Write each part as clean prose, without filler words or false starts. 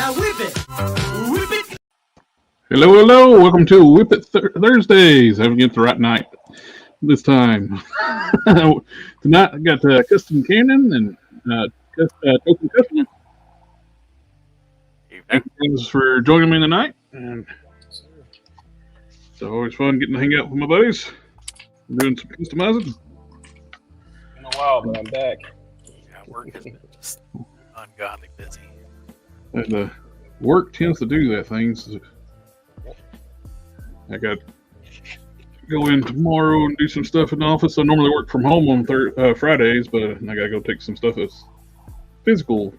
Now whip it! Whip it! Hello, hello. Welcome to WIP IT Thursdays. Having it the right night this time. Tonight I got Custom Cannon and Token Custom. Thank you guys for joining me tonight. And it's always fun getting to hang out with my buddies. I'm doing some customizing. Been a while, but I'm back. Yeah, work has been just ungodly busy. And work tends to do that thing. So I got to go in tomorrow and do some stuff in the office. I normally work from home on Fridays, but I got to go take some stuff that's physical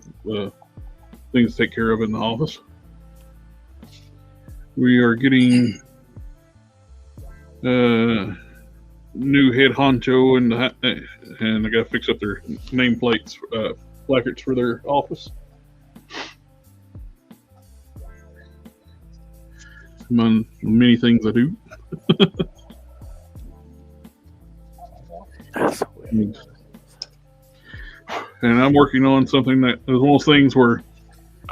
things to take care of in the office. We are getting new head honcho and I got to fix up their nameplates, placards for their office. Among many things I do. And I'm working on something that is one of those things where,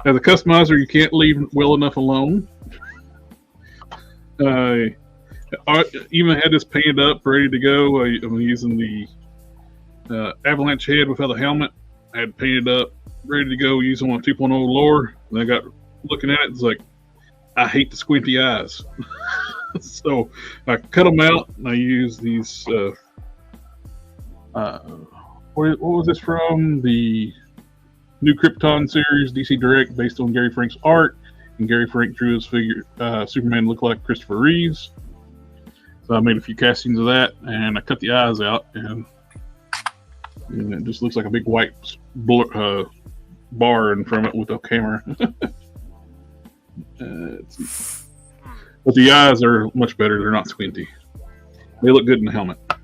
as a customizer, you can't leave well enough alone. I even had this painted up, ready to go. I'm using the avalanche head without a helmet. I had painted up, ready to go, using one 2.0 lure. And I got looking at it, it's like, I hate the squinty eyes. So I cut them out and I use these, what was this from? The new Krypton series, DC Direct, based on Gary Frank's art. And Gary Frank drew his figure, Superman looked like Christopher Reeves. So I made a few castings of that and I cut the eyes out and it just looks like a big white bar in front of it with a camera. But the eyes are much better. They're not squinty. They look good in the helmet. You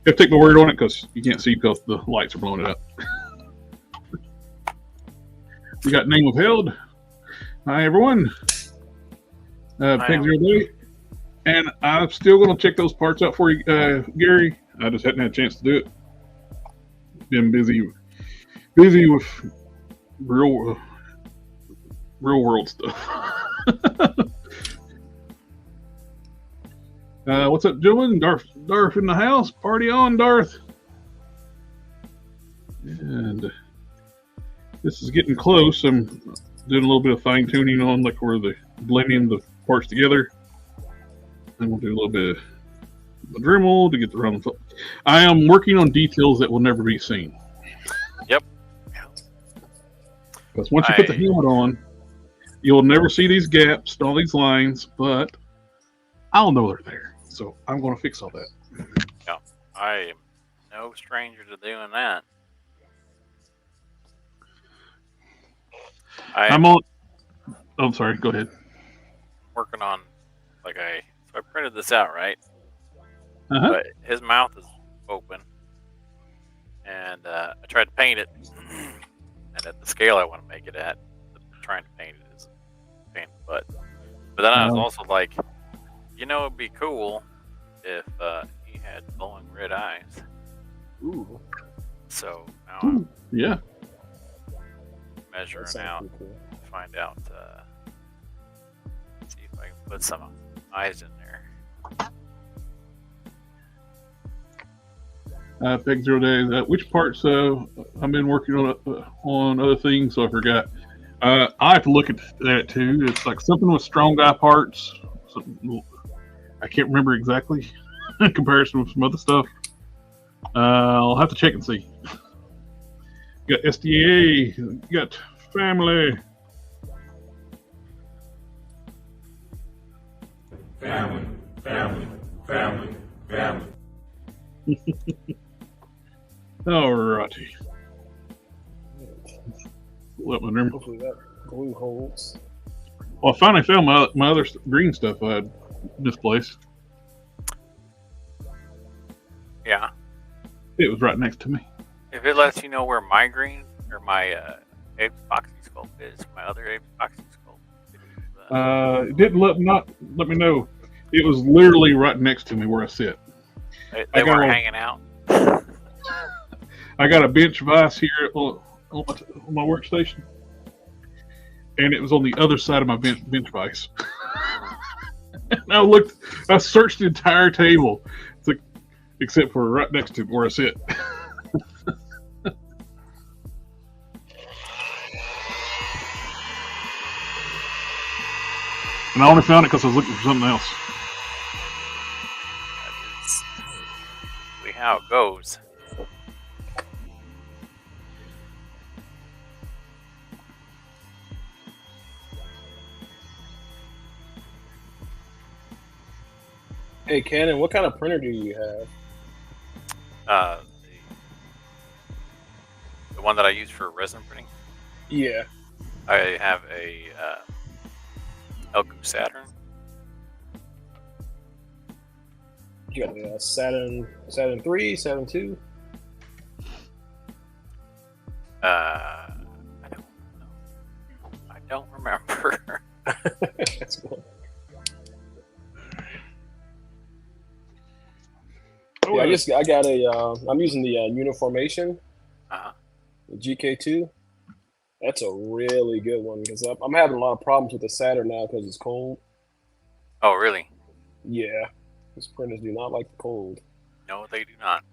have to take my word on it because you can't see because the lights are blowing it up. We got Name Withheld. Hi, everyone. Peg 0 Day. And I'm still going to check those parts out for you, Gary. I just hadn't had a chance to do it. Been busy with real world stuff. What's up, gentlemen? Darth in the house. Party on, Darth. And this is getting close. I'm doing a little bit of fine tuning on like where the blending the parts together. And we'll do a little bit of Dremel to get the run. I am working on details that will never be seen. Yep. Because once you put the helmet on, you'll never see these gaps, all these lines, but I'll know they're there. So I'm going to fix all that. Yeah, I am no stranger to doing that. I'm on. Oh, I'm sorry. Go ahead. Working on, so I printed this out, right? Uh-huh. But his mouth is open. And I tried to paint it. And at the scale I want to make it at, trying to paint it is a pain in the butt. But then I was also like, it'd be cool if he had glowing red eyes. Ooh. So now I'm measuring out cool. to find out, see if I can put some eyes in there. Peg 0 Days. Which parts? I've been working on other things, so I forgot. I have to look at that too. It's like something with strong guy parts. I can't remember exactly in comparison with some other stuff. I'll have to check and see. You got SDA, you got family. Family. Alrighty. Let me remember. Hopefully that glue holds. Well, I finally found my other green stuff I had misplaced. Yeah. It was right next to me. If it lets you know where my green or my Aves Epoxy sculpt is, my other Aves Epoxy sculpt. It didn't let me know. It was literally right next to me where I sit. They weren't hanging out. I got a bench vise here on my workstation. and it was on the other side of my bench vise. And I searched the entire table, except for right next to where I sit. And I only found it because I was looking for something else. That is really how it goes. Hey, Cannon, what kind of printer do you have? The one that I use for resin printing. Yeah. I have a Elku Saturn. You got a Saturn 3, Saturn 2? I don't remember. That's cool. Oh, Yeah, I got a. I'm using the Uniformation, Uh-huh. the GK2. That's a really good one because I'm having a lot of problems with the Saturn now because it's cold. Oh, really? Yeah, these printers do not like the cold. No, they do not.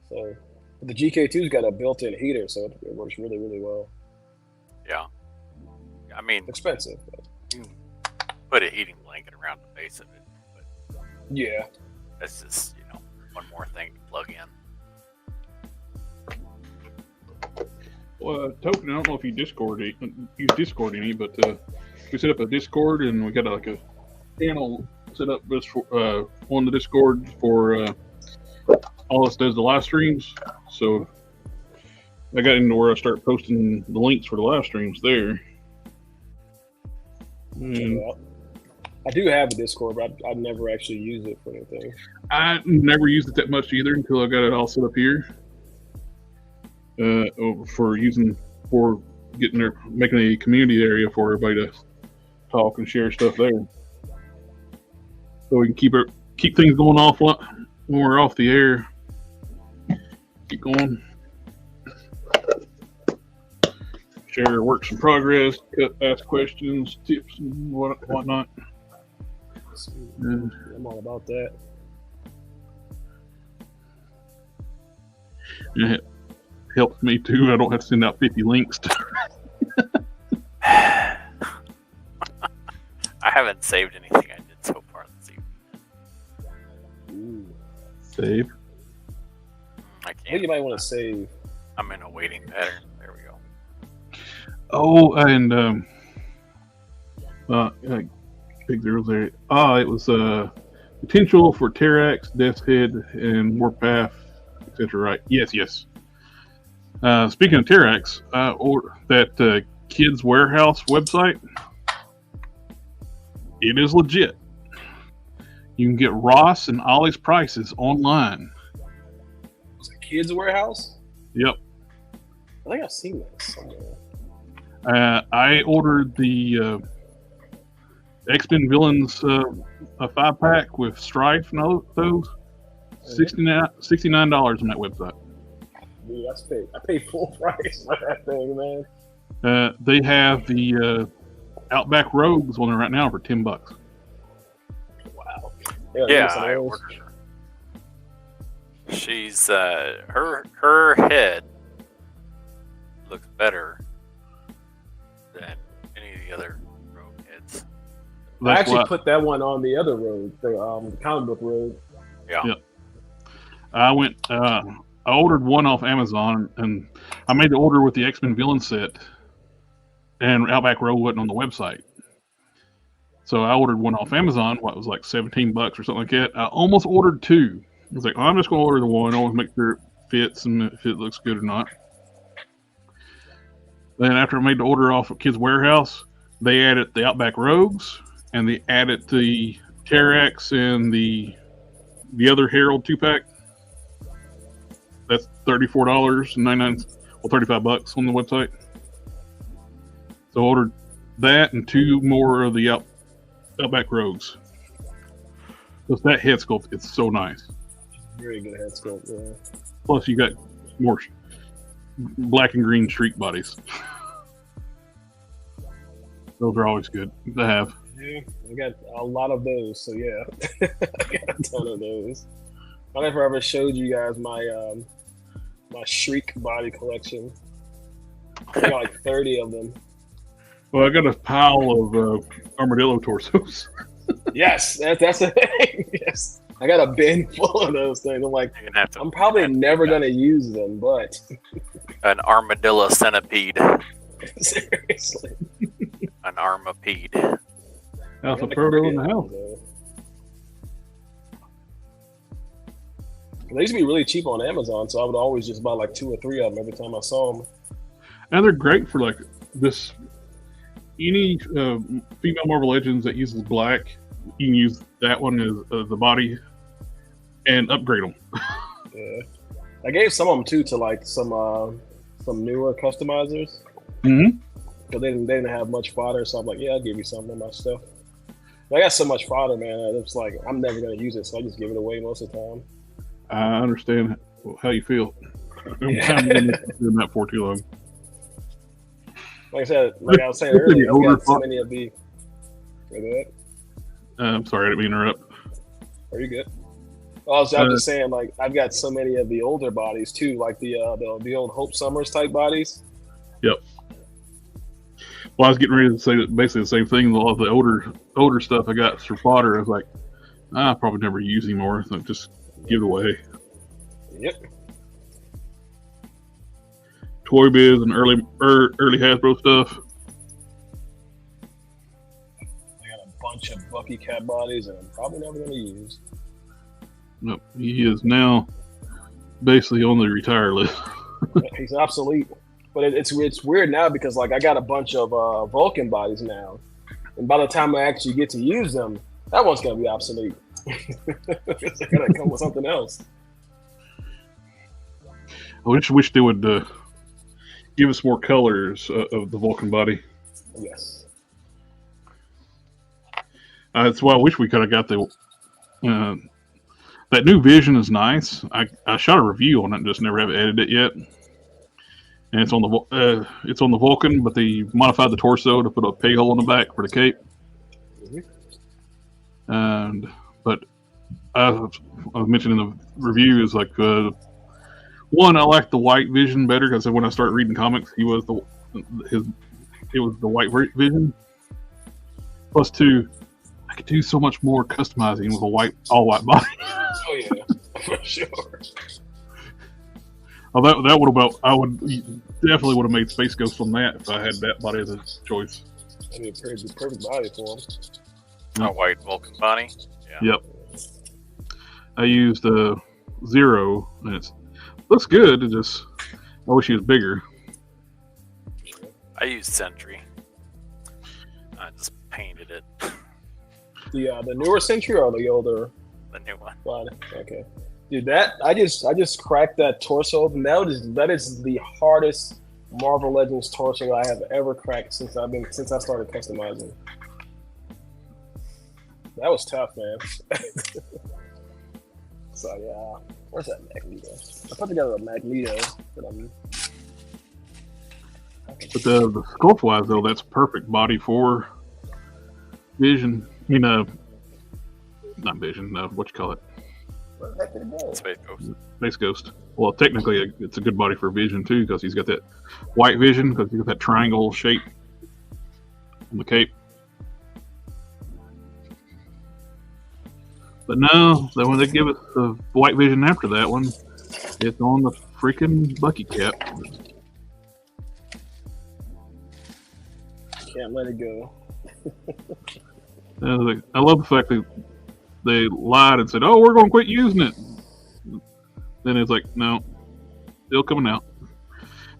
So but the GK2's got a built-in heater, so it works really, really well. Yeah. I mean, It's expensive, but you can put a heating blanket around the base of it, but yeah. that's just, one more thing to plug in. Well, Token, I don't know if you use Discord any, but we set up a Discord and we got like a channel set up just for, on the Discord for all us does the live streams. So I got into where I start posting the links for the live streams there. Check it out. I do have a Discord, but I never actually use it for anything. I never used it that much either until I got it all set up here. For making a community area for everybody to talk and share stuff there, so we can keep things going off when we're off the air. Keep going, share works in progress, ask questions, tips, and whatnot. I'm all about that. Yeah, it helps me too. I don't have to send out 50 links. I haven't saved anything I did so far this evening. Ooh. Save. I I think can't. you might want to save. I'm in a waiting pattern. There we go. Oh, and big zeros there. It was potential for Terax, Death's Head, and Warpath, etc. Right? Yes. Speaking of Terax, or that Kids Warehouse website, it is legit. You can get Ross and Ollie's prices online. Was it Kids Warehouse? Yep. I think I've seen that somewhere. I ordered the X-Men Villains a 5-pack with Strife and all those. $69 on that website. Dude, I paid full price for that thing, man. They have the Outback Rogues on there right now for $10. Wow. Yeah, I ordered her. She's her head looks better than any of the other road heads. I actually put that one on the other road, the comic book road. Yeah. Yep. I ordered one off Amazon, and I made the order with the X-Men villain set, and Outback Road wasn't on the website. So I ordered one off Amazon, what was like $17 or something like that. I almost ordered two. I was like, I'm just going to order the one. I want to make sure it fits and if it looks good or not. Then after I made the order off of Kids Warehouse, they added the Outback Rogues, and they added the Terax and the other Herald 2-pack. That's $34.99, well, $35 on the website. So I ordered that and two more of the Outback Rogues. Because that head sculpt, it's so nice. Very good head sculpt, yeah. Plus, you got more black and green streak bodies. Those are always good to have. Yeah, I got a lot of those, so yeah, I got a ton of those. I never ever showed you guys my my Shriek body collection. I got like 30 of them. Well, I got a pile of armadillo torsos. Yes, that's a thing. Yes, I got a bin full of those things. I'm like, You're gonna have to, I'm probably never gonna use them, but an armadillo centipede, seriously, an armapede. Alpha Proto in the house. They used to be really cheap on Amazon, so I would always just buy like 2 or 3 of them every time I saw them. And they're great for like this. Any female Marvel Legends that uses black, you can use that one as the body and upgrade them. Yeah, I gave some of them too to like some newer customizers. Mm-hmm. Because they didn't have much fodder, so I'm like, yeah, I'll give you some of my stuff. But I got so much fodder, man. It's like I'm never gonna use it, so I just give it away most of the time. I understand how you feel. Yeah. I'm doing that for too long. Like I said, like I was saying earlier, I've got so many of the. I'm sorry, I didn't mean to interrupt. Are you good? I was just saying, like I've got so many of the older bodies too, like the old Hope Summers type bodies. Yep. Well, I was getting ready to say basically the same thing. A lot of the older stuff I got for fodder, I was like, I'll probably never use anymore, so just give it away. Yep. Toy Biz and early Hasbro stuff. I got a bunch of Bucky Cat bodies, and I'm probably never going to use. Nope, he is now basically on the retire list. He's obsolete, but it's weird now because like I got a bunch of Vulcan bodies now, and by the time I actually get to use them, that one's going to be obsolete. It's going to come with something else. I wish they would give us more colors of the Vulcan body. Yes. That's why I wish we could have got the that new Vision is nice. I shot a review on it, and just never have edited it yet. And it's on the Vulcan, but they modified the torso to put a peg hole in the back for the cape. Mm-hmm. But I was mentioning in the review is like one, I like the white Vision better because when I started reading comics, it was the white Vision. Plus two, I could do so much more customizing with a all white body. Oh yeah, for sure. Oh, that would have I would definitely would have made Space Ghost on that if I had that body as a choice. That'd be a perfect body for him. A white Vulcan body. Yeah. Yep. I used Zero, and it looks good. I wish he was bigger. I used Sentry. I just painted it. The newer Sentry or the older? The new one. Body? Okay. Dude, I just cracked that torso open. That is the hardest Marvel Legends torso I have ever cracked since I started customizing. That was tough, man. So yeah, where's that Magneto? I put together a Magneto, but But the sculpt wise though, that's perfect body for Vision. You know, not Vision. What you call it? where the heck did it go? Space Ghost. Space Ghost. Well, technically, it's a good body for Vision too because he's got that white Vision because he's got that triangle shape on the cape. But no, then when they give us the white Vision after that one, it's on the freaking Bucky cap. Can't let it go. I love the fact that they lied and said, "Oh, we're going to quit using it." Then it's like, no, still coming out.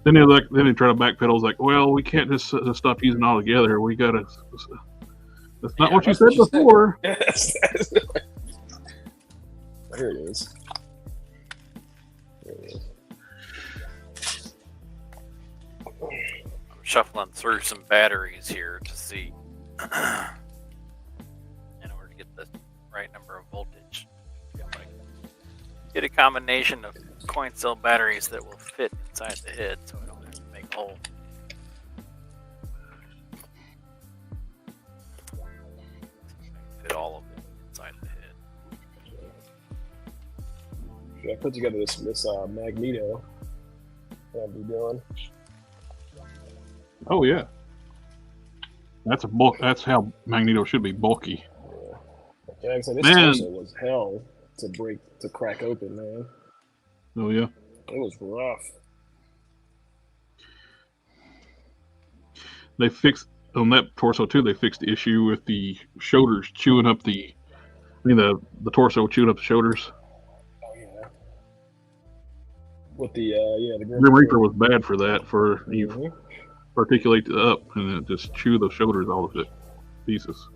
Then they try to backpedal. It's like, well, we can't just stop using it altogether. We gotta. That's not what you said before. Yes. Here it is. I'm shuffling through some batteries here to see in order to get the right number of voltage. Get a combination of coin cell batteries that will fit inside the head so I don't have to make a hole. I put together this Magneto that I'll be doing. Oh yeah, that's a bulk. That's how Magneto should be, bulky. Yeah, like I said, this Man. torso was hell to crack open, man. Oh yeah. It was rough. They fixed on that torso too. They fixed the issue with the shoulders chewing up the torso chewing up the shoulders. Oh yeah. With the the Grim Reaper was bad for that. For you Mhm. articulate it up and it just chew the shoulders all of it pieces.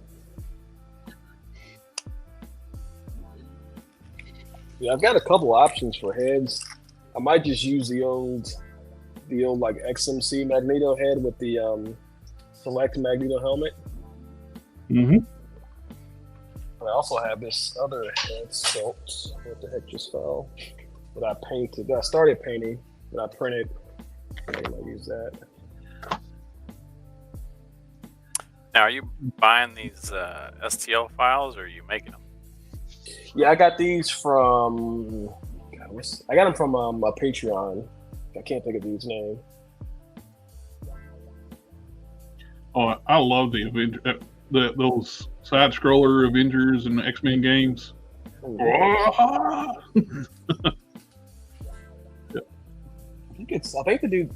Yeah, I've got a couple options for heads. I might just use the old like XMC Magneto head with the Select Magneto helmet. Mm-hmm. But I also have this other head sculpt. What the heck just fell? That I painted. That I started painting. That I printed. I'm gonna use that. Now, are you buying these STL files, or are you making them? Yeah, I got these from. I got them from a Patreon. I can't think of his name. Oh, I love those side scroller Avengers and X-Men games. I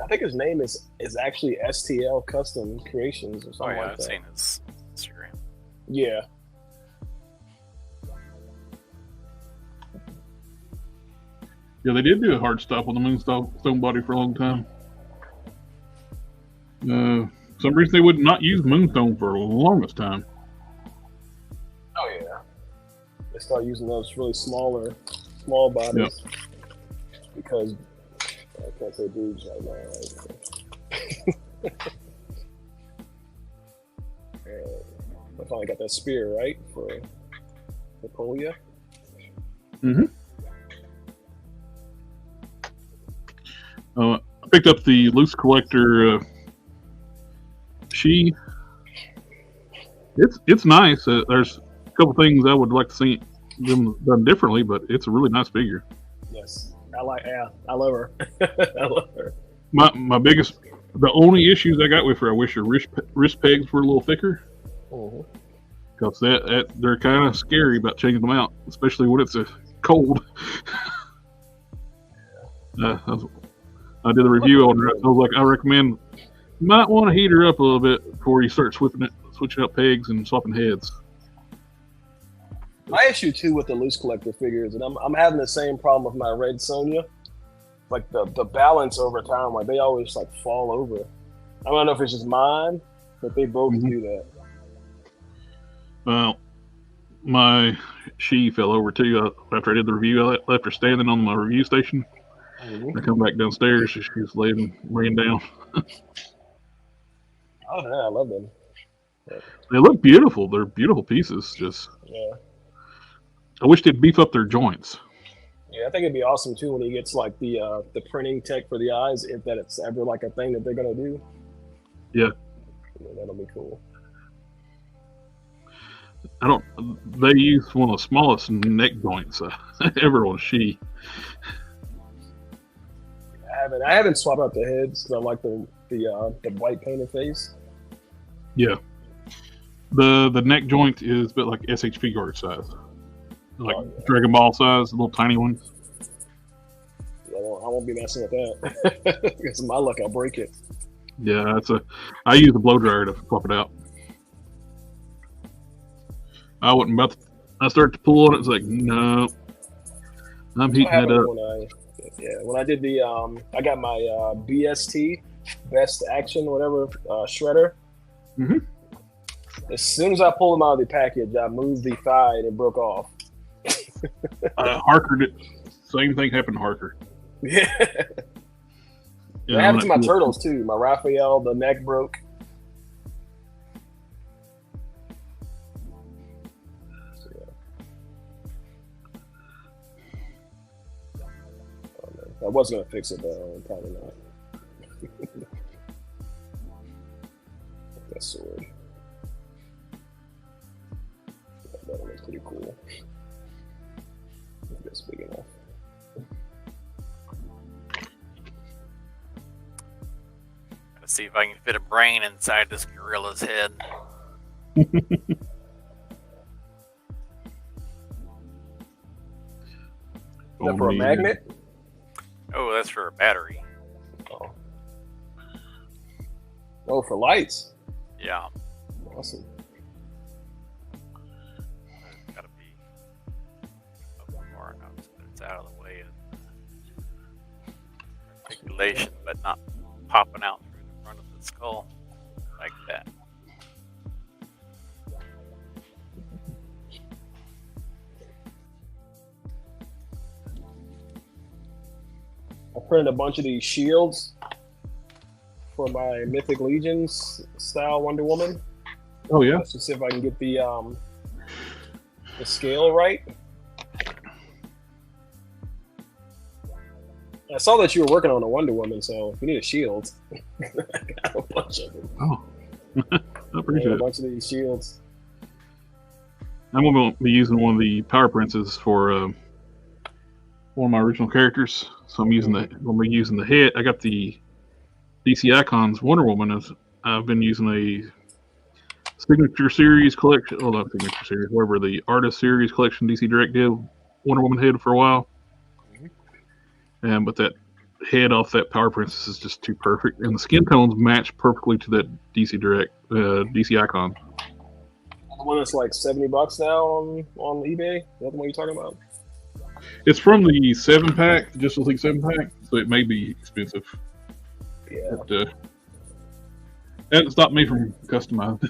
think his name is actually STL Custom Creations or Oh something yeah, like I've that. seen his Instagram. Yeah. Yeah, they did do a hard stop on the Moonstone body for a long time. For some reason they would not use Moonstone for the longest time. Oh yeah. They start using those really small bodies because I can't say boobs right now. Right? I finally got that spear right for Napoleon. Mm-hmm. I picked up the Loose Collector. It's nice. There's a couple things I would like to see them done differently, but it's a really nice figure. Yes, I love her. I love her. The only issues I got with her, I wish her wrist pegs were a little thicker, because they're kind of scary about changing them out, especially when it's cold. I did a review on her. I was like, I recommend you might want to heat her up a little bit before you start switching up pegs and swapping heads. My issue too with the Loose Collector figures, and I'm having the same problem with my Red Sonja. Like the balance over time, like they always like fall over. I don't know if it's just mine, but they both do that. Well, she fell over too. After I did the review, I left her standing on my review station. I come back downstairs, she was laying down. Oh yeah, I love them. They look beautiful. They're beautiful pieces. Yeah. I wish they'd beef up their joints. Yeah, I think it'd be awesome too when he gets like the printing tech for the eyes, if that it's ever like a thing that they're gonna do. Yeah. That'll be cool. They use one of the smallest neck joints ever on she. I haven't swapped out the heads because I like the white painted face. Yeah. The neck joint is a bit like SHP guard size. Like Dragon Ball size, a little tiny one. Yeah, I won't be messing with that. Because my luck, I'll break it. Yeah, I use a blow dryer to swap it out. I wasn't about to, I started to pull on it, it's like, no. I'm heating it up. When I did the I got my BST, Best Action, whatever, shredder. Mm-hmm. As soon as I pulled them out of the package, I moved the thigh and it broke off. Harker did. Same thing happened to Harker. Yeah. It happened to my turtles too. My Raphael, the neck broke. I was gonna fix it, but probably not. That sword. That one looks pretty cool. That's big enough. if I can fit a brain inside this gorilla's head. Is that for a magnet? Oh, that's for a battery. Oh. Oh, for lights. Yeah. Awesome. It's gotta be up far enough so that it's out of the way of articulation, but not popping out through the front of the skull like that. I printed a bunch of these shields for my Mythic Legions style Wonder Woman. Oh yeah. Let's just see if I can get the scale right. I saw that you were working on a Wonder Woman, so if you need a shield, I got a bunch of them. Oh, I appreciate A it. bunch of these shields. I'm going to be using one of the power princes for one of my original characters. So I'm using the head. I got the DC Icons Wonder Woman. I've been using a Signature Series collection. Oh, not Signature Series. Whatever the Artist Series collection DC Direct did Wonder Woman head for a while. But that head off that power princess is just too perfect, and the skin tones match perfectly to that DC Direct DC Icon. The one that's like $70 now on eBay. Is that the one you're talking about? It's from the 7-pack, Justice League 7-pack, so it may be expensive. Yeah. But, that didn't stop me from customizing.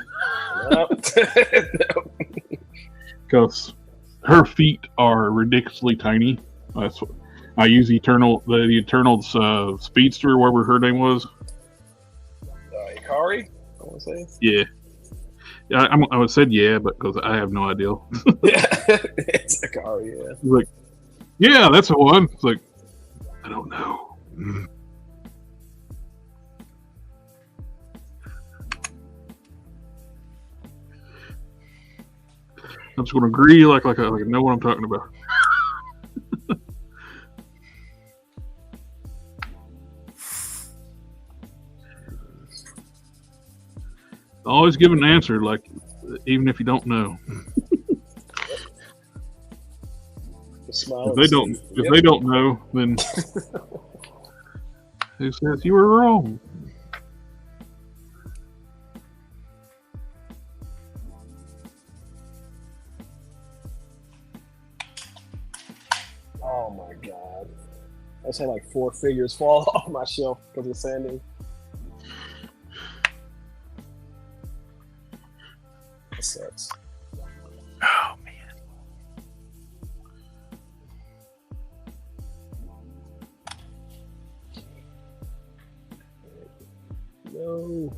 Because her feet are ridiculously tiny. That's what I use the Eternals Speedster, whatever her name was. Ikari, I want to say. Yeah. Yeah, I would said yeah, but because I have no idea. Yeah, it's Ikari, yeah. He's like, yeah, that's the one. It's like, I don't know. I'm just going to agree like I know what I'm talking about. Always give an answer, like even if you don't know. If they don't know, then who says you were wrong? Oh my god! I just had like 4 figures fall off my shelf because of sanding. That sucks. Oh man. No.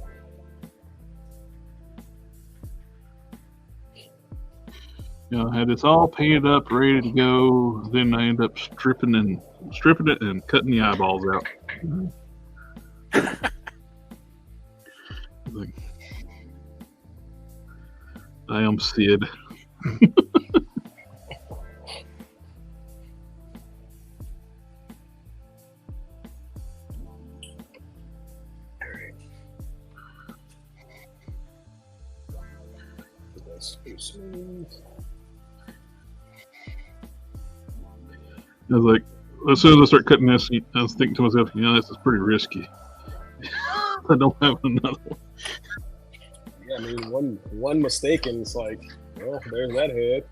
I had this all painted up, ready to go. Then I end up stripping it and cutting the eyeballs out. Like, I am Sid. I was like, as soon as I start cutting this, I was thinking to myself, this is pretty risky. I don't have another one. Yeah, I mean, one mistake and it's like, well, there's that head.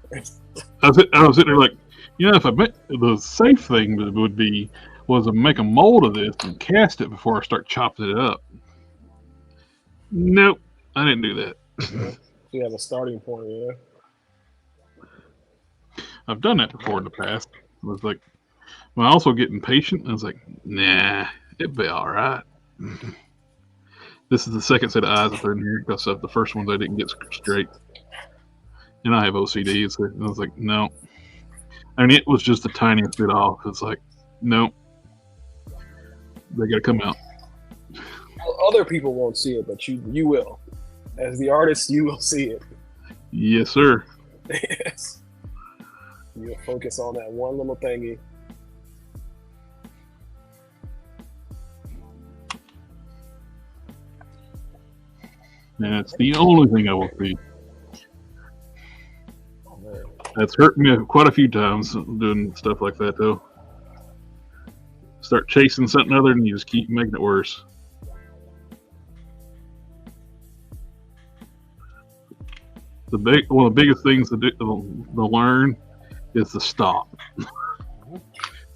I was sitting there like, if I bet the safe thing would be to make a mold of this and cast it before I start chopping it up. Nope, I didn't do that. You have a starting point, yeah. I've done that before in the past. I was like, I also get impatient. I was like, nah, it'll be all right. This is the second set of eyes I put in here because the first ones I didn't get straight. And I have OCD, so I was like, no. I mean, it was just the tiniest bit off. It's like, no. They got to come out. Other people won't see it, but you will. As the artist, you will see it. Yes, sir. Yes. You'll focus on that one little thingy. And it's the only thing I will see. Oh, man. That's hurt me quite a few times doing stuff like that, though. Start chasing something other, and you just keep making it worse. One of the biggest things to learn is to stop.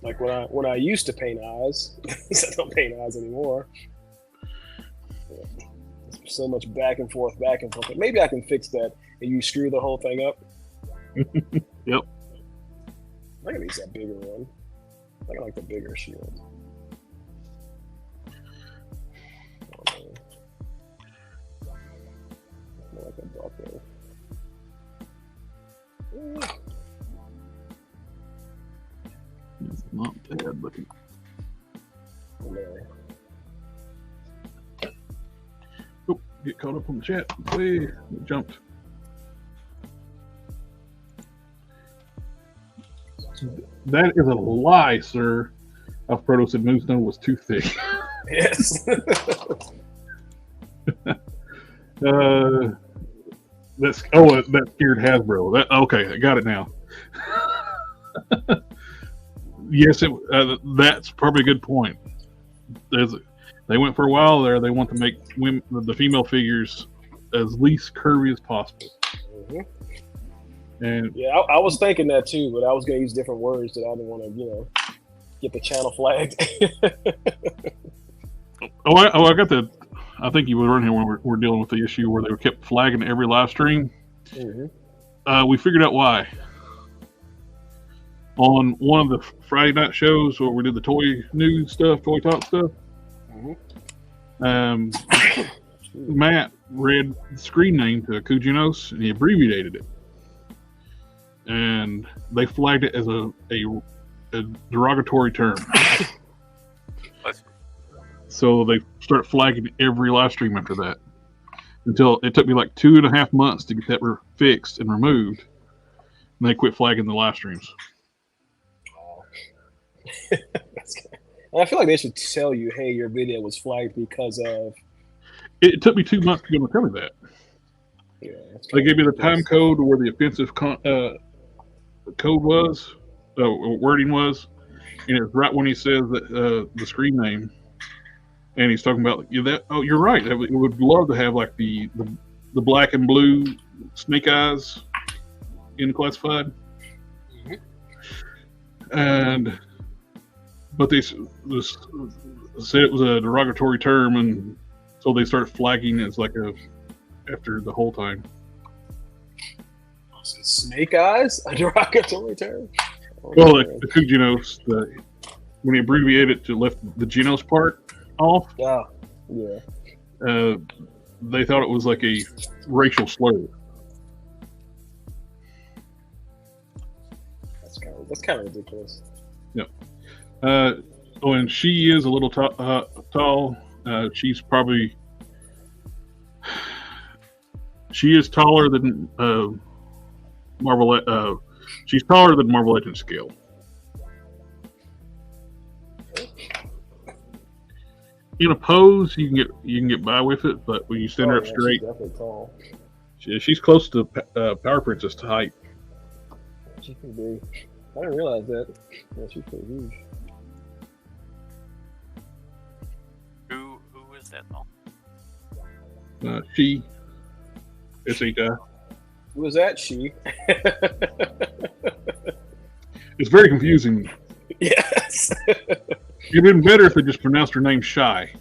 Like when I used to paint eyes, I don't paint eyes anymore. There's so much back and forth. Maybe I can fix that and you screw the whole thing up. Yep. I can use that bigger one. I like the bigger shield. Oh, man. I like that block there. It's not bad looking. Oh, man. Oh, get caught up on the chat. Way it jumped. That is a lie, sir. Alfredo said Moose Snow was too thick. Yes. That scared Hasbro. Okay, I got it now. Yes, that's probably a good point. They went for a while there. They want to make the female figures as least curvy as possible. Mm-hmm. And yeah, I was thinking that too, but I was going to use different words that I didn't want to, get the channel flagged. I got the. I think you were in here when we're dealing with the issue where they kept flagging every live stream. Mm-hmm. We figured out why. On one of the Friday night shows where we did the toy news stuff, toy talk stuff, Matt read the screen name to Kujinos and he abbreviated it. And they flagged it as a derogatory term. So they started flagging every live stream after that. Until it took me like 2.5 months to get that fixed and removed. And they quit flagging the live streams. That's good. And I feel like they should tell you, hey, your video was flagged because of... It took me 2 months to go and tell me that. Yeah, they gave me the time code where the offensive code was, wording was, and it was right when he says that the screen name, and he's talking about that. Oh, you're right. It would love to have like the black and blue snake eyes in classified, but they said it was a derogatory term, and so they started flagging it as like after the whole time. Snake eyes? A derogatory term? Well, the Kujinos, when he abbreviated it to left the Genos part off, yeah. They thought it was like a racial slur. That's kind of ridiculous. Yep. And she is a little tall. She's probably taller than Marvel. She's taller than Marvel Legends scale. In a pose, you can get by with it, but when you stand her up straight, she's definitely tall. She's close to Power Princess height. She can be. I didn't realize that. Yeah, she's pretty huge. Who is that though? She. It's a guy. Who was that? She. It's very confusing. Yes. It'd been better if they just pronounced her name Shy.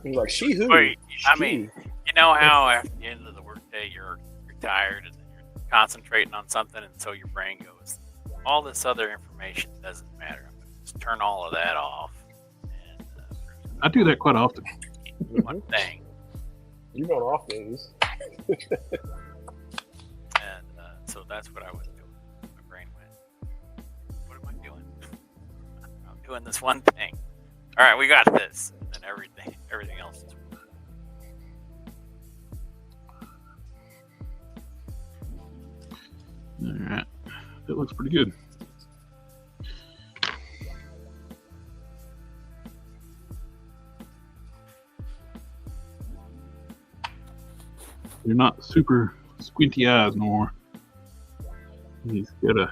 He's like, she who? Wait, I She. mean, you know how after the end of the workday you're tired and you're concentrating on something, and so your brain goes, all this other information doesn't matter. I'm gonna just turn all of that off. And, I do that quite often. one thing. You going off days. And so that's what I was doing. My brain went, what am I doing? I'm doing this one thing. All right, we got this. And then everything else is All right. That looks pretty good. They're not super squinty eyes no more. He's got a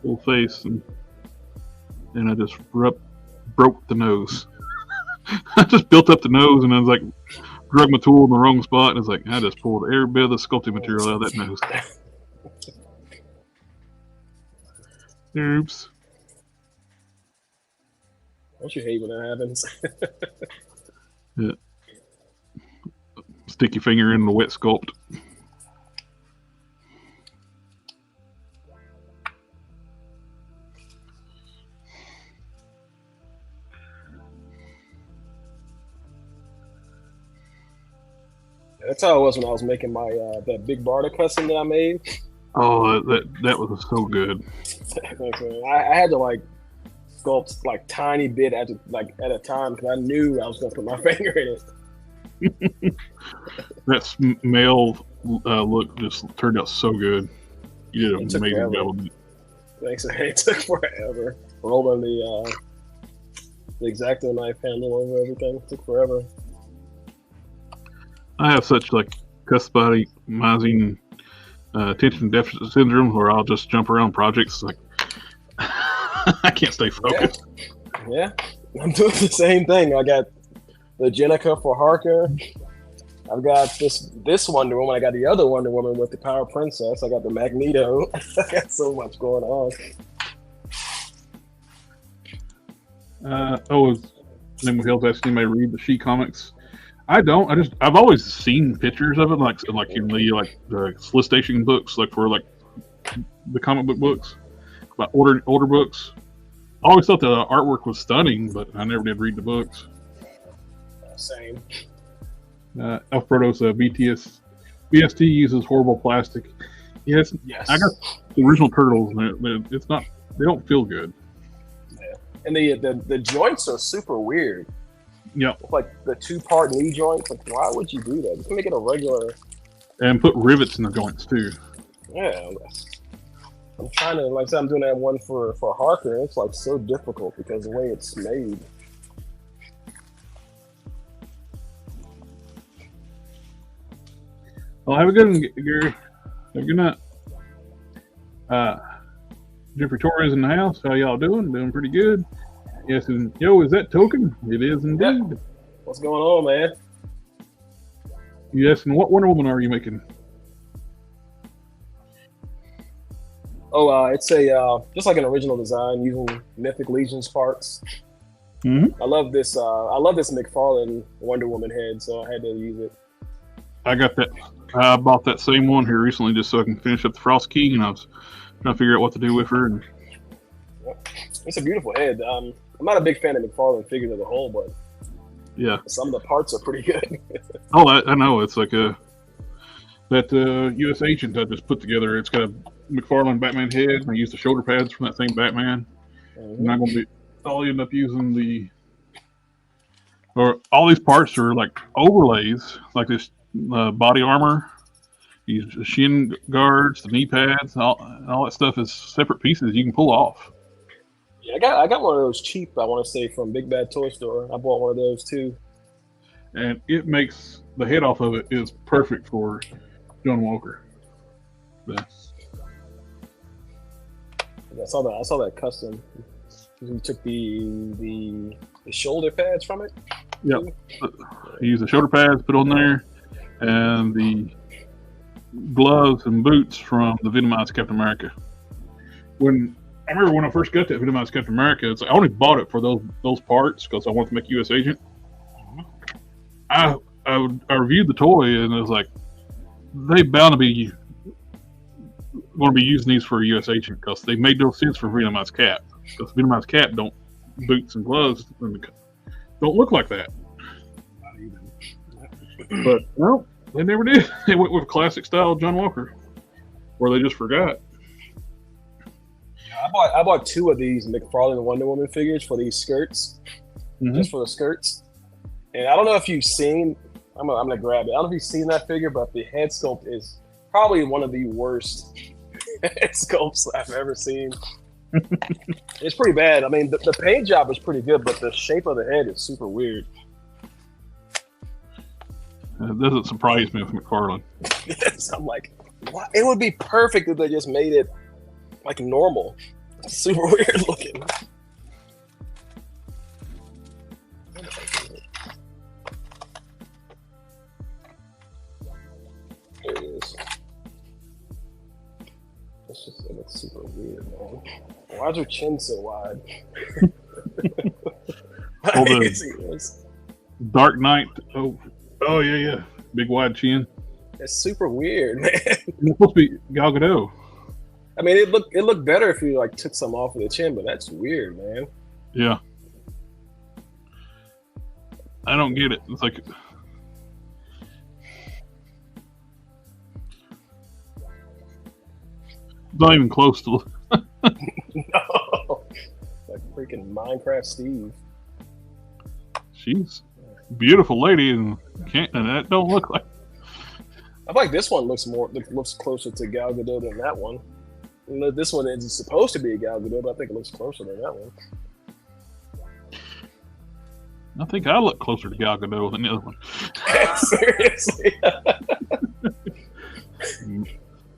full face, and then I just broke the nose. I just built up the nose, and I was like, drug my tool in the wrong spot, and it's like I just pulled every bit of the sculpting material out of that nose. Oops. Don't you hate when that happens? Yeah. Stick your finger in the wet sculpt. That's how it was when I was making my that big Barter custom that I made. Oh, that was so good. I had to like sculpt like tiny bit at a time because I knew I was going to put my finger in it. That male look just turned out so good. You did an amazing job. Thanks. It took forever. Rolling the X-Acto knife handle over everything. It took forever. I have such like customizing attention deficit syndrome where I'll just jump around projects like I can't stay focused. Yeah, I'm doing the same thing. I got the Jenica for Harker. I've got this Wonder Woman. I got the other Wonder Woman with the Power Princess. I got the Magneto. I got so much going on. Then we help asking anybody read the She comics. I don't. I've always seen pictures of it, like in the solicitation books, like for like the comic book books, like older books. I always thought the artwork was stunning, but I never did read the books. Same. Alfredo's BST uses horrible plastic. Yes. I got the original turtles, and it's not. They don't feel good. Yeah. And the joints are super weird. Yeah. Like the 2-part knee joints. Like, why would you do that? Just make it a regular. And put rivets in the joints too. Yeah. I'm trying to, like I said, I'm doing that one for Harker, and it's like so difficult because the way it's made. Well, have a good one, Gary. Have a good night. Jeffrey Torres in the house. How y'all doing? Doing pretty good. Yes, and yo, is that Token? It is indeed. Yep. What's going on, man? Yes, and what Wonder Woman are you making? Oh, it's a just like an original design using Mythic Legion's parts. Mm-hmm. I love this. I love this McFarlane Wonder Woman head, so I had to use it. I got that. I bought that same one here recently just so I can finish up the Frost King, and I was trying to figure out what to do with her. And it's a beautiful head. I'm not a big fan of McFarlane figures as a whole, but yeah, some of the parts are pretty good. Oh, I know. It's like that U.S. agent I just put together. It's got a McFarlane Batman head. I used the shoulder pads from that same Batman. Mm-hmm. I'm not going to be. I'll end up using all these parts are like overlays, like this body armor. Use the shin guards, the knee pads, all that stuff is separate pieces you can pull off. Yeah, I got one of those cheap. I want to say from Big Bad Toy Store. I bought one of those too. And it makes the head off of it is perfect for John Walker. I saw that custom. You took the shoulder pads from it. Yep. You use the shoulder pads put on there, and the gloves and boots from the Venomized Captain America. I remember when I first got that Venomized Captain America, it's like I only bought it for those parts because I wanted to make U.S. Agent. I reviewed the toy and it was like they bound to be going to be using these for a U.S. Agent because they made no sense for Venomized Cap because Venomized Cap boots and gloves don't look like that. But no, they never did. They went with classic style John Walker, where they just forgot. I bought 2 of these McFarlane Wonder Woman figures for these skirts, just for the skirts. And I don't know if you've seen. I'm gonna grab it. I don't know if you've seen that figure, but the head sculpt is probably one of the worst head sculpts I've ever seen. It's pretty bad. I mean, the paint job is pretty good, but the shape of the head is super weird. It doesn't surprise me with McFarlane. Yes, I'm like, what? It would be perfect if they just made it like normal. It's super weird looking. There it is. It looks super weird, man. Why is her chin so wide? Oh, the Dark Knight. Oh, yeah. Big wide chin. It's super weird, man. It's supposed to be Gal Gadot. I mean, it looked better if you like took some off of the chin, but that's weird, man. Yeah. I don't get it. It's like it's not even close to. No, like freaking Minecraft Steve. She's a beautiful lady, and that don't look like. I feel like this one looks closer to Gal Gadot than that one. This one is supposed to be a Gal Gadot, but I think it looks closer than that one. I think I look closer to Gal Gadot than the other one. Seriously.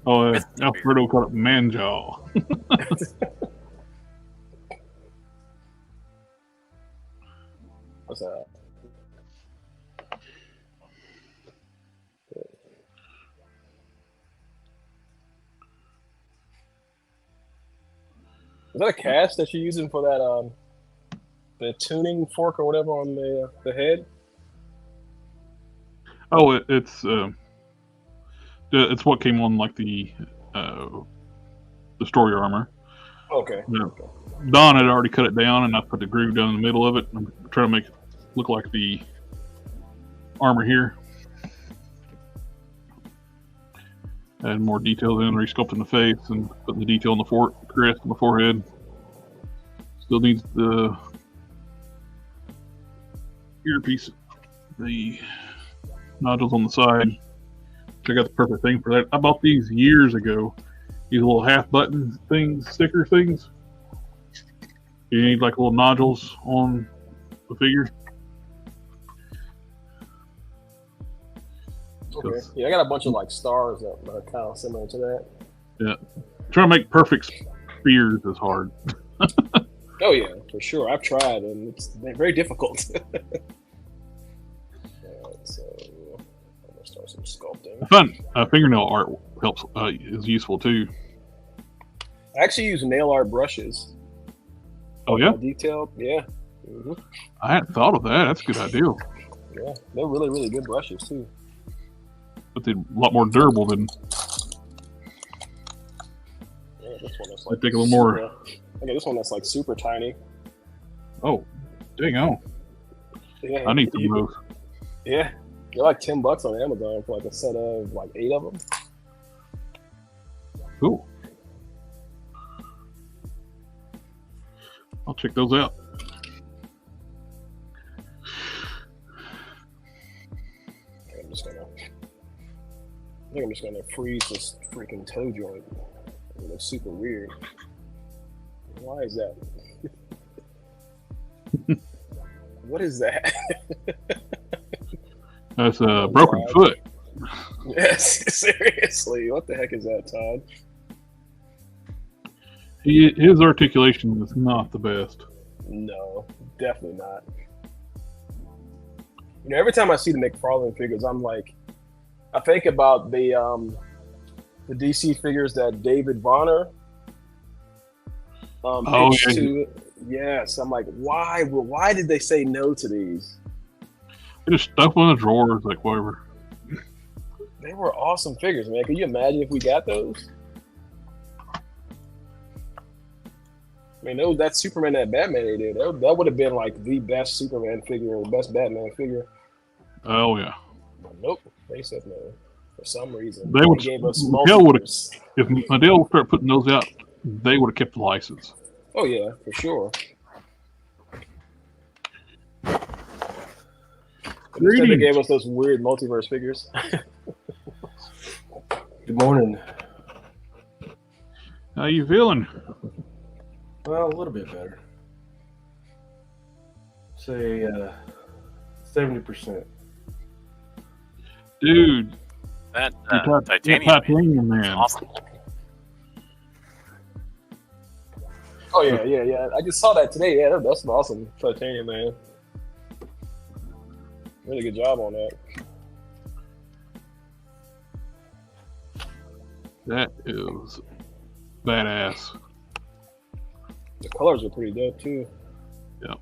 Oh, Alfredo called it manjaw. What's that? Is that a cast that you're using for that the tuning fork or whatever on the head? Oh, it's what came on like the story armor. Okay. Yeah. Don had already cut it down, and I put the groove down in the middle of it. I'm trying to make it look like the armor here. Add more details in, resculpting the face, and putting the detail on the crest and the forehead. Still needs the earpiece, the nodules on the side. I got the perfect thing for that. I bought these years ago. These little half button things, sticker things. You need like little nodules on the figure. Okay. Yeah, I got a bunch of like stars that are kind of similar to that. Yeah. Trying to make perfect spears is hard. Oh yeah, for sure. I've tried and it's very difficult. So I'm gonna start some sculpting. Fun. Fingernail art helps is useful too. I actually use nail art brushes. Oh yeah, detailed. Yeah. Mm-hmm. I hadn't thought of that. That's a good idea. Yeah, they're really, really good brushes too. But they're a lot more durable than. Yeah, this one is like. I take a little more. Okay, this one that's like super tiny. Oh, dang on! Yeah, I need some of those. Yeah, they're like $10 on Amazon for like a set of like 8 of them. Cool. I'll check those out. I think I'm just gonna freeze this freaking toe joint. It looks super weird. Why is that? What is that? That's a broken foot. Yes, seriously. What the heck is that, Todd? His articulation is not the best. No, definitely not. You know, every time I see the McFarlane figures, I'm like, I think about the DC figures that David Bonner pitched to. Yes, I'm like, why? Why did they say no to these? They just stuff them in the drawers, like whatever. They were awesome figures, man. Can you imagine if we got those? I mean, that Superman, that Batman they did, that would have been like the best Superman figure or the best Batman figure. Oh yeah. But nope, they said no for some reason. They would. Gave us If Mattel would start putting those out, they would have kept the license. Oh yeah, for sure. Instead they gave us those weird multiverse figures. Good morning. How you feeling? Well, a little bit better. Say 70%. Dude, That titanium, titanium man man. is awesome. Oh yeah. I just saw that today. Yeah, that's an awesome titanium, man. Really good job on that. That is badass. The colors are pretty dope too. Yep.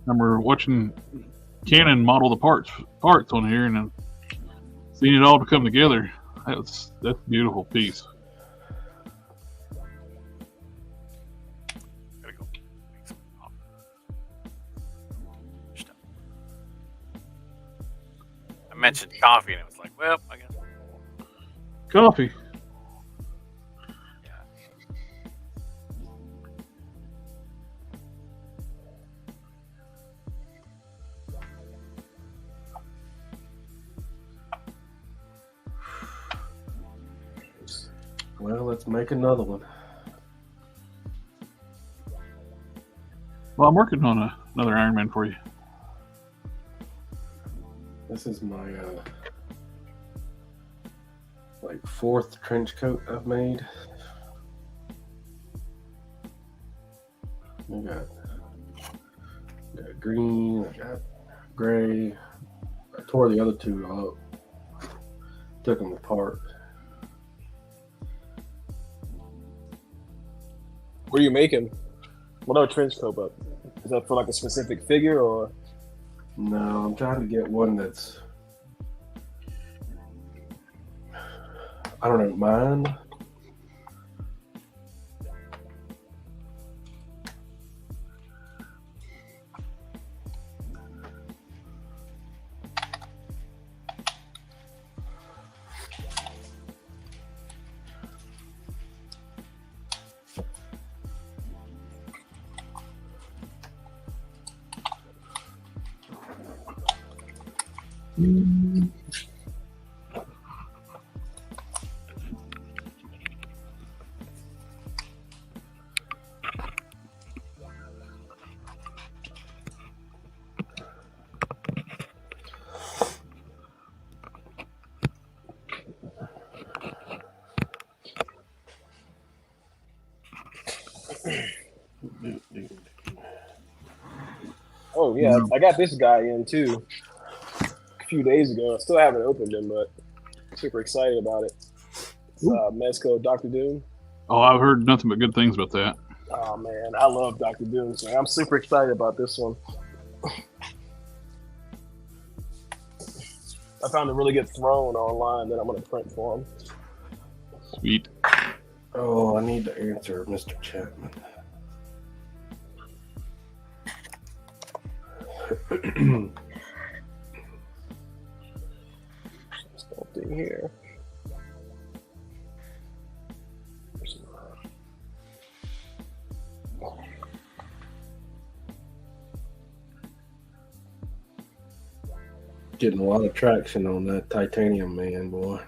Remember watching Canon model the parts on here and then seeing it all to come together. That's a beautiful piece. Gotta go make some coffee. I mentioned coffee and it was like, well, I guess. Coffee. Yeah. Well, let's make another one. Well, I'm working on another Iron Man for you. This is my like 4th trench coat I've made. I got green, I got gray. I tore the other two up, took them apart. What are you making? What other trench coat up? Is that for like a specific figure or? No, I'm trying to get one that's, I don't know, mine. Oh yeah, I got this guy in too a few days ago. I still haven't opened him, but I'm super excited about it. It's Mezco Dr. Doom. Oh, I've heard nothing but good things about that. Oh man, I love Dr. Doom, so I'm super excited about this one. I found a really good throne online that I'm going to print for him. Sweet. Oh, I need to answer Mr. Chapman. Sculpting here. Getting a lot of traction on that titanium man, boy.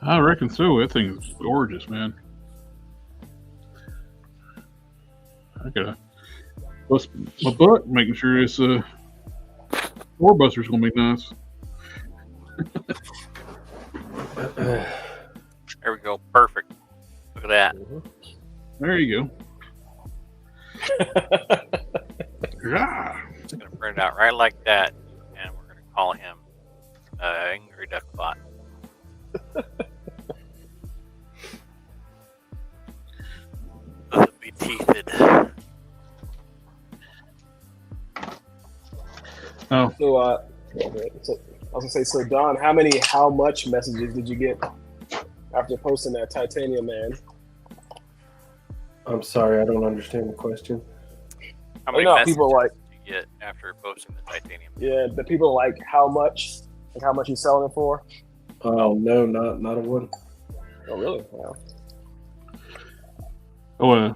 I reckon so. That thing's gorgeous, man. I gotta bust my butt making sure this 4-buster's gonna be nice. There we go. Perfect. Look at that. There you go. Yeah. Just going to print it out right like that. And we're going to call him Angry Duckbot. Be teethed. Oh, So, I was gonna say, so Don, how much messages did you get after posting that titanium man? I'm sorry, I don't understand the question. How many know, messages people like- did you get after posting the titanium? Yeah, the people like how much you selling it for? Oh no, not a one. Oh, really? Wow. oh,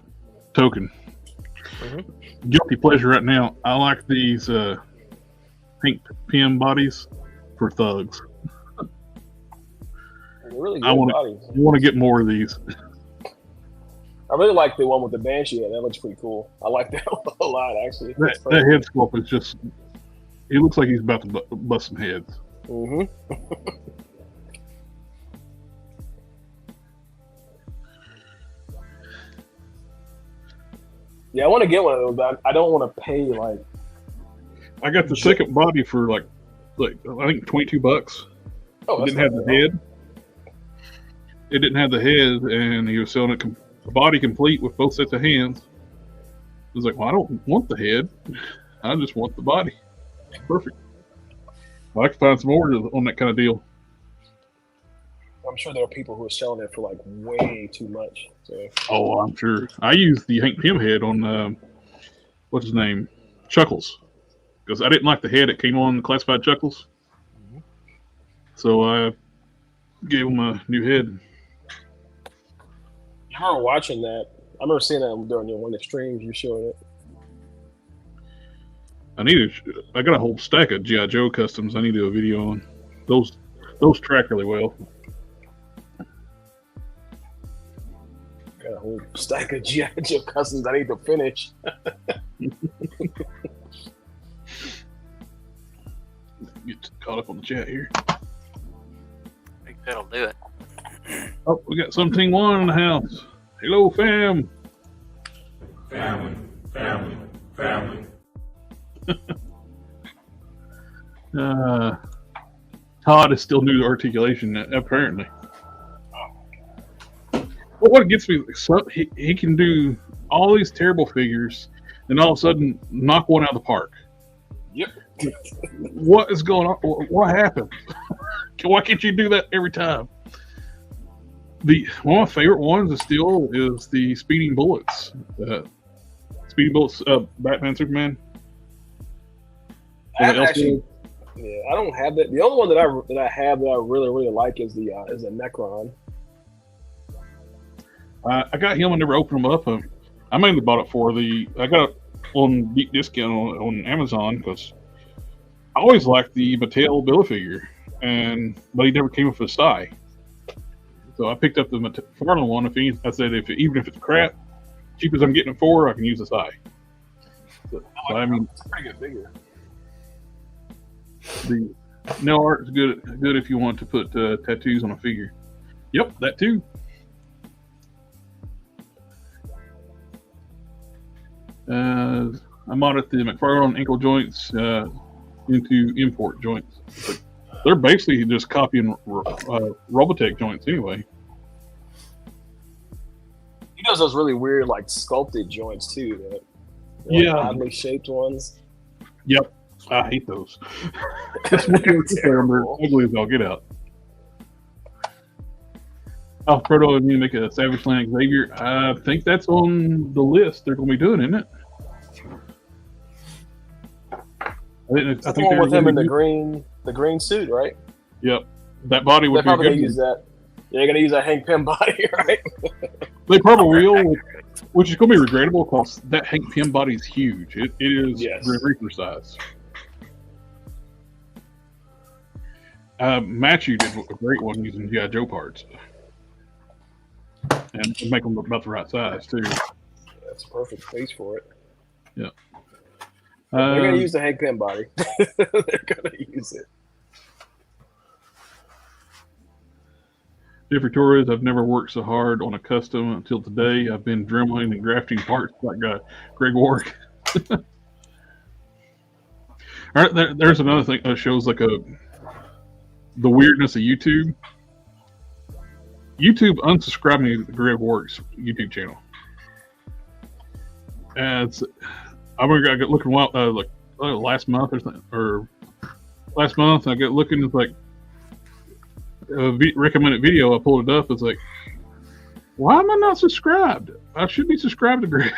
token. Guilty pleasure right now. I like these pink pin bodies for thugs. They're really good I want bodies. to get more of these. I really like the one with the Banshee. That looks pretty cool. I like that one a lot, actually. That head sculpt is just He looks like he's about to bust some heads. Mm-hmm. Yeah, I want to get one of those, but I don't want to pay like. I got the second body for like I think $22. Oh, It didn't have the head. It didn't have the head, and he was selling it the body complete with both sets of hands. I was like, well, I don't want the head. I just want the body. Perfect. I can find some more on that kind of deal. I'm sure there are people who are selling it for like way too much. So. Oh, I'm sure. I used the Hank Pym head on what's his name, Chuckles, because I didn't like the head that came on Classified Chuckles. Mm-hmm. So I gave him a new head. I remember watching that. I remember seeing that during one of the streams you showed it. I got a whole stack of G.I. Joe customs I need to do a video on. Those track really well. Got a whole stack of G.I. Joe customs I need to finish. Get caught up on the chat here. I think that'll do it. Oh, we got some Team 1 in the house. Hello, fam. Family. Todd is still new to articulation, apparently. But what gets me, he can do all these terrible figures and all of a sudden knock one out of the park. Yep. What is going on? What happened? Why can't you do that every time? One of my favorite ones is the Speeding Bullets. Speeding Bullets, Batman, Superman. I don't have that. The only one that I have that I really like is the Necron. I got him and never opened him up. I mainly bought it I got it on deep discount on Amazon because I always liked the Mattel Build-A-Figure, but he never came with a Sai. So I picked up the McFarlane one. I said even if it's crap, cheap as I'm getting it for, I can use a Sai. I mean, it's a pretty good figure. The nail art is good if you want to put tattoos on a figure. Yep, that too. I modded the McFarlane ankle joints into import joints. But they're basically just copying Robotech joints anyway. He does those really weird, like sculpted joints too. Oddly shaped ones. Yep, I hate those. They're ugly as all get out. Alfredo and me make a Savage Land Xavier. I think that's on the list they're going to be doing, isn't it? I think the one with him in the green suit, right? Yep, that body would be probably good. Gonna use that. They're going to use that Hank Pym body, right? They probably will, which is going to be regrettable because that Hank Pym body is huge. It is Reaper size. Matthew did a great one using G.I. Joe parts. And make them about the right size, too. That's a perfect space for it. Yeah. They're going to use the Hank Pym body. They're going to use it. Jeffrey Torres, I've never worked so hard on a custom until today. I've been dremeling and grafting parts like Greg Warwick. All right, there's another thing that shows like the weirdness of YouTube. YouTube unsubscribed me to Greg Warwick's YouTube channel. And I got looking last month or last month. I got looking at like a recommended video. I pulled it up. It's like, why am I not subscribed? I should be subscribed to Greg.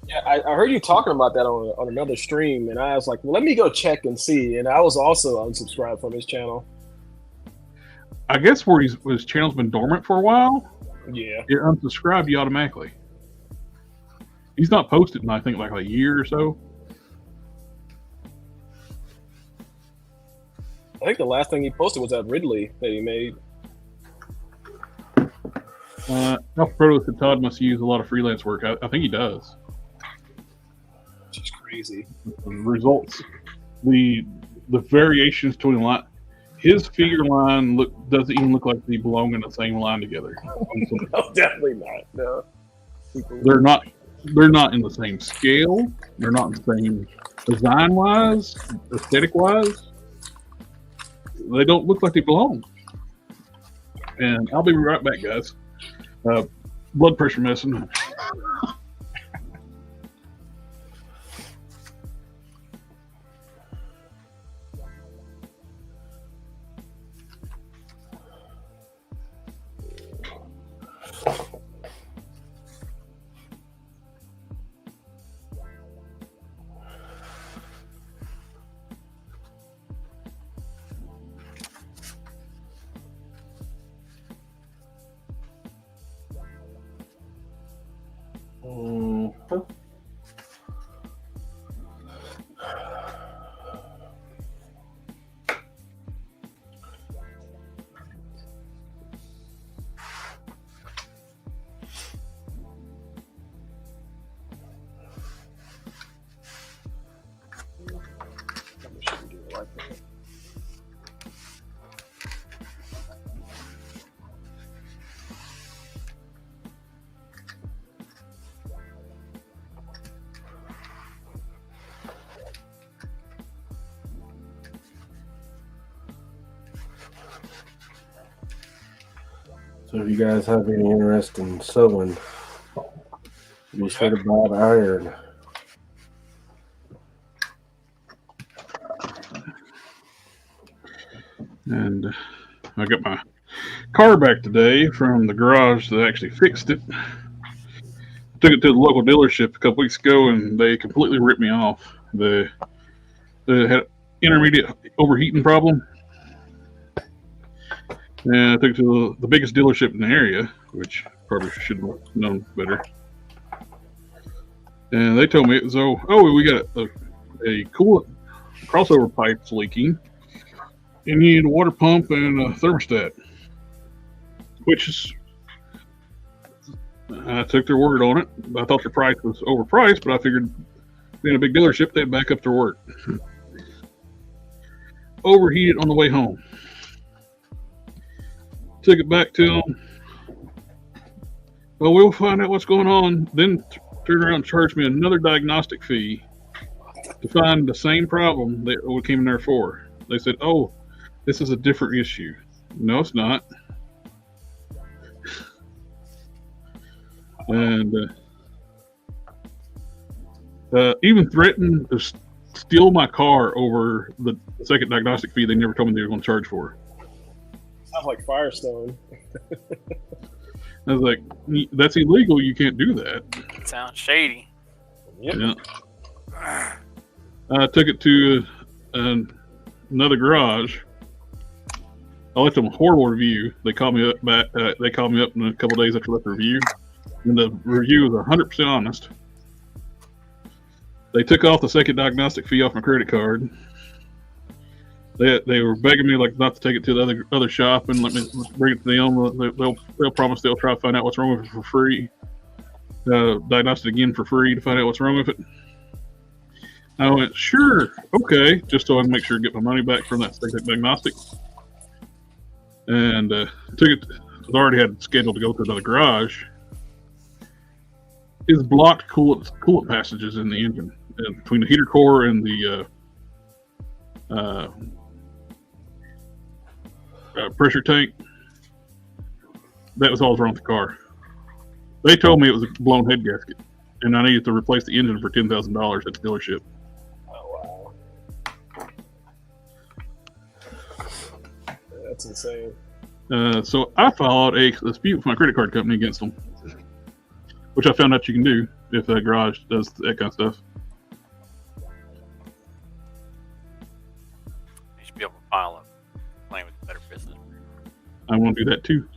Yeah, I heard you talking about that on another stream, and I was like, well, let me go check and see. And I was also unsubscribed from his channel. I guess where his channel's been dormant for a while. Yeah, it unsubscribed you automatically. He's not posted in I think like a year or so. I think the last thing he posted was that Ridley that he made. Alfredo said Todd must use a lot of freelance work. I think he does. Which is crazy. The results the variations between the line. His figure line doesn't even look like they belong in the same line together. No, definitely not. No. They're not in the same scale. They're not in the same design wise, aesthetic wise. They don't look like they belong. And I'll be right back, guys. Blood pressure messing. So if you guys have any interest in sewing, be sure to buy the iron. And I got my car back today from the garage that actually fixed it. Took it to the local dealership a couple weeks ago, and they completely ripped me off. They had intermediate overheating problem. And I took it to the biggest dealership in the area, which probably should have known better. And they told me it was, we got a coolant crossover pipe's leaking, and you need a water pump and a thermostat. Which is, I took their word on it. I thought their price was overpriced, but I figured being a big dealership, they'd back up their word. Overheated on the way home. Took it back to them. Well, we'll find out what's going on. Then turned around and charged me another diagnostic fee to find the same problem that we came in there for. They said, "Oh, this is a different issue." No, it's not. And even threatened to steal my car over the second diagnostic fee they never told me they were going to charge for. Sounds like Firestone. I was like, that's illegal. You can't do that. Sounds shady. Yep. Yeah. I took it to another garage. I left them a horrible review. They called me up they called me up in a couple of days after I left the review, and the review was 100% honest. They took off the second diagnostic fee off my credit card. They were begging me not to take it to the other shop and let me bring it to them. They'll promise they'll try to find out what's wrong with it for free. Diagnose it again for free to find out what's wrong with it. I went, sure, okay, just so I can make sure to get my money back from that second diagnostic. And took it. I already had scheduled to go to another garage. It's blocked coolant passages in the engine between the heater core and the pressure tank. That was all wrong with the car. They told me it was a blown head gasket, and I needed to replace the engine for $10,000 at the dealership. Oh wow, that's insane. So I filed a dispute with my credit card company against them, which I found out you can do if the garage does that kind of stuff. You should be able to file a claim with Better Business. I want to do that too.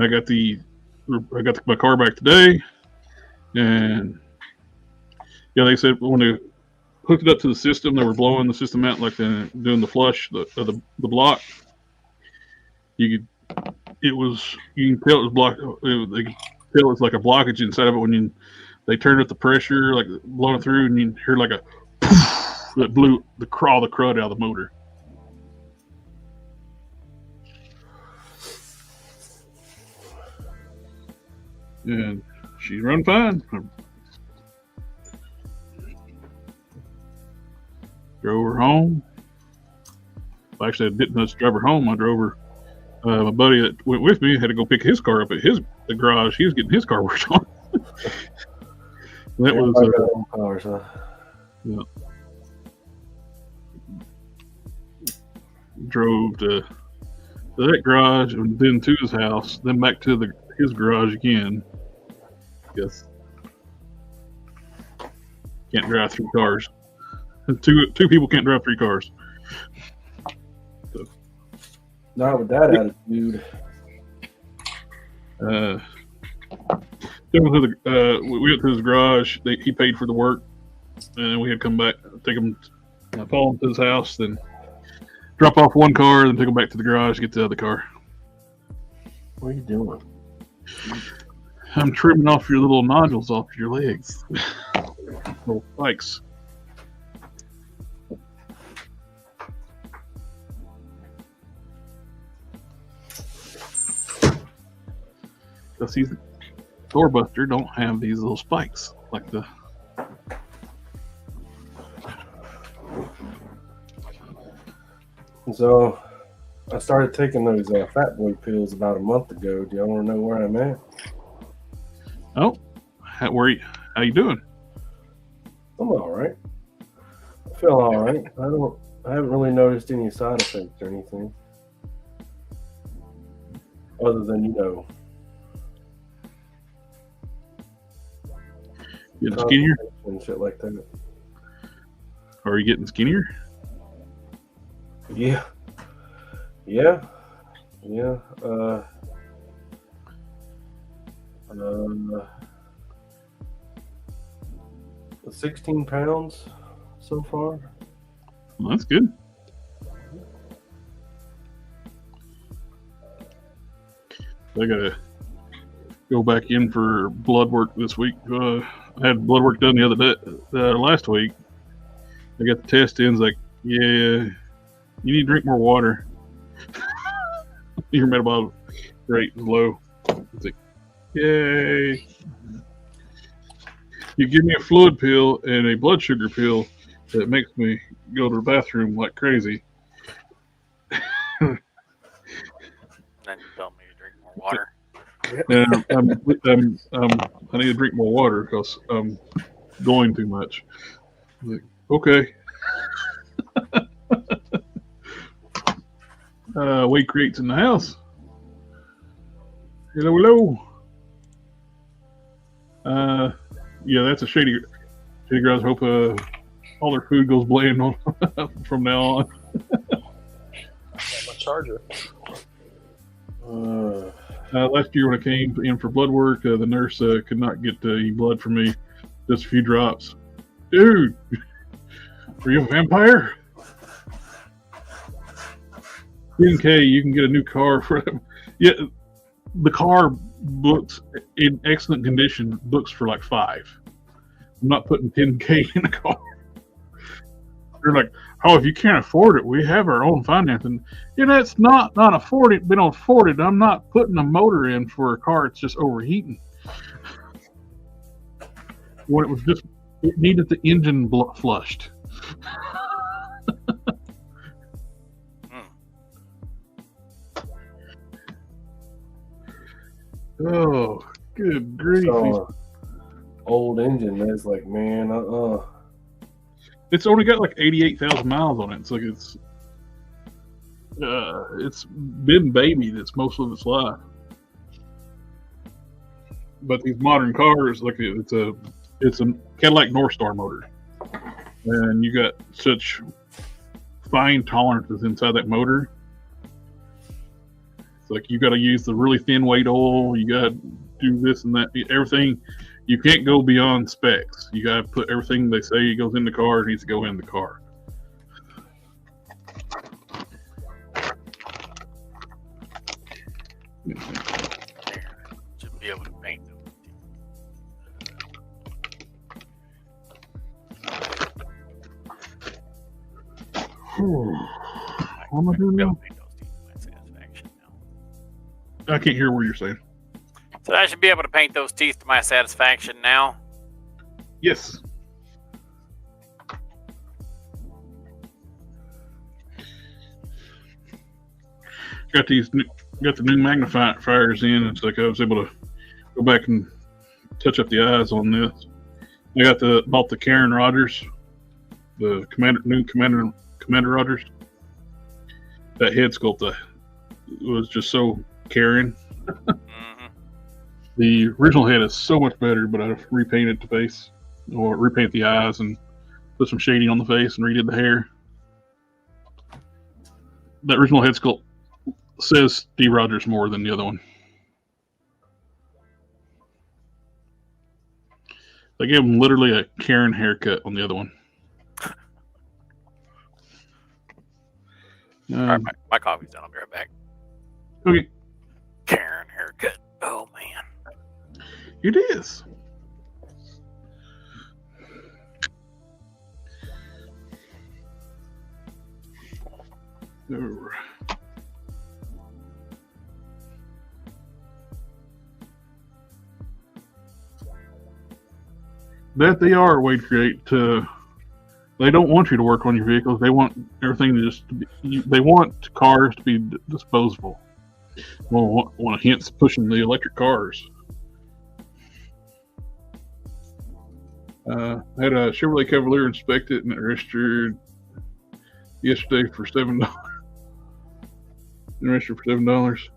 I got my car back today, and yeah, they said when they hooked it up to the system, they were blowing the system out like they're doing the flush of the block. You can tell it was blocked. They could tell it's like a blockage inside of it when they turned up the pressure, like blowing through, and you hear like a that blew all the crud out of the motor. And she's run fine. Drove her home. Actually, I didn't just drive her home. I drove her. My buddy that went with me had to go pick his car up at the garage. He was getting his car worked on. That was cars, huh? Yeah. Drove to that garage and then to his house, then back to his garage again. Yes. Can't drive 3 cars. Two people can't drive 3 cars. So. Not with that attitude. We went to his garage. He paid for the work, and we had to come back, take him, follow him to his house, then drop off one car, then take him back to the garage, get the other car. What are you doing? I'm trimming off your little nodules off your legs. Little spikes. Because these doorbuster don't have these little spikes like the. So, I started taking those fat boy pills about a month ago. Do y'all want to know where I'm at? Oh, how you doing? I'm all right. I feel all right. I haven't really noticed any side effects or anything, other than Getting skinnier? And shit like that. Are you getting skinnier? Yeah. Uh, 16 pounds so far. Well, that's good. I gotta go back in for blood work this week. I had blood work done the other day, last week. I got the test in. It's like, yeah, you need to drink more water. Your metabolic rate is low. It's like, yay. You give me a fluid pill and a blood sugar pill that makes me go to the bathroom like crazy. Then you tell me to drink more water. And I need to drink more water because I'm going too much. Like, okay. Wade Creates in the house. Hello. Yeah, that's a shady garage. Hope all their food goes bland on from now on. I got my charger. Last year when I came in for blood work, the nurse could not get any blood from me. Just a few drops. Dude, are you a vampire? 10K, you can get a new car for them. Yeah, the car books in excellent condition, books for like 5. I'm not putting 10K in a car. They're like, oh, if you can't afford it, we have our own financing. Yeah, that's not afforded. We don't afford it. I'm not putting a motor in for a car that's just overheating. When it needed the engine flushed. Oh, good grief. So, old engine, that's like, man, It's only got like 88,000 miles on it. It's like it's been babied its most of its life. But these modern cars, like it's a Cadillac North Star motor, and you got such fine tolerances inside that motor. It's like you got to use the really thin weight oil. You got to do this and that. Everything. You can't go beyond specs. You got to put everything they say goes in the car needs to go in the car. Should be able to paint them. What am I doing now? Paint those teeth to my satisfaction now. I can't hear what you're saying. So I should be able to paint those teeth to my satisfaction now. Yes. Got the new magnifiers in. It's like I was able to go back and touch up the eyes on this. I bought the Karen Rogers, the new Commander Rogers. That head sculpt was just so Karen. Mm-hmm. The original head is so much better, but I repainted the face, or repainted the eyes, and put some shading on the face, and redid the hair. That original head sculpt says Steve Rogers more than the other one. They gave him literally a Karen haircut on the other one. All right, my coffee's done. I'll be right back. Okay. Karen haircut. Oh, man. It is. That they are a way to create. They don't want you to work on your vehicles. They want everything to just be. They want cars to be disposable. Well, one of hence pushing the electric cars. I had a Chevrolet Cavalier inspected and it registered yesterday for $7. Registered for $7.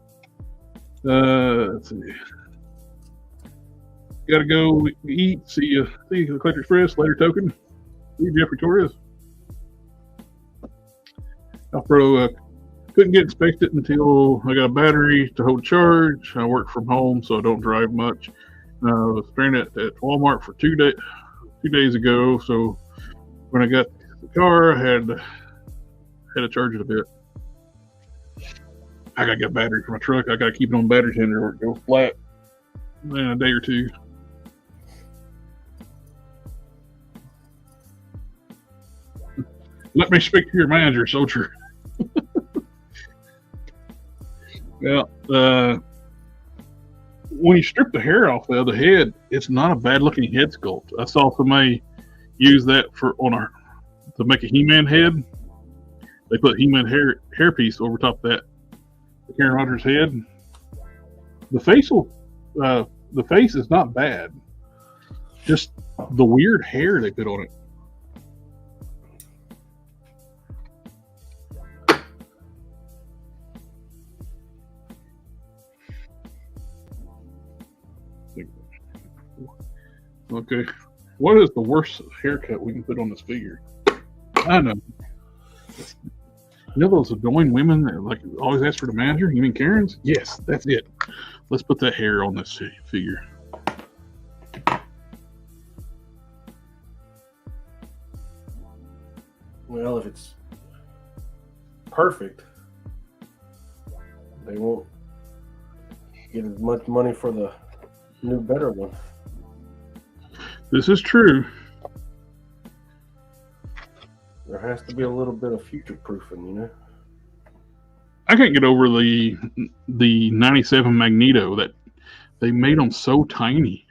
Let's see. Gotta go eat. See the Collector Express later. Token. See Jeffrey Torres. Alfredo couldn't get inspected until I got a battery to hold charge. I work from home, so I don't drive much. I was stranded at Walmart for 2 days ago. So when I got the car, I had to charge it a bit. I gotta get a battery for my truck. I gotta keep it on battery tender or it goes flat in a day or two. Let me speak to your manager, Soldier. Well, when you strip the hair off the other head, it's not a bad looking head sculpt. I saw somebody use that to make a He-Man head. They put He-Man hair piece over top of that Karen Rogers head. The face is not bad. Just the weird hair they put on it. Okay, what is the worst haircut we can put on this figure? I know. You know those annoying women that like always ask for the manager? You mean Karen's? Yes, that's it. Let's put that hair on this figure. Well, if it's perfect, they won't get as much money for the new, better one. This is true. There has to be a little bit of future proofing, you know. I can't get over the 97 Magneto that they made them so tiny.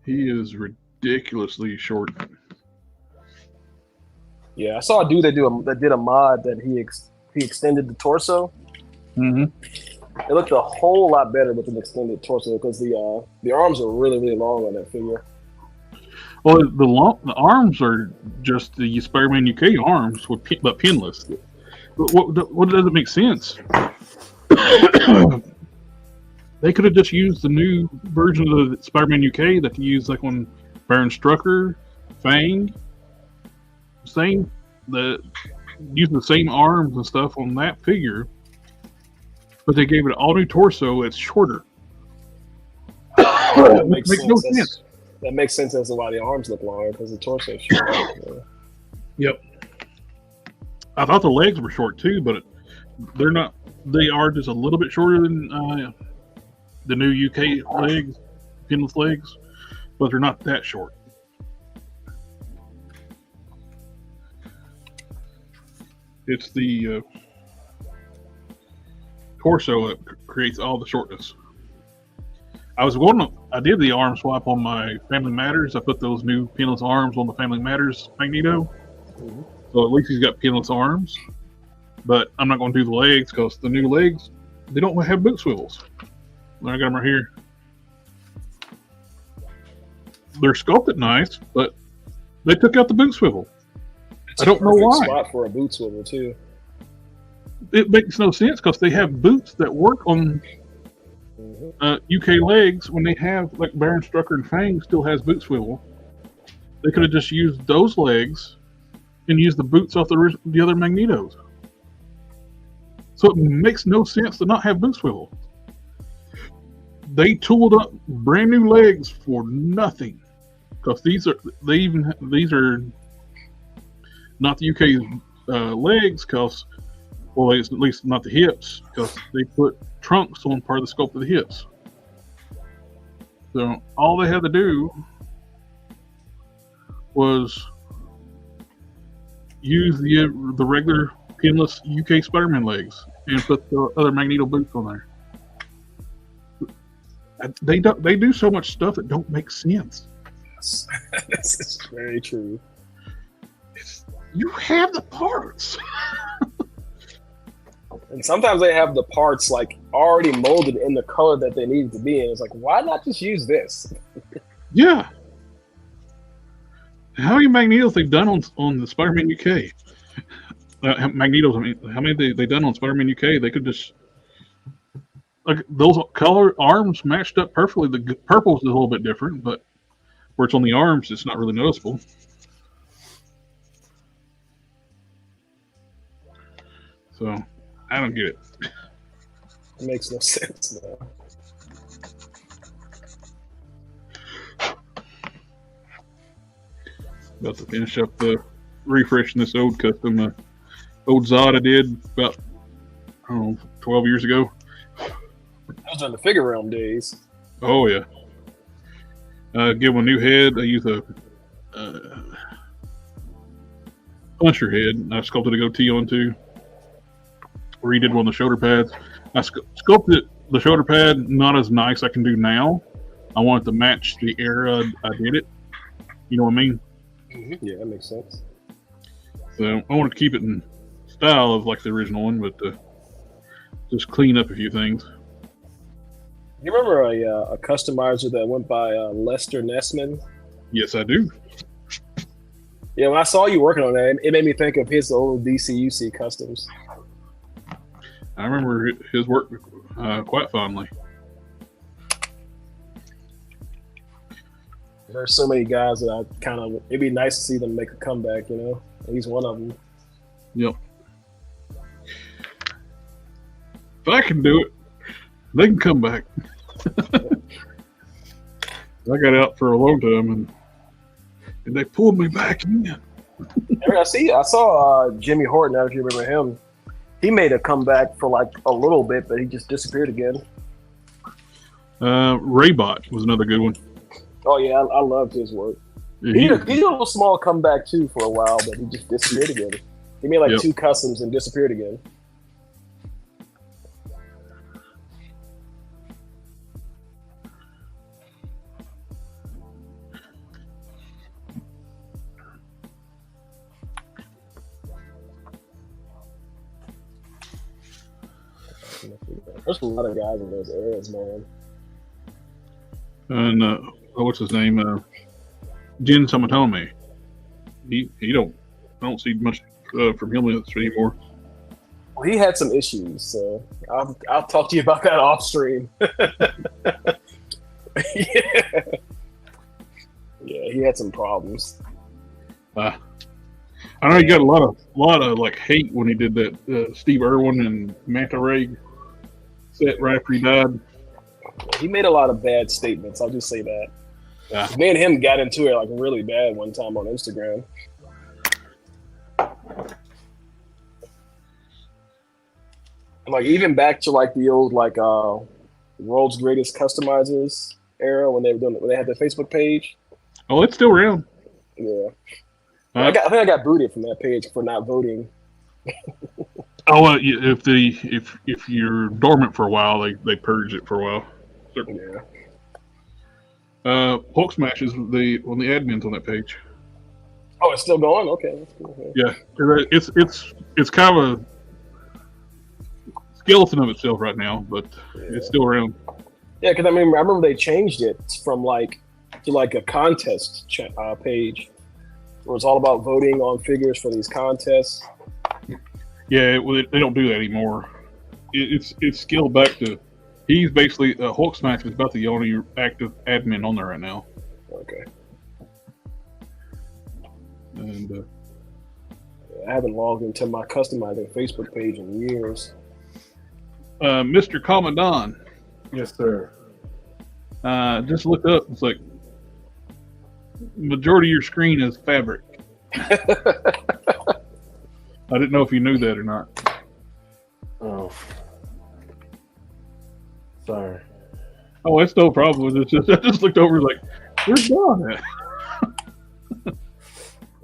He is ridiculously short. Yeah, I saw a dude that did a mod that he extended the torso. Mm-hmm. It looked a whole lot better with an extended torso because the arms are really, really long on that figure. Well, the arms are just the Spider-Man UK arms, but pinless. But what doesn't make sense? They could have just used the new version of the Spider-Man UK that they used like on Baron Strucker, Fang. Using the same arms and stuff on that figure, but they gave it an all new torso that's shorter. That makes no sense. That makes sense as to why the arms look longer because the torso is short. Yeah. Yep. I thought the legs were short too, but they're not. They are just a little bit shorter than the new UK legs, pinless legs, but they're not that short. It's the torso that creates all the shortness. I did the arm swap on my Family Matters. I put those new pinless arms on the Family Matters Magneto. So at least he's got pinless arms. But I'm not going to do the legs because the new legs, they don't have boot swivels. I got them right here. They're sculpted nice, but they took out the boot swivel. I don't know why. Spot for a boot swivel too. It makes no sense because they have boots that work on UK legs when they have, like Baron Strucker and Fang still has boot swivel. They could have just used those legs and used the boots off the other Magnetos. So it makes no sense to not have boot swivel. They tooled up brand new legs for nothing because these are not the UK legs because, well, at least not the hips because they put trunks on part of the sculpt of the hips. So all they had to do was use the regular pinless UK Spider-Man legs and put the other Magneto boots on there. They do so much stuff that don't make sense. This is very true. You have the parts. And sometimes they have the parts like already molded in the color that they need to be in. It's like, why not just use this? Yeah. How many Magnetos they've done on the Spider-Man UK? Magnetos, I mean, how many they done on Spider-Man UK? They could just, like, those color arms matched up perfectly. The purple's a little bit different, but where it's on the arms, it's not really noticeable. So, I don't get it. It makes no sense, though. About to finish up the refreshing this old custom, old Zod I did about, I don't know, 12 years ago. Those are the Figure Realm days. Oh, yeah. Give them a new head. I use a puncher head. I sculpted a goatee onto. Redid one of the shoulder pads. I sculpted the shoulder pad not as nice I can do now. I wanted to match the era I did it. You know what I mean? Mm-hmm. Yeah, that makes sense. So I wanted to keep it in style of like the original one, but just clean up a few things. You remember a customizer that went by Lester Nessman? Yes, I do. Yeah, when I saw you working on that, it made me think of his old DCUC customs. I remember his work quite fondly. There's so many guys that I kind of, it'd be nice to see them make a comeback, you know? And he's one of them. Yep. If I can do it, they can come back. I got out for a long time, and they pulled me back in. I saw Jimmy Horton, I don't know if you remember him. He made a comeback for like a little bit, but he just disappeared again. Raybot was another good one. Oh yeah, I loved his work. Yeah, he did a little small comeback too for a while, but he just disappeared again. He made like 2 customs and disappeared again. There's a lot of guys in those areas, man. And what's his name? Jin Samatome. I don't see much from him anymore. Well, he had some issues, so I'll talk to you about that off stream. Yeah, he had some problems. I know he got a lot of like hate when he did that Steve Irwin and Manta Ray set right after he died. He made a lot of bad statements. I'll just say that. Yeah. Me and him got into it like really bad one time on Instagram. Like even back to like the old like World's Greatest Customizers era when they had their Facebook page. Oh, it's still around. Yeah, I think I got booted from that page for not voting. Oh, if you're dormant for a while, they purge it for a while. Yeah. Hulk Smash is one of the admins on that page. Oh, it's still going. Okay, that's cool. Yeah, it's kind of a skeleton of itself right now, but it's still around. Yeah, because I remember they changed it from to a contest page, where it's all about voting on figures for these contests. Yeah, they don't do that anymore. It's scaled back to. He's basically Hulk Smash is about the only active admin on there right now. Okay. And I haven't logged into my customizing Facebook page in years. Mr. Commandant. Yes, sir. Just look up. It's like majority of your screen is fabric. I didn't know if you knew that or not. Oh. Sorry. Oh, that's no problem. It's just, I just looked over like, where's Don at?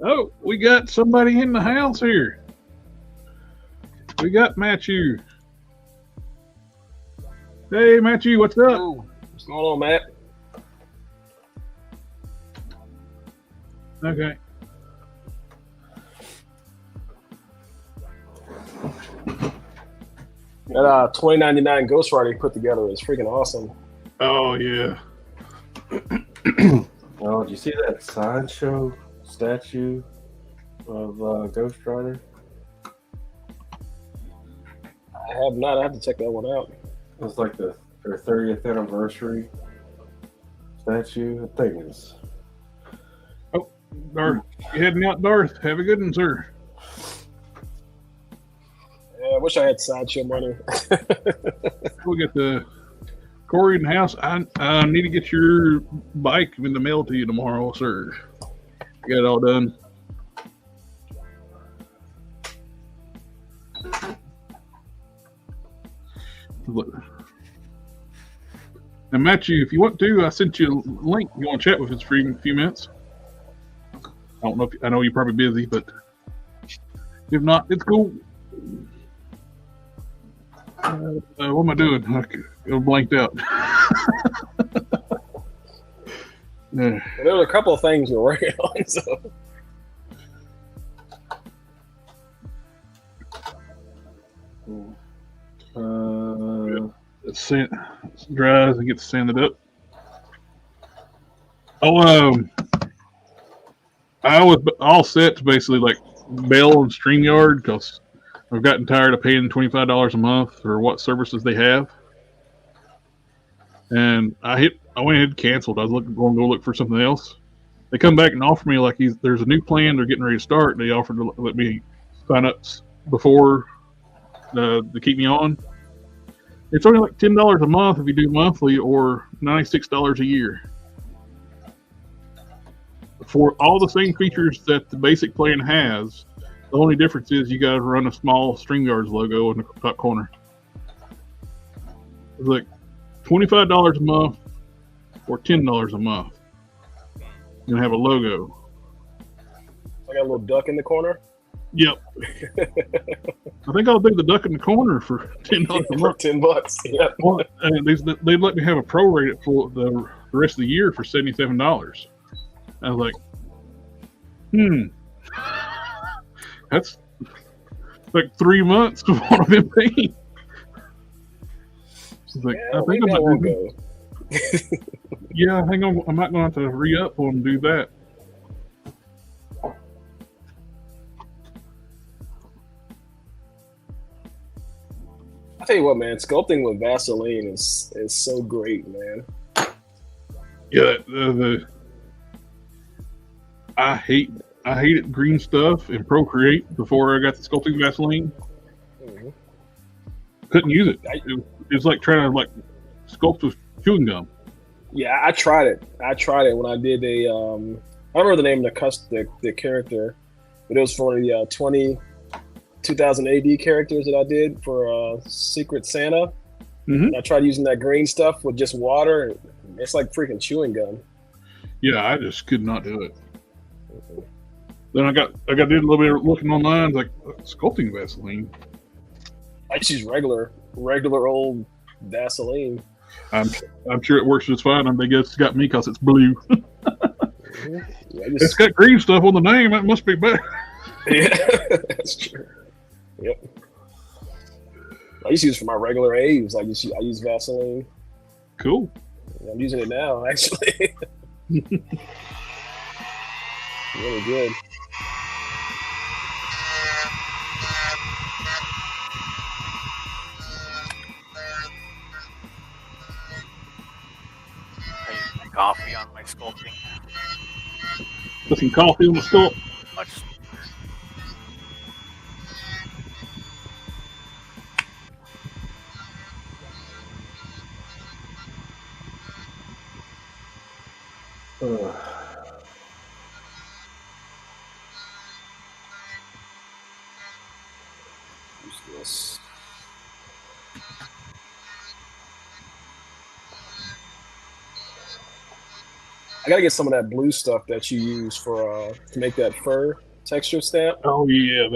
Oh, we got somebody in the house here. We got Matthew. Hey, Matthew, what's up? Ooh, what's going on, Matt? Okay. That 2099 Ghost Rider you put together is freaking awesome. Oh, yeah. Oh, did you see that sideshow statue of Ghost Rider? I have not. I have to check that one out. It's like their 30th anniversary statue. I think it's. Oh, Darth, you heading out, Darth? Have a good one, sir. Yeah, I wish I had sideshow money. We'll get the Corey in the house. I need to get your bike in the mail to you tomorrow, sir. Get it all done. Now, Matthew, if you want to, I sent you a link. You want to chat with us for a few minutes? I don't know I know you're probably busy, but if not, it's cool. What am I doing? I blanked out. There were a couple of things we're working on. So. It's dries and gets sanded up. Oh, I was all set to basically like bail on StreamYard because I've gotten tired of paying $25 a month for what services they have. And I went ahead and canceled. I was going to go look for something else. They come back and offer me like there's a new plan they're getting ready to start. They offered to let me sign up before to keep me on. It's only like $10 a month if you do monthly, or $96 a year. For all the same features that the basic plan has, the only difference is you got to run a small StreamYard's logo in the top corner. It's like $25 a month or $10 a month. You have a logo. I got a little duck in the corner. Yep. I think I'll do the duck in the corner for $10 a month. For $10. Yeah. Well, they let me have a prorated for the rest of the year for $77. I was like, that's like 3 months of what I've been paying. Like, Yeah, I think that won't go. Yeah, I think I might going to have to re-up and do that. I tell you what, man, sculpting with Vaseline is so great, man. Yeah, I hated green stuff in Procreate before I got the sculpting Vaseline. Mm-hmm. Couldn't use it. It's like trying to sculpt with chewing gum. Yeah, I tried it. When I did I don't remember the name of the character, but it was for the 2000 AD characters that I did for Secret Santa. Mhm. I tried using that green stuff with just water. It's like freaking chewing gum. Yeah, I just could not do it. Then I did a little bit of looking online, like sculpting Vaseline. I just use regular old Vaseline. I'm sure it works just fine. I guess it's got me because it's blue. Yeah, It's got green stuff on the name. That must be better. yeah, that's true. Yep. I used to use it for my regular Aves. I use Vaseline. Cool. I'm using it now, actually. Really good. I use coffee on my sculpting. Put some coffee on the sculpt. Much. Use this. I gotta get some of that blue stuff that you use for to make that fur texture stamp. Oh yeah,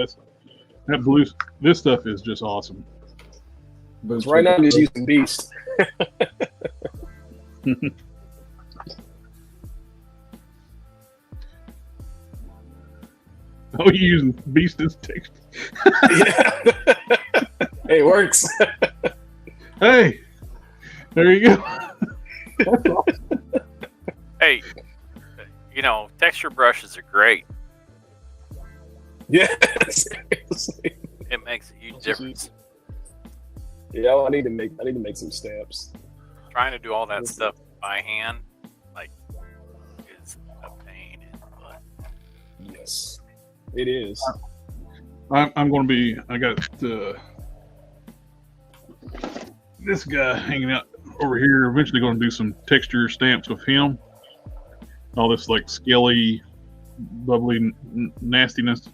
that blue. This stuff is just awesome. Because right now I'm just using Beast. Oh, you using Beast as text? Yeah. Hey, it works. Hey, there you go. That's awesome. Hey, texture brushes are great. Yeah, seriously. It makes a huge difference. Yeah, I need to make some stamps. Trying to do all that stuff by hand, is a pain in the butt. Yes, it is. I'm going to be. I got this guy hanging out over here. Eventually, going to do some texture stamps with him. All this like scaly, bubbly nastiness.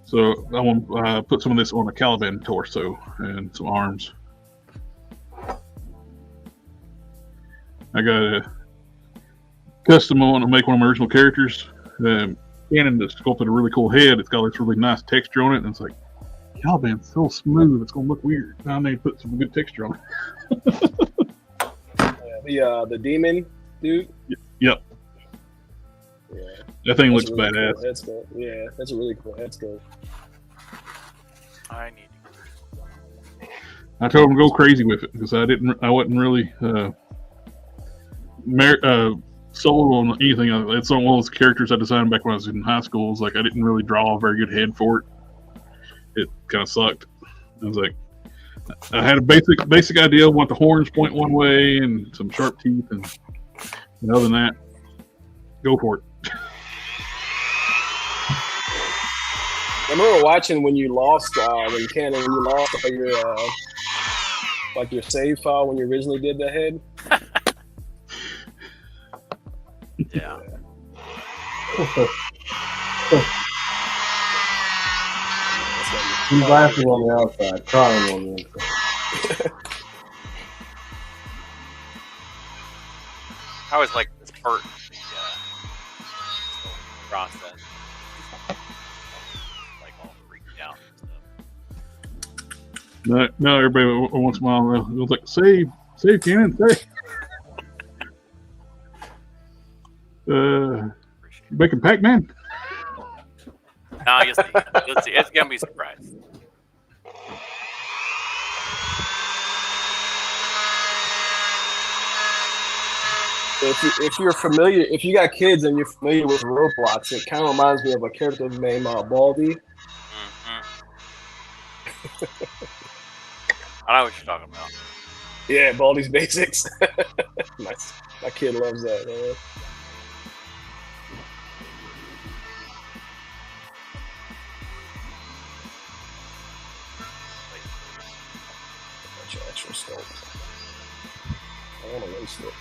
So I want to put some of this on a Caliban torso and some arms. I got a custom. I want to make one of my original characters. Cannon just sculpted a really cool head. It's got this really nice texture on it, and it's like Caliban's so smooth. It's gonna look weird. I need to put some good texture on it. The demon dude. Yep. Yeah. That thing looks That's a really badass. Cool head sculpt. Yeah, that's a really cool head sculpt. I need to. I told him to go crazy with it because I wasn't really sold on anything. It's one of those characters I designed back when I was in high school. It's like I didn't really draw a very good head for it. It kind of sucked. I was like, I had a basic idea. I want the horns point one way and some sharp teeth, and other than that, go for it. I remember watching when you lost all your save file when you originally did the head. Yeah. He's laughing on the outside, crying on the inside. I was like this part of the process. Like all freaked out and stuff. No, everybody once in a while it was like save, Cannon, save. Making Pac-Man. No, you'll see. You'll see. It's gonna be a surprise. If you're familiar, if you got kids and you're familiar with Roblox, it kind of reminds me of a character named Baldy. Mm-hmm. I know what you're talking about. Yeah, Baldy's Basics. My kid loves that, man. Extra scope. I want to waste it.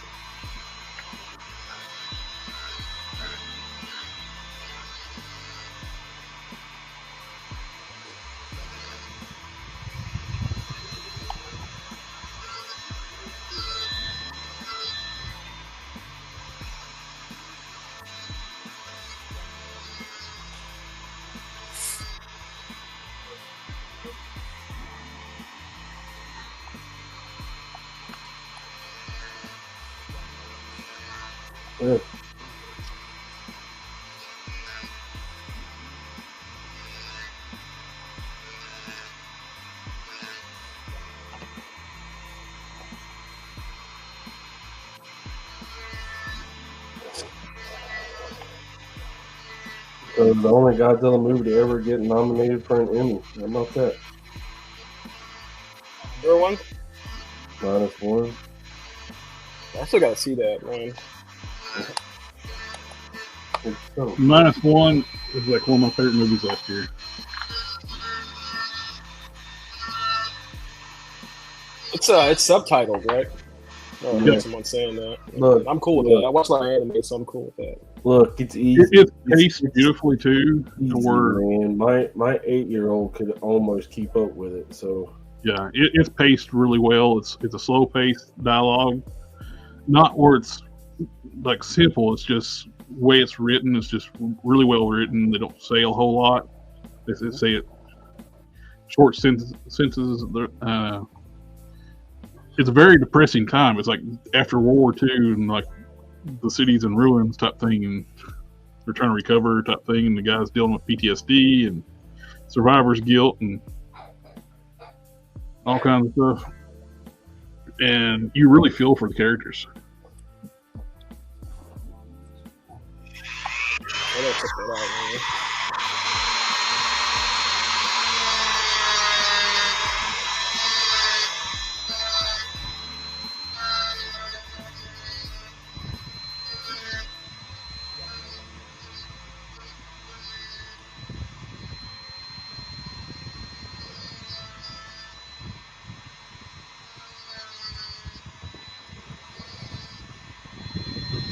Yeah. So the only Godzilla movie to ever get nominated for an Emmy. How about that? There one? -1. I still gotta see that, man. It's so -1 is like one of my favorite movies last year. It's subtitled, right? Oh, I Yeah. heard someone saying that. Look, I'm cool with look. that. I watch a lot of anime, so I'm cool with that. Look, it's easy. It's paced beautifully too. Easy, To where, man. My 8-year-old could almost keep up with it. So yeah, it's paced really well. It's a slow paced dialogue, not where it's like simple. It's just the way it's written. It's just really well written. They don't say a whole lot. They say it short sentences. It's a very depressing time. It's like after World War II and like the city's in ruins type thing, and they're trying to recover type thing, and the guy's dealing with PTSD and survivor's guilt and all kinds of stuff. And you really feel for the characters. I gotta check that out, man.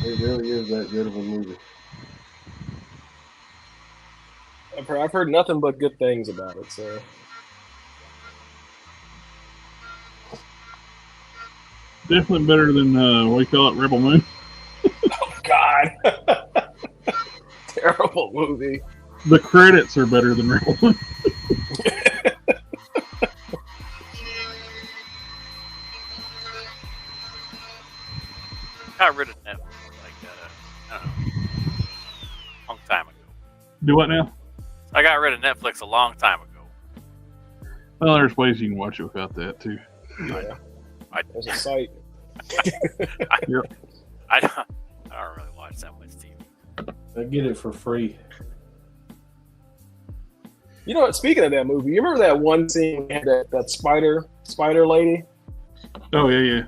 it really is that good of a movie. I've heard nothing but good things about it. So Definitely better than what do you call it, Rebel Moon. God, terrible movie. The credits are better than Rebel Moon. Got rid of Netflix I don't know, a long time ago. Do what now? I got rid of Netflix a long time ago. Well, there's ways you can watch it without that too. Yeah, I there's a site. I don't really watch that much TV. I get it for free. You know what? Speaking of that movie, you remember that one scene we had that spider lady? Oh yeah.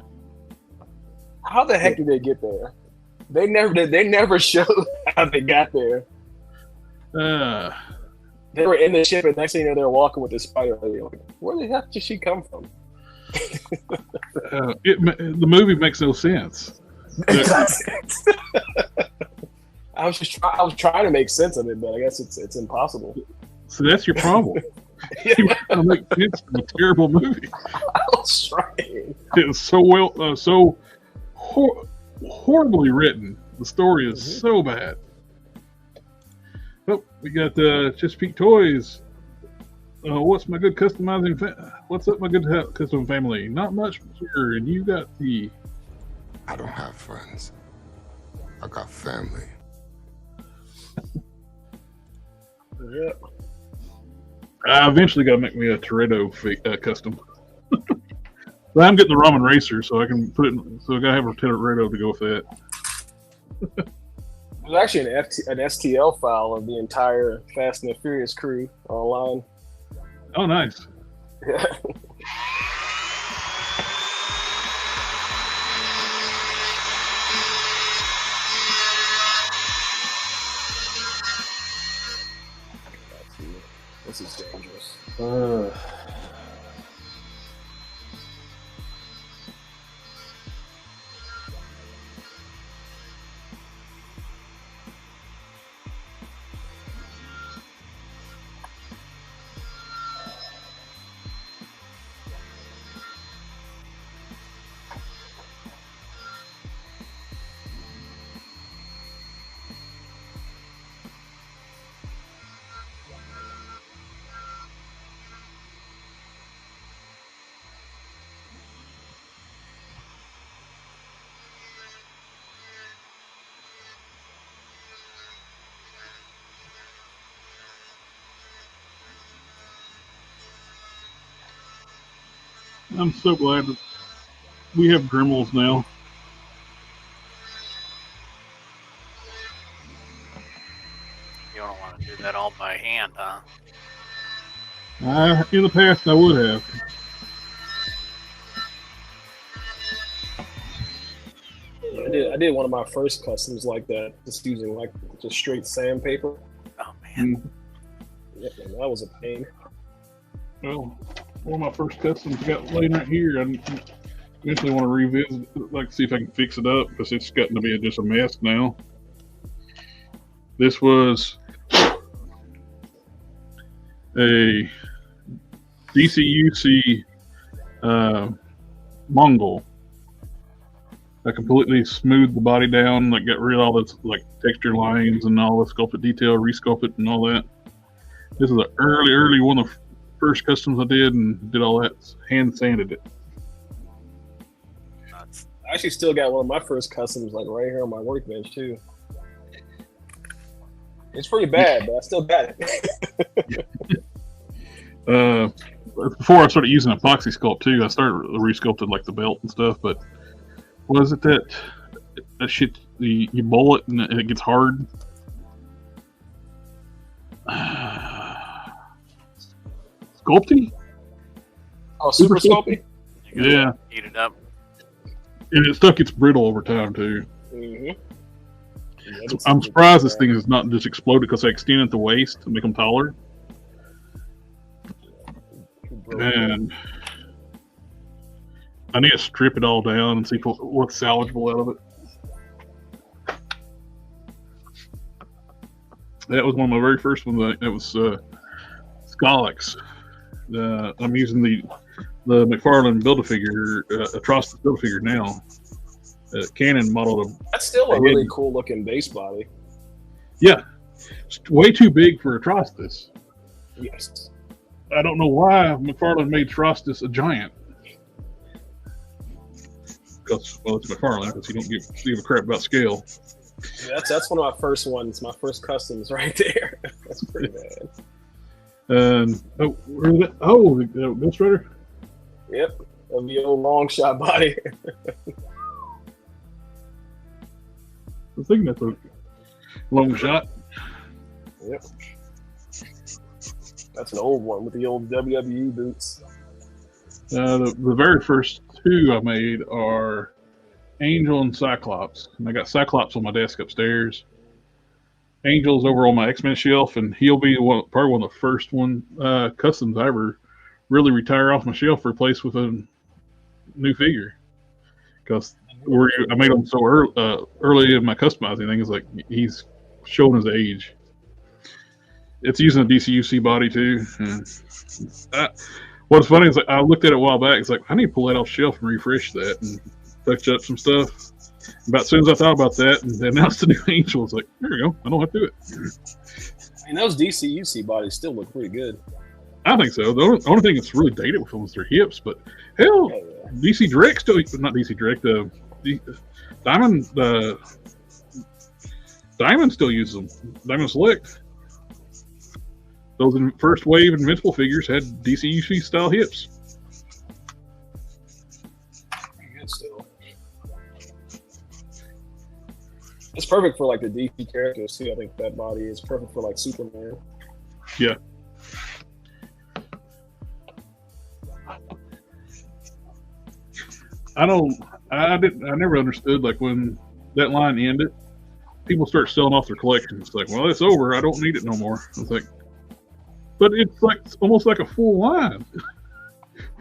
How the heck did they get there? They never showed how they got there. They were in the ship, and next thing you know, they were walking with this spider lady. Like, where the heck did she come from? The movie makes no sense. I was trying to make sense of it, but I guess it's impossible. So that's your problem. You want to make sense of a terrible movie. I was trying. It's so well, horribly written. The story is so bad. Oh, we got Chesapeake Toys. What's my good customizing? What's up, my good custom family? Not much here, and you got the. I don't have friends. I got family. Yeah. I eventually got to make me a Toretto custom. But I'm getting the Ramen Racer, so I can put it. So I got to have a Toretto to go with that. There's actually an STL file of the entire Fast and the Furious crew online. Oh, nice. Yeah. This is dangerous. I'm so glad that we have Dremels now. You don't want to do that all by hand, huh? In the past, I would have. Yeah, I did one of my first customs like that, just using like just straight sandpaper. Oh man. Yeah, man, that was a pain. Well, one of my first customs got laying right here. I eventually want to revisit it, like see if I can fix it up because it's gotten to be just a mess now. This was a DCUC Mongol. I completely smoothed the body down, like got rid of all this like texture lines and all the sculpted detail, resculpt it and all that. This is an early one of the first customs I did and did all that, hand sanded it. Nuts. I actually still got one of my first customs like right here on my workbench too. It's pretty bad, but I still got it. Before I started using Epoxy Sculpt too, I started resculpting like the belt and stuff, but was it that shit you bowl it and it gets hard? Sculpting? Oh, Super Sculpting? You gotta Yeah. Heat it up. And it stuff gets brittle over time too. Mm-hmm. I'm surprised this thing is not just exploded because I extended the waist to make them taller. And I need to strip it all down and see what's salvageable out of it. That was one of my very first ones. It was Sculpt. I'm using the McFarlane Build-A-Figure, Atrocitus Build-A-Figure now. Canon modeled them. That's still a really cool looking base body. Yeah, it's way too big for Atrocitus. Yes. I don't know why McFarlane made Atrocitus a giant. Because, well, it's McFarlane, because you don't give a crap about scale. Yeah, that's one of my first ones, my first customs right there. That's pretty bad. And the Ghost Rider. Yep, of the old long shot body. I think that's a long shot. Yep. That's an old one with the old WWE boots. The very first two I made are Angel and Cyclops. And I got Cyclops on my desk upstairs. Angel's over on my X-Men shelf, and he'll be probably one of the first customs I ever really retire off my shelf, replace with a new figure. Because I made him so early in my customizing thing, is like he's showing his age. It's using a DCUC body too. And what's funny is I looked at it a while back. It's like I need to pull that off the shelf and refresh that and touch up some stuff. About as soon as I thought about that and they announced the new Angel, it's like, there we go. I don't have to do it. I mean, those DCUC bodies still look pretty good. I think so. The only thing that's really dated with them is their hips, but hell, DC Direct still, not DC Direct, Diamond still uses them. Diamond Select. Those first wave Invincible figures had DCUC style hips. Pretty good still. It's perfect for like the DC characters too. I think that body is perfect for like Superman. Yeah. I never understood like when that line ended, people start selling off their collections. It's like, well, it's over. I don't need it no more. It's like, but it's like almost like a full line.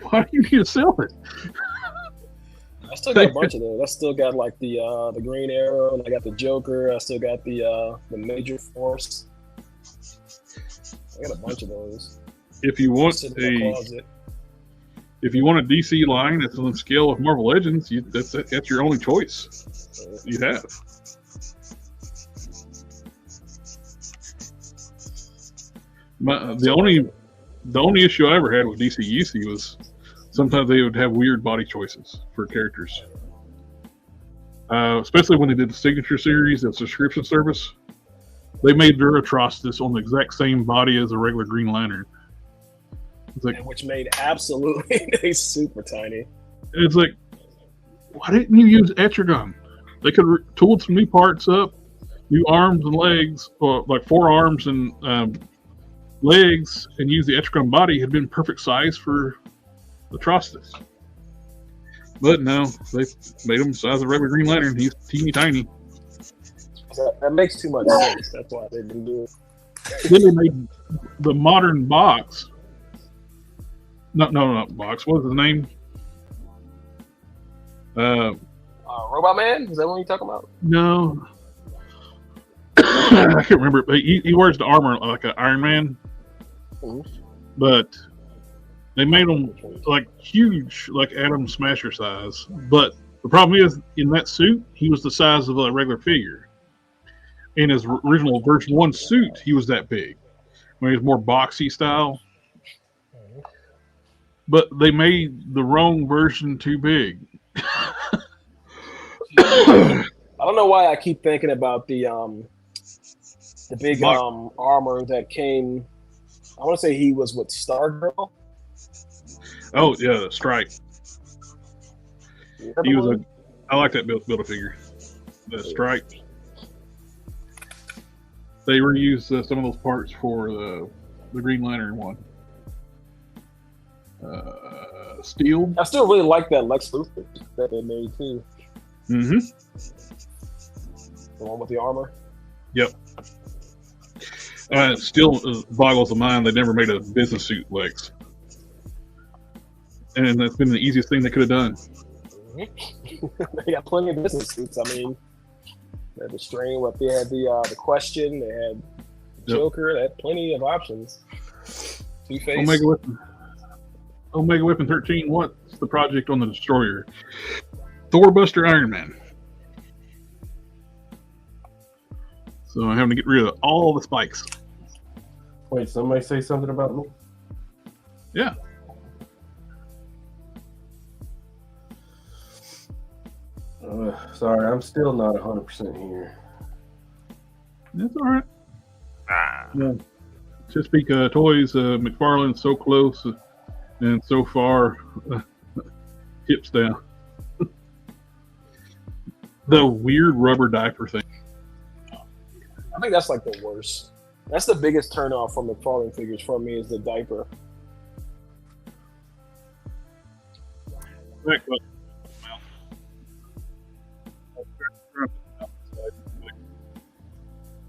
Why do you need to sell it? I still got a bunch of those. I still got like the Green Arrow, and I got the Joker. I still got the Major Force. I got a bunch of those. If you want if you want a DC line that's on the scale of Marvel Legends, that's your only choice you have. The only issue I ever had with DCUC was sometimes they would have weird body choices for characters. Especially when they did the Signature series, the subscription service. They made their Atrocitus on the exact same body as a regular Green Lantern. It's like, which made absolutely super tiny. it's like, why didn't you use Etrigon? They could have tooled some new parts up, new arms and legs, or like forearms and legs, and use the Etrigon body. Had been perfect size for the Trostis. But no, they made him the size of a regular Green Lantern. He's teeny tiny. That makes too much sense. That's why they didn't do it. Then they made the modern box. No, not box. What was his name? Robot Man? Is that what you're talking about? No. I can't remember. But he wears the armor like an Iron Man. Mhm. But they made him like huge, like Atom Smasher size. But the problem is, in that suit, he was the size of a regular figure. In his original version 1 suit, he was that big. When he was more boxy style. But they made the wrong version too big. I don't know why I keep thinking about the big armor that came. I want to say he was with Stargirl. Oh yeah, Strike. He was I like that build a figure. The Strike. They reused some of those parts for the Green Lantern one. Steel. I still really like that Lex Luthor that they made too. Mm-hmm. The one with the armor. Yep. Still boggles the mind they never made a business suit Lex. And that's been the easiest thing they could have done. They got plenty of business suits. I mean, they had the Strain, what they had the Question, they had Joker, they had plenty of options. Two-Face. Omega Weapon 13, what's the project on the Destroyer? Thor Buster Iron Man. So I'm having to get rid of all the spikes. Wait, somebody say something about me? Yeah. Sorry, I'm still not 100% here. That's all right. Yeah. Chesapeake Toys, McFarlane's so close and so far, hips down. The weird rubber diaper thing. I think that's like the worst. That's the biggest turnoff from McFarlane figures for me is the diaper. Back up.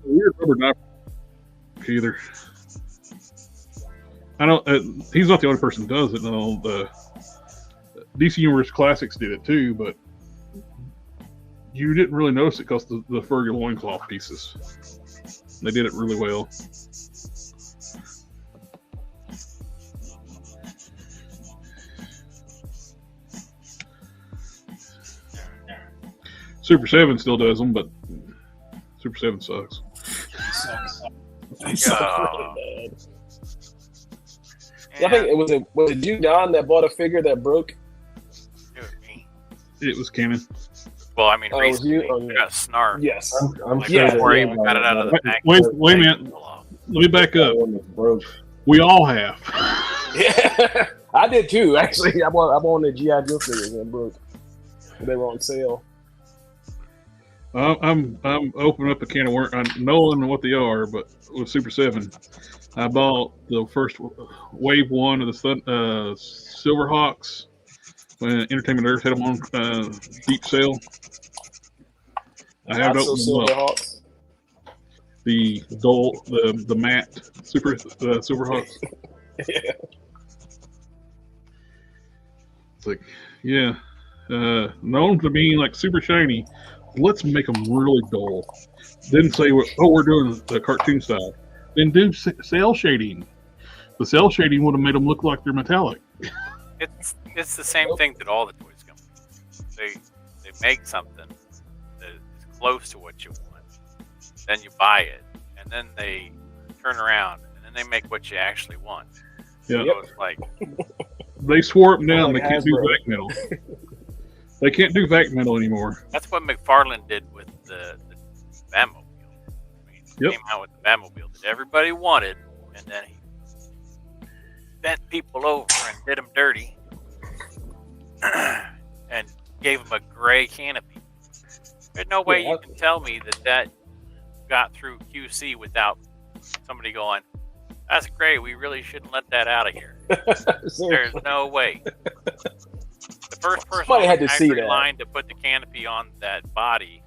Weird rubber diaper either. I don't. He's not the only person who does it. No, the DC Universe Classics did it too, but you didn't really notice it because the Fergie loincloth pieces. They did it really well. Super 7 still does them, but Super 7 sucks. They suck really bad. I think was it you, Don, that bought a figure that broke? It was me. It was canon. Well, I mean, Oh, it was recently, you? Oh, yeah. I got snarf. Yes. I'm Yeah, sure Before I that- even got it out of the package. Wait a minute. Let me back up. One that's broke. We all have. Yeah, I did too. Actually, I bought the GI Joe figures and broke. They were on sale. I'm opening up a can of worms, knowing what they are, but with Super 7, I bought the first wave 1 of the Silverhawks when Entertainment Earth had them on deep sale. I have Not so opened them up. Silverhawks. The matte Silverhawks. Yeah. It's like, yeah, known for being like super shiny. Let's make them really dull. Then say, oh, we're doing the cartoon style. Then do cell shading. The cell shading would have made them look like they're metallic. It's the same thing that all the toys companies. They make something that is close to what you want. Then you buy it, and then they turn around and then they make what you actually want. Yeah. So it's like They swore them down. Like They can't do Hasbro. vac metal. They can't do vac metal anymore. that's what McFarlane did with the Batmobile. I mean, he Yep. came out with the Batmobile that everybody wanted, and then bent people over and did them dirty, and gave them a gray canopy. There's no way you can tell me that got through QC without somebody going, "That's great. We really shouldn't let that out of here." There's no way. The first person Somebody had to see factory that. line to put the canopy on that body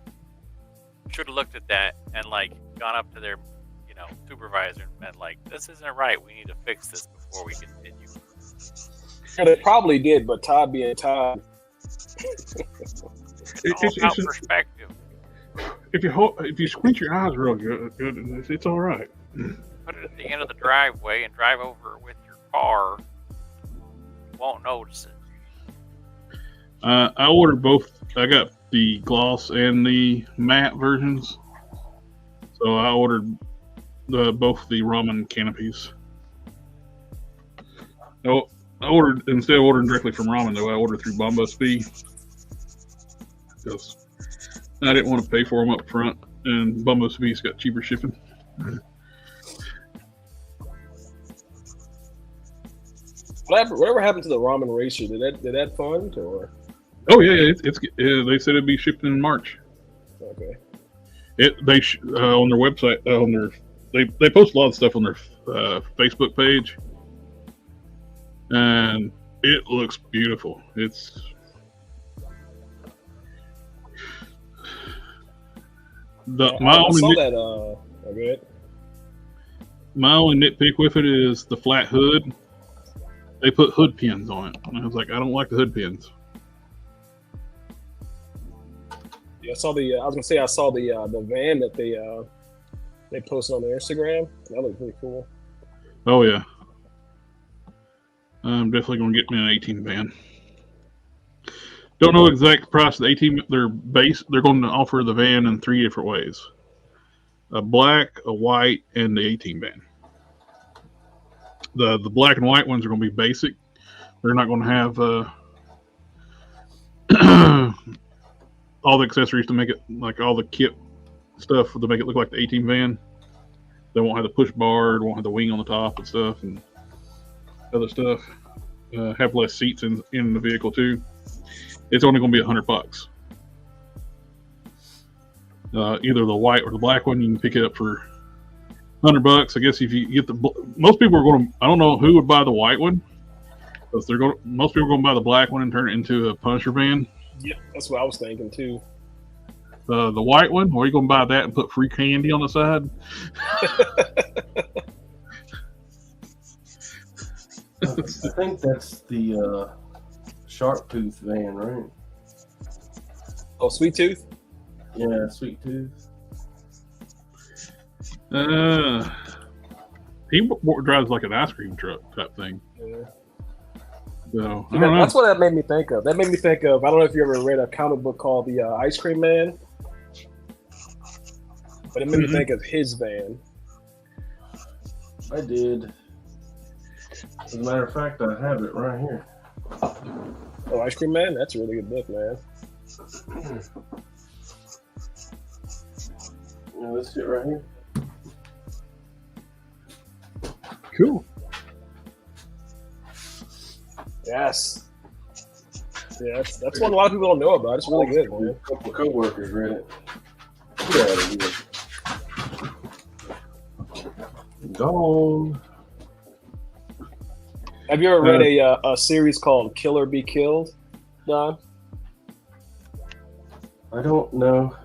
should have looked at that and like gone up to their, supervisor and been like, "This isn't right. We need to fix this before we continue." Yeah, they probably did, but Todd being Todd. It's all about perspective. If you squint your eyes real good, it's all right. Put it at the end of the driveway and drive over it with your car. You won't notice it. I ordered both. I got the gloss and the matte versions, so I ordered both the ramen canopies. Oh, I ordered, instead of ordering directly from ramen, though, I ordered through Bombus because I didn't want to pay for them up front, and Bumblebee's got cheaper shipping. Whatever happened to the ramen racer? Did that fund or? Oh yeah, it's they said it'd be shipped in March. Okay. On their website they post a lot of stuff on their Facebook page, and it looks beautiful. It's my only nitpick with it is the flat hood. They put hood pins on it, and I was like, I don't like the hood pins. Yeah, I saw the van that they posted on their Instagram. That looked pretty cool. Oh yeah, I'm definitely going to get me an 18 van. Don't know exact price of the 18. They're going to offer the van in 3 different ways: a black, a white, and the 18 van. The black and white ones are going to be basic. They're not going to have all the accessories to make it, like all the kit stuff to make it look like the 18 van. They won't have the push bar, they won't have the wing on the top and stuff, and other stuff. Have less seats in the vehicle too. It's only going to be $100. Either the white or the black one, you can pick it up for $100. I guess if you get most people are going to. I don't know who would buy the white one, because most people are going to buy the black one and turn it into a Punisher van. Yep, that's what I was thinking too. The white one, or are you going to buy that and put free candy on the side? I think that's the Sharp Tooth van, right? Oh, Sweet Tooth? Yeah, Sweet Tooth. He drives like an ice cream truck type thing. Yeah. So, I don't know. That's what that made me think of. That made me think of, I don't know if you ever read a comic book called The Ice Cream Man, but it made me think of his van. I did. As a matter of fact, I have it right here. Oh, Ice Cream Man? That's a really good book, man. Yeah, this shit right here. Cool. Yes. Yeah, that's one a lot of people don't know about. It's really good, man. A couple of co-workers read it. Get out of here. Gone. Have you ever read a series called Kill or Be Killed, Don? I don't know.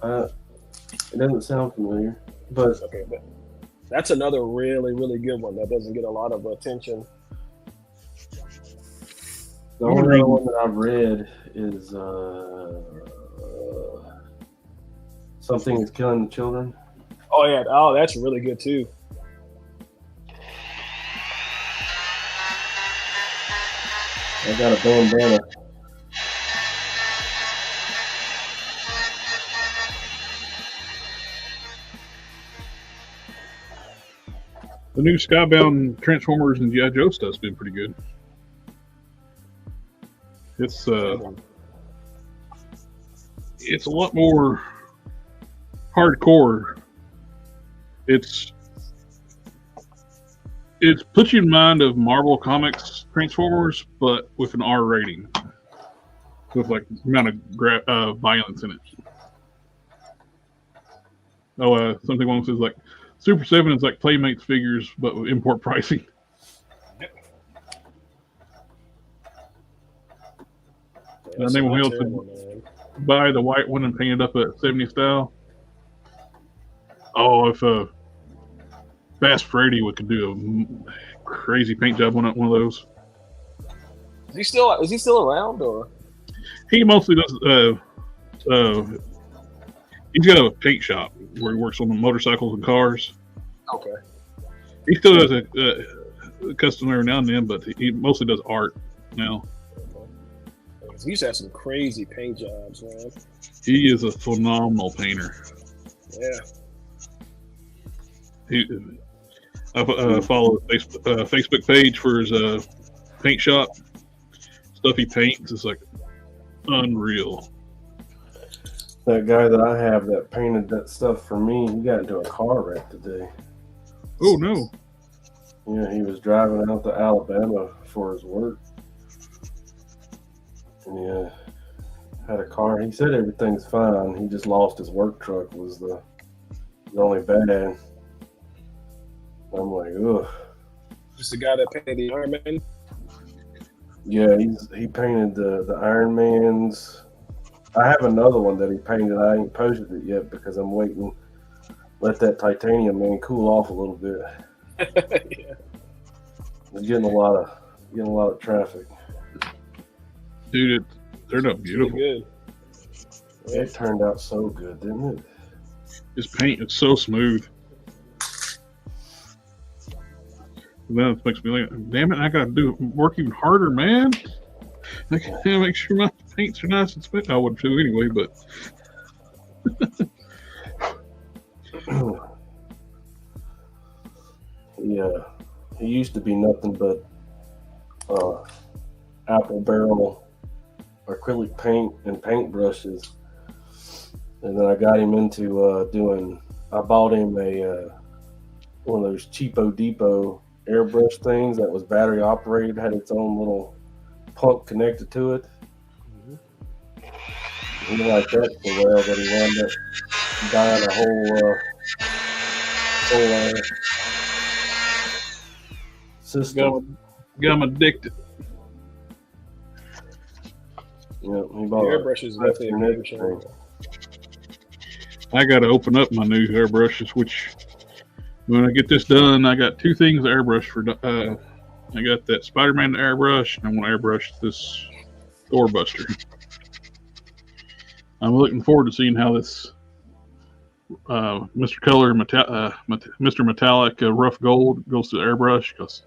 It doesn't sound familiar, but Okay, but that's another really, really good one that doesn't get a lot of attention. the only other one that I've read is Something is Killing the Children. Oh yeah, oh that's really good too. I got a bandana. The new Skybound Transformers and G.I. Joe stuff's been pretty good. It's a lot more hardcore. It puts you in mind of Marvel Comics Transformers, but with an R rating, with like amount of violence in it. Oh, something one says like Super 7 is like Playmates figures, but with import pricing. Yeah, And then we'll be able terrible, to buy the white one and paint it up at 70 style. Oh, if Bass Freddy could do a crazy paint job on one of those. Is he still around or? He mostly does. He's got a paint shop where he works on the motorcycles and cars. Okay. He still does a custom every now and then, but he mostly does art now. He used to have some crazy paint jobs, man. He is a phenomenal painter. Yeah. I follow a Facebook page for his paint shop. Stuff he paints is like unreal. That guy that I have that painted that stuff for me, he got into a car wreck today. Oh no! Yeah, he was driving out to Alabama for his work. And yeah, had a car. He said everything's fine. He just lost his work truck was the only bad. I'm like, ugh. Just the guy that painted the Iron Man. Yeah, he painted the Iron Mans. I have another one that he painted. I ain't posted it yet because I'm waiting. Let that titanium man cool off a little bit. Yeah. We're getting a lot of traffic. Dude, it turned out beautiful. Good. Yeah. It turned out so good, didn't it? His paint is so smooth. And then it makes me like, damn it, I gotta work even harder, man. I gotta make sure my paints are nice and smooth. I would too anyway, but Yeah, he used to be nothing but apple barrel acrylic paint and paint brushes, and then I got him into doing. I bought him a one of those cheapo depot airbrush things that was battery operated, had its own little pump connected to it. He didn't like that so well that he wound up buying a whole system. got him addicted. Yeah, he bought The airbrush is definitely a game changer. I got to open up my new airbrushes, which when I get this done, I got two things to airbrush for. I got that Spider-Man airbrush, and I want to airbrush this doorbuster. I'm looking forward to seeing how this Mr. Color Mr. Metallic rough gold goes to the airbrush, because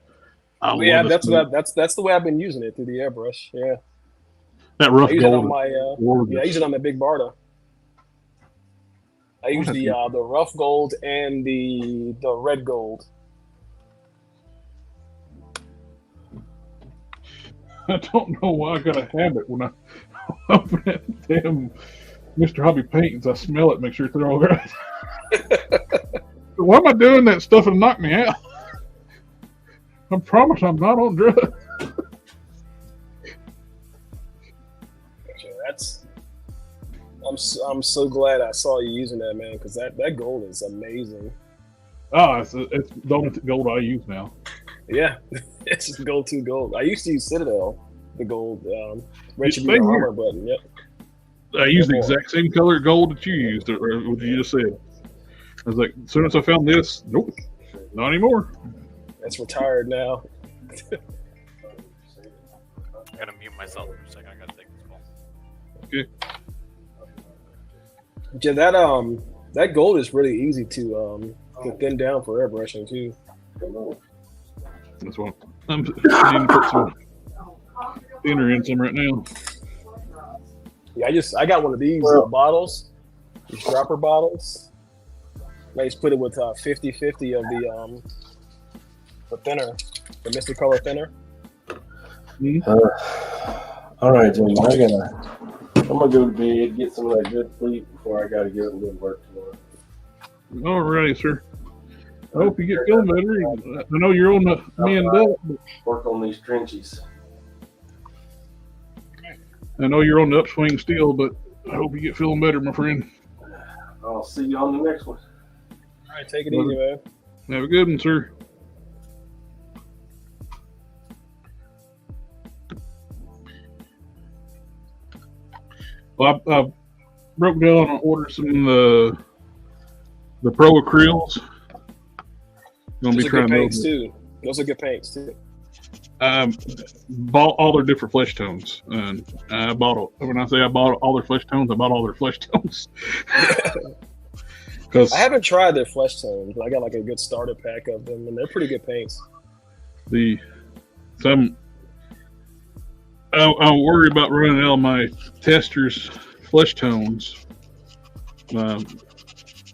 that's the way I've been using it, through the airbrush. Yeah, that rough I use gold. it on my I use it on the Big Barda. I use the rough gold and the red gold. I don't know why I got a habit when I open that damn Mr. Hobby Paintings. I smell it, make sure it's all right. Why am I doing that stuff and knock me out? I promise I'm not on drugs. I'm so glad I saw you using that, man, because that gold is amazing. Oh, it's the only gold I use now. Yeah, it's just gold to gold. I used to use Citadel, the gold Retribution armor button. Yep. I use the exact same color gold that you used, or what you just said. I was like, as soon as I found this, nope, not anymore. That's retired now. I gotta mute myself for a second. I gotta take this call. Okay. Yeah, that gold is really easy to thin down for airbrushing too. That's what I'm need to put some thinner in some right now. Yeah, I got one of these bottles, these dropper bottles. I just put it with 50/50 of the thinner, the Mr. Color thinner. All right, Jimmy, I'm gonna go to bed, get some of that good sleep before I gotta get up and go to work tomorrow. All righty, sir. I hope you get feeling better. I know you're on the mend up. Work on these trenches. I know you're on the upswing still, but I hope you get feeling better, my friend. I'll see you on the next one. All right, take it easy, man. Have a good one, sir. Well, I broke down and ordered some of the Pro Acryls. Gonna be trying paints too. Those are good paints too. Bought all their different flesh tones, and I bought. When I say I bought all their flesh tones, I bought all their flesh tones. Because I haven't tried their flesh tones, but I got like a good starter pack of them, and they're pretty good paints. I'm worry about running out of my testers flesh tones.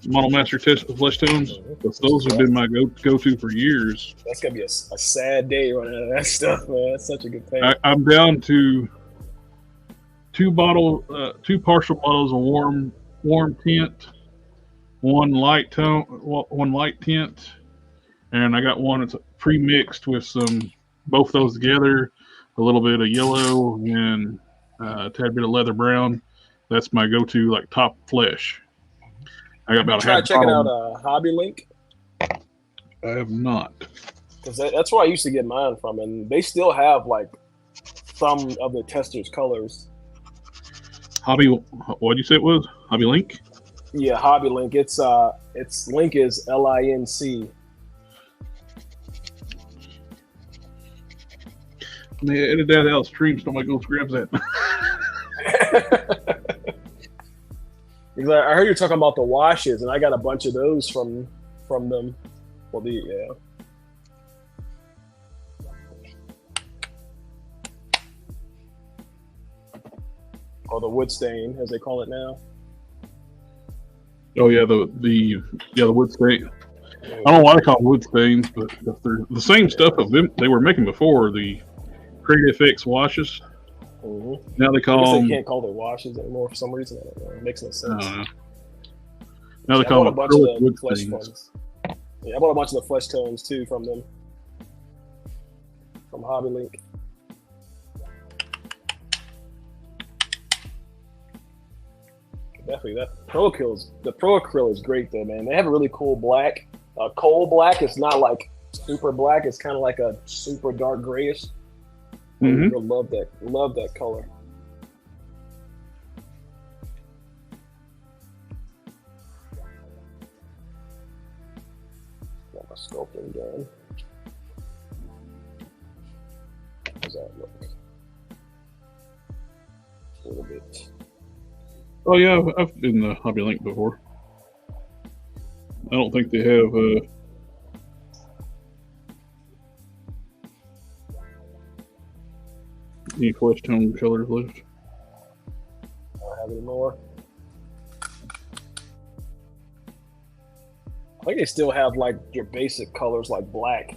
Model Master test flesh tones, because those have been my go-to for years. That's gonna be a sad day running out of that stuff, man. That's such a good paint. I'm down to two partial bottles of warm tint, one light tint, and I got one that's pre-mixed with both those together, a little bit of yellow and a tad bit of leather brown. That's my go-to, like, top flesh. I got about try checking out Hobby Link. I have not, because that's where I used to get mine from, and they still have like some of the testers' colors. Hobby, what'd you say it was? Hobby Link? Yeah, Hobby Link. Its link is LINC. Man, edit that out. Stream. Somebody goes grabs that. I heard you talking about the washes, and I got a bunch of those from them. Well, or the wood stain, as they call it now. Oh yeah, the wood stain. I don't know why they call them wood stains, but they're the same stuff of them they were making before, the Create FX washes. Mm-hmm. Now they call them. They can't call it washes anymore for some reason. I don't know. It makes no sense. Now they call them acrylic wood flesh stains. Yeah, I bought a bunch of the flesh tones too from them, from Hobby Link. Definitely, the Pro Acryl is great though, man. They have a really cool black. Coal black. It's not like super black. It's kind of like a super dark grayish. Mm-hmm. I love that color. Got my sculpting done. How does that look? A little bit. Oh yeah, I've been the Hobby Link before. I don't think they have any flesh tone colors left. I don't have any more. I think they still have like your basic colors like black.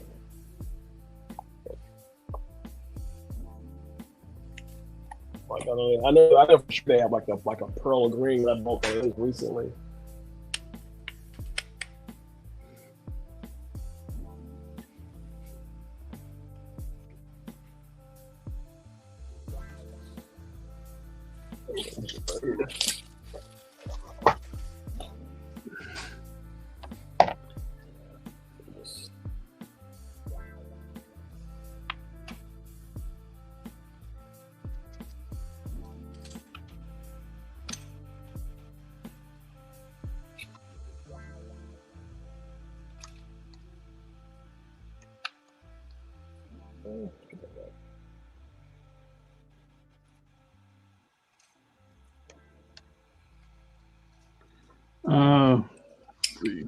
Like I know for sure they have like a pearl green. I bought those recently. Let's see.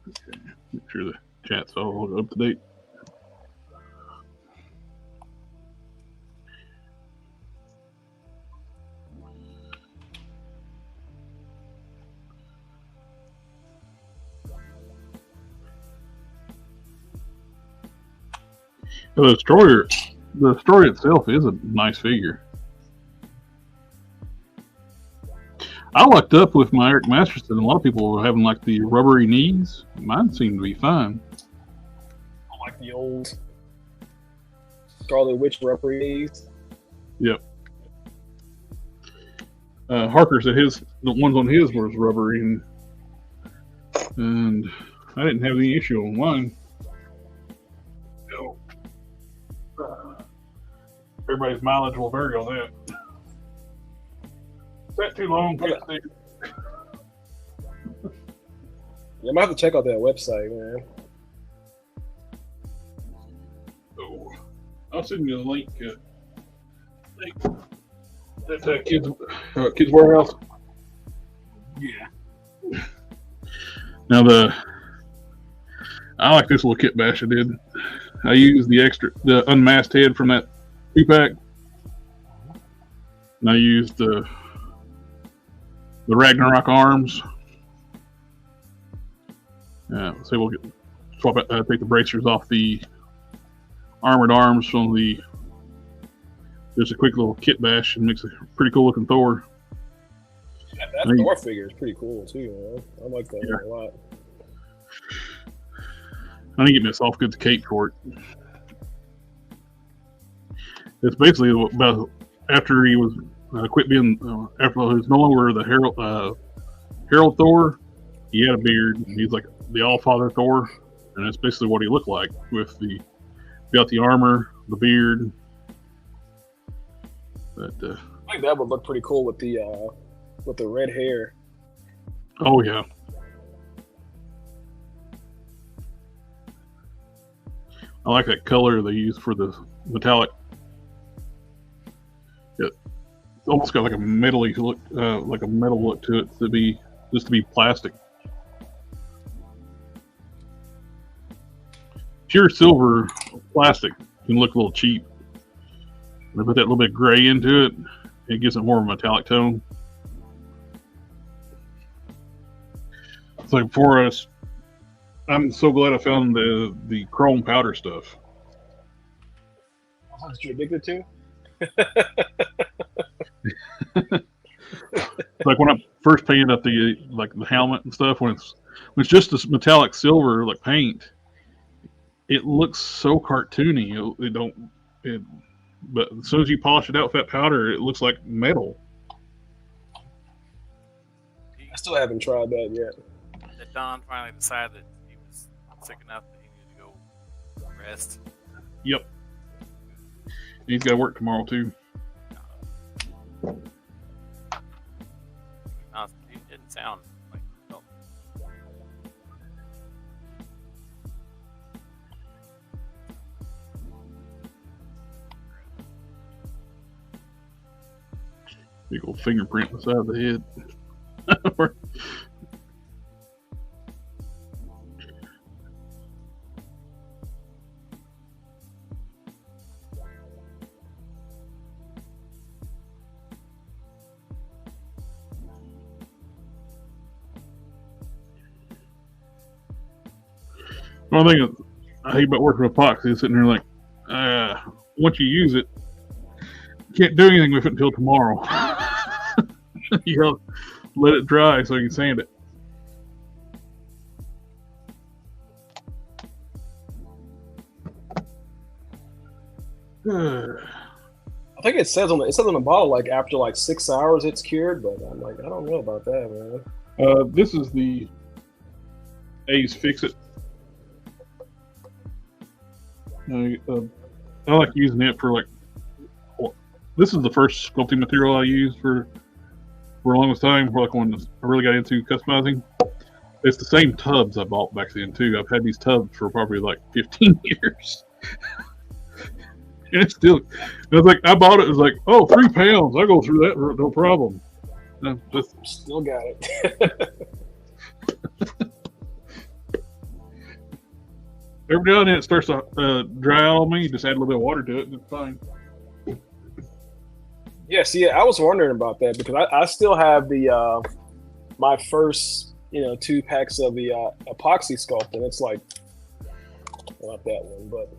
Okay, make sure the chat's all up to date. The destroyer itself is a nice figure. I lucked up with my Eric Masterson. A lot of people were having like the rubbery knees. Mine seemed to be fine. I like the old Scarlet Witch rubbery knees. Yep. Harker said the ones on his was rubbery, and I didn't have any issue on mine. No. Everybody's mileage will vary on that. Is that too long? Yeah, I might have to check out that website, man. So, I'll send you a link. That's Kids Warehouse. Yeah. Now I like this little kit bash I did. I used the unmasked head from that 2-pack, and I used the Ragnarok arms. So we'll take the bracers off the armored arms from the. Just a quick little kit bash and makes a pretty cool looking Thor. That Thor figure is pretty cool too, man. I like that a lot. I need to get me a soft goods cape for it. It's basically about after he was quit being after he was no longer the Herald Thor. He had a beard. He's like the All Father Thor, and that's basically what he looked like with the armor, the beard. But I think that would look pretty cool with the red hair. Oh yeah. I like that color they use for the metallic. It's almost got like a metally look, like a metal look to it to be plastic. Pure silver plastic can look a little cheap. They put that little bit of gray into it. It gives it more of a metallic tone. It's like for us, I'm so glad I found the chrome powder stuff. That's what you're addicted to? Like when I first painted up the helmet and stuff, when it's just this metallic silver like paint, it looks so cartoony. But as soon as you polish it out with that powder, it looks like metal. I still haven't tried that yet. Did Don finally decide that he was sick enough that he needed to go rest? Yep. He's got to work tomorrow too. He didn't sound like he felt. Big old fingerprint beside the head. One thing I hate about working with epoxy is sitting there like, once you use it, you can't do anything with it until tomorrow. You gotta let it dry so you can sand it. I think it says on the bottle like after like 6 hours it's cured, but I'm like, I don't know about that, man. This is the Aves Fixit. I like using it for this is the first sculpting material I used for the longest time. For like when I really got into customizing, it's the same tubs I bought back then too. I've had these tubs for probably like 15 years, and it's still. I was like, I bought it. It was like, oh, 3 pounds. I go through that no problem. Still got it. Every now and then it starts to dry out on me. Just add a little bit of water to it, and it's fine. Yeah, see, I was wondering about that because I still have the my first 2 packs of the Epoxy Sculpt, and it's like not that one, but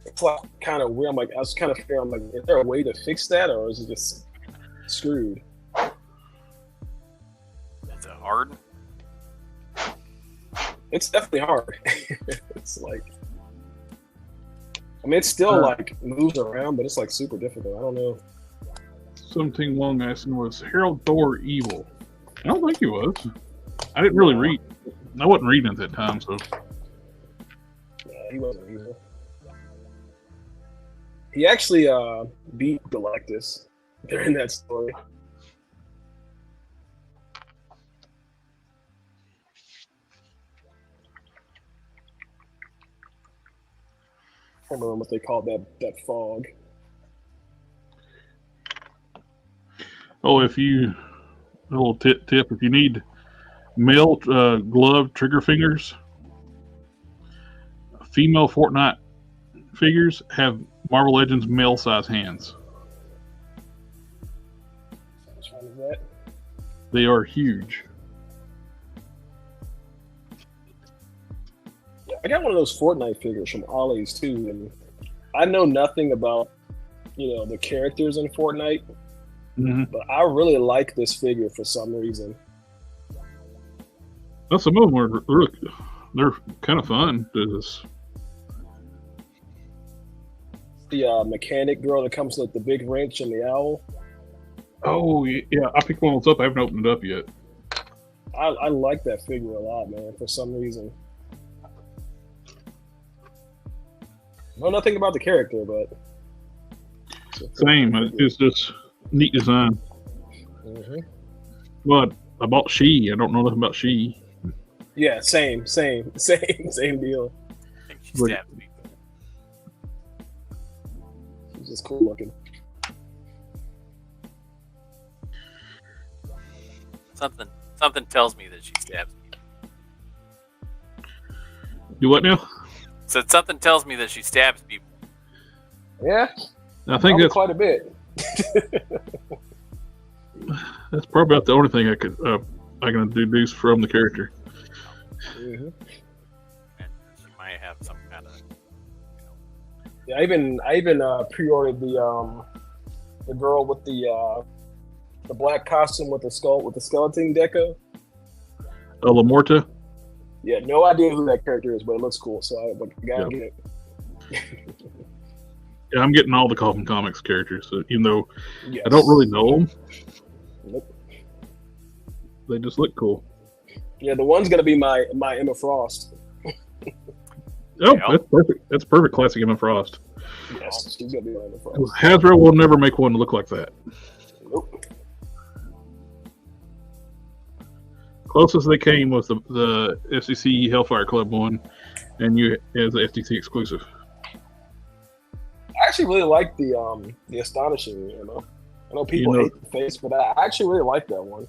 it's like kind of weird. I was kind of feeling like, is there a way to fix that, or is it just screwed? hard? It's definitely hard. It's like, I mean, it's still like moves around, but it's like super difficult. I don't know. Something Long asking, was Harold Thor evil? I don't think he was. I didn't really read. I wasn't reading at that time, so. Yeah, he wasn't evil. He actually beat Galactus during that story. I don't remember what they called that fog. Oh, a little tip, if you need male glove trigger fingers, female Fortnite figures have Marvel Legends male size hands. Which one is that? They are huge. Yeah, I got one of those Fortnite figures from Ollie's too, and I know nothing about, the characters in Fortnite, but I really like this figure for some reason. Well, some of them are they're kind of fun. The mechanic girl that comes with the big wrench and the owl. Oh yeah, I picked one of those up. I haven't opened it up yet. I like that figure a lot, man, for some reason. Know nothing about the character, but same. It's just neat design. But I bought She. I don't know nothing about She. Yeah, same deal. I think she stabbed me. She's just cool looking. Something tells me that she stabs me. Do what now? So something tells me that she stabs people. Yeah, I think that's quite a bit. That's probably about the only thing I can deduce from the character. And she might have some kind of. Yeah, I even pre-ordered the girl with the black costume with the skeleton deco. Lamorta. Yeah, no idea who that character is, but it looks cool, so I gotta get it. Yeah, I'm getting all the Coffin Comics characters, so even though Yes. I don't really know them, Nope. they just look cool. Yeah, the one's gonna be my Emma Frost. Oh, that's perfect. That's perfect classic Emma Frost. Yes, she's gonna be my Emma Frost. Hasbro will never make one look like that. Nope. Closest they came was the FCC Hellfire Club one, and you as the FTC exclusive. I actually really like the Astonishing Emma. I know people hate the face, but I actually really like that one.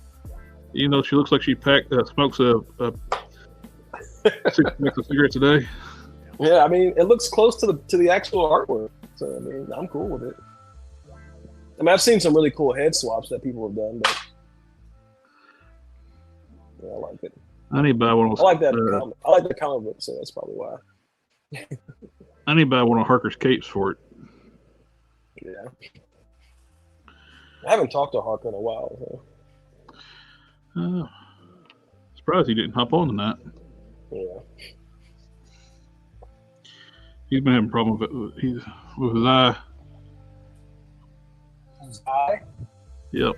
She looks like she smokes a 6 packs of cigarettes a day. Yeah, I mean, it looks close to the actual artwork, so I mean, I'm cool with it. I mean, I've seen some really cool head swaps that people have done, but yeah, I like it. I need to buy one of those. I like that. I like the comic book, so that's probably why. I need to buy one of Harker's capes for it. Yeah, I haven't talked to Harker in a while. So. Surprised he didn't hop on tonight. Yeah. He's been having a problem with his eye. His eye? Yep.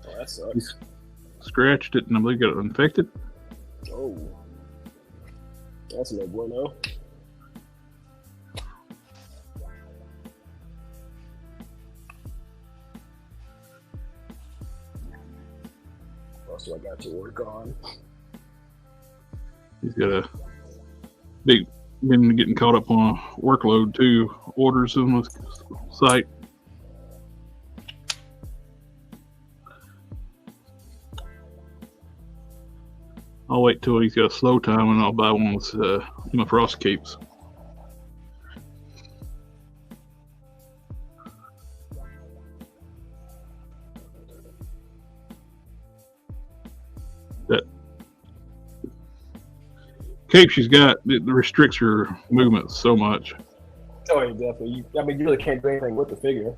Oh, that sucks. He's scratched it and I believe got it infected. Oh. That's no bueno. What else do I got to work on? He's got been getting caught up on a workload too. Orders on the site. I'll wait till he's got a slow time and I'll buy one with Emma Frost capes. That cape she's got, it restricts her movement so much. Oh, yeah, definitely. You really can't do anything with the figure.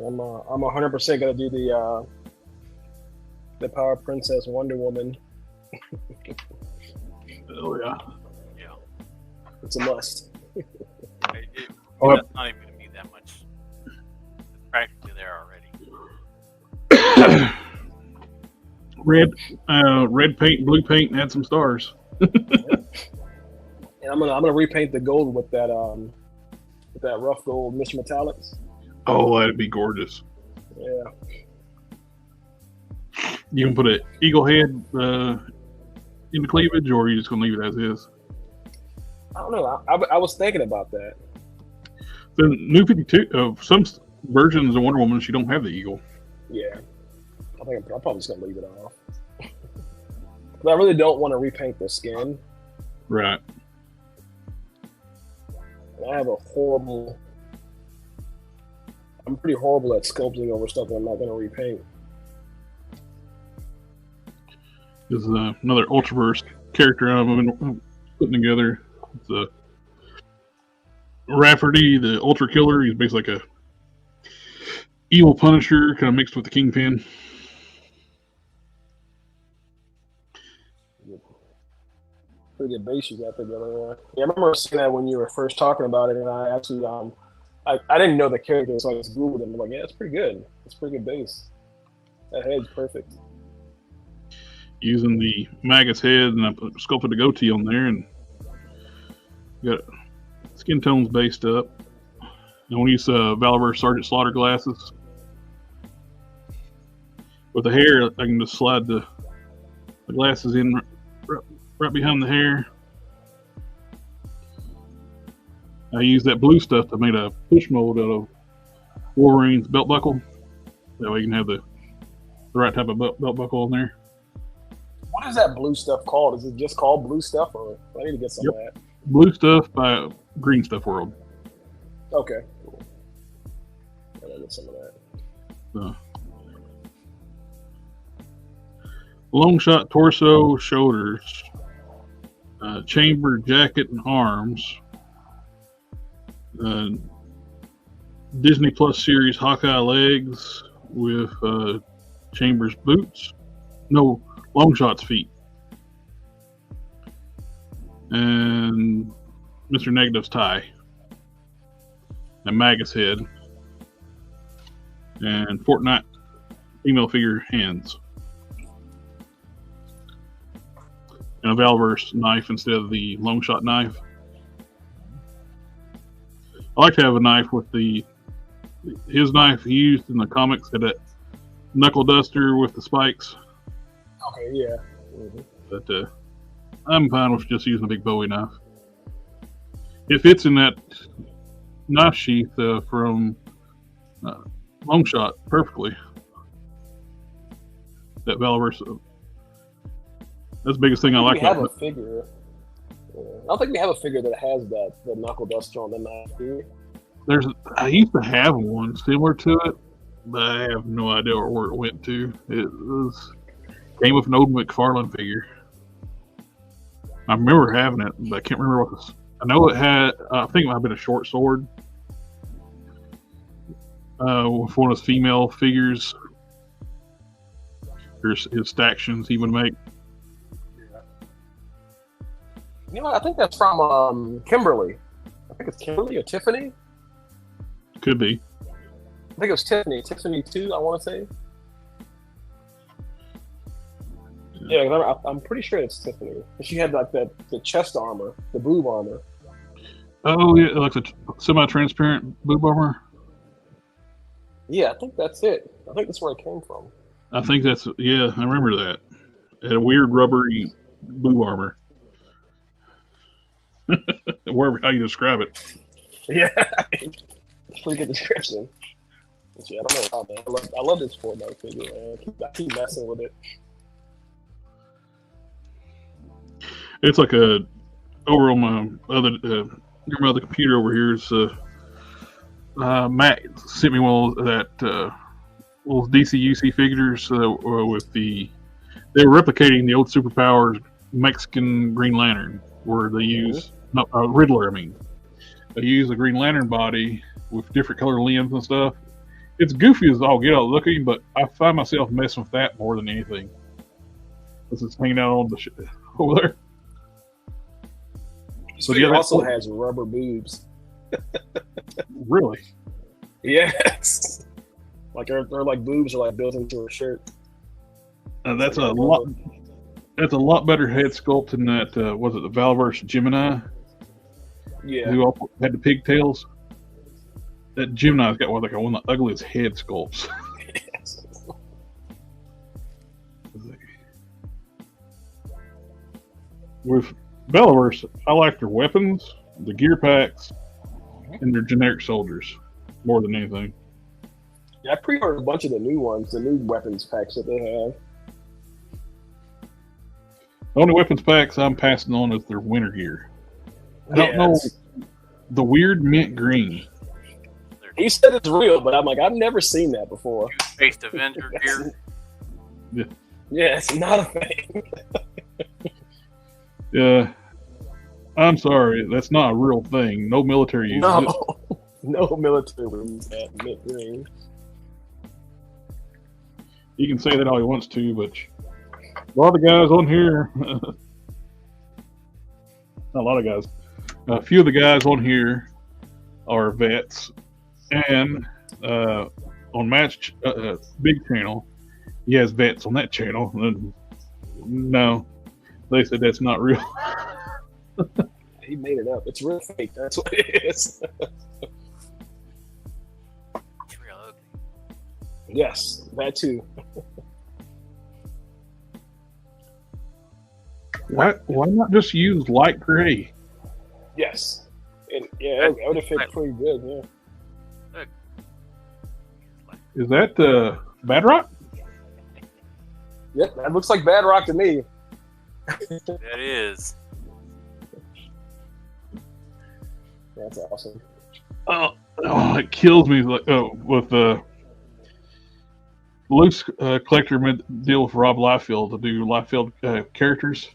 I'm 100% gonna do the Power Princess Wonder Woman. Oh yeah. Yeah. It's a must. It's Oh, not even going to be that much. It's practically there already. red paint, blue paint, and add some stars. And I'm gonna repaint the gold with that rough gold Mr. Metallics. Oh, that'd be gorgeous. Yeah. You can put an eagle head in the cleavage, or are you just gonna leave it as is? I don't know. I was thinking about that. The new 52, some versions of Wonder Woman, she don't have the eagle. Yeah. I think I'm probably just gonna leave it off. But I really don't want to repaint the skin. Right. And I have I'm pretty horrible at sculpting over stuff that I'm not gonna repaint. This is another Ultraverse character I'm putting together. It's Rafferty, the Ultra Killer. He's basically like a evil Punisher, kind of mixed with the Kingpin. Pretty good base you got together. Yeah, I remember seeing that when you were first talking about it, and I actually I didn't know the character, so I just googled him. I'm like, yeah, it's pretty good. It's pretty good base. That head's perfect. Using the Magus head, and I sculpted a goatee on there, and got skin tones based up. I want to use Valor Sergeant Slaughter glasses. With the hair, I can just slide the glasses in right behind the hair. I used that blue stuff to make a push mold out of Wolverine's belt buckle. That way you can have the right type of belt buckle on there. What is that blue stuff called? Is it just called blue stuff, or I need to get some of that? Blue stuff by Green Stuff World. Okay. I gotta get some of that. Long shot torso, shoulders, chamber jacket and arms. Disney Plus series Hawkeye legs with Chambers boots. No, Long Shot's feet. And Mr. Negative's tie. And Magus head. And Fortnite female figure hands. And a Valverse knife instead of the Long Shot knife. I like to have a knife with his knife he used in the comics, had that knuckle duster with the spikes. Okay, yeah. Mm-hmm. But I'm fine with just using a big Bowie knife. It fits in that knife sheath from Long Shot perfectly. That Valverse. That's the biggest thing I like about it. We have a figure. I don't think we have a figure that has the knuckle duster on the knife. I used to have one similar to it, but I have no idea where it went to. It came with an old McFarlane figure. I remember having it, but I can't remember what this. I know it had. I think it might have been a short sword with one of his female figures. His stactions he would make. You know, I think that's from Kimberly. I think it's Kimberly or Tiffany. Could be. I think it was Tiffany. Tiffany 2, I want to say. Yeah, I'm pretty sure it's Tiffany. She had like the chest armor, the boob armor. Oh yeah, like the semi-transparent boob armor. Yeah, I think that's it. I think that's where it came from. I think that's I remember that. It had a weird rubbery boob armor. Wherever how you describe it. Yeah, pretty good description. Yeah, I don't know how, man. I love this Fortnite figure, man. I keep messing with it. It's like over on my near my other computer over here is Matt sent me one of that little DCUC figures with they were replicating the old Superpowers Mexican Green Lantern, where they use Riddler. I mean, they use a Green Lantern body with different color limbs and stuff, it's goofy as all get out looking, but I find myself messing with that more than anything. This is hanging out on the over there. So it also has rubber boobs. Really? Yes. Like they're like boobs are like built into a shirt. That's a lot. That's a lot better head sculpt than that. Was it the Valverse Gemini? Yeah. Who all had the pigtails? That Gemini's got one of the ugliest head sculpts. Yes. With Bellaverse, I like their weapons, the gear packs, and their generic soldiers more than anything. Yeah, I pre-ordered a bunch of the new ones, the new weapons packs that they have. The only weapons packs I'm passing on is their winter gear. I don't know the weird mint green. He said it's real, but I'm like, I've never seen that before. Based Avenger gear. Yeah, it's not a thing. Yeah, I'm sorry, that's not a real thing. No military uses it. No military would use that mint green. He can say that all he wants to, but a lot of the guys on here, not a lot of guys, a few of the guys on here are vets, and on Matt's big channel, he has vets on that channel. And no, they said that's not real. He made it up. It's real fake. That's what it is. It's real ugly. Yes, that too. Why not just use light gray? Yes. And yeah, that would have fit pretty good, yeah. Is that Badrock? Yep, that looks like Bad Rock to me. That is. That's awesome. Oh, it kills me. Like with Luke's collector made the deal with Rob Liefeld to do Liefeld characters,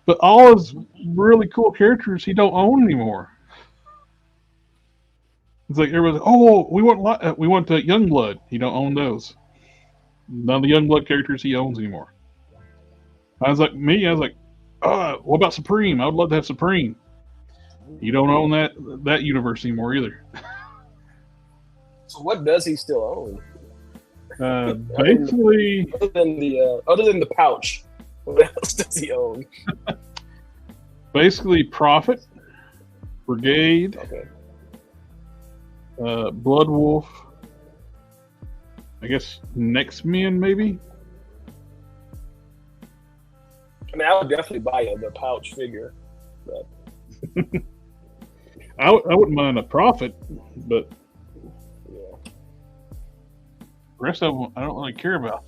but all his really cool characters he don't own anymore. It's like everybody's like, oh, we want Youngblood. He don't own those. None of the Youngblood characters he owns anymore. I was like, what about Supreme? I would love to have Supreme. You don't own that universe anymore either. So what does he still own? Basically, other than the pouch, what else does he own? Basically, Prophet, Brigade, Okay. Blood Wolf. I guess Next Men maybe. I mean, I would definitely buy the pouch figure. But I wouldn't mind a Prophet, but yeah. the rest of them I don't really care about.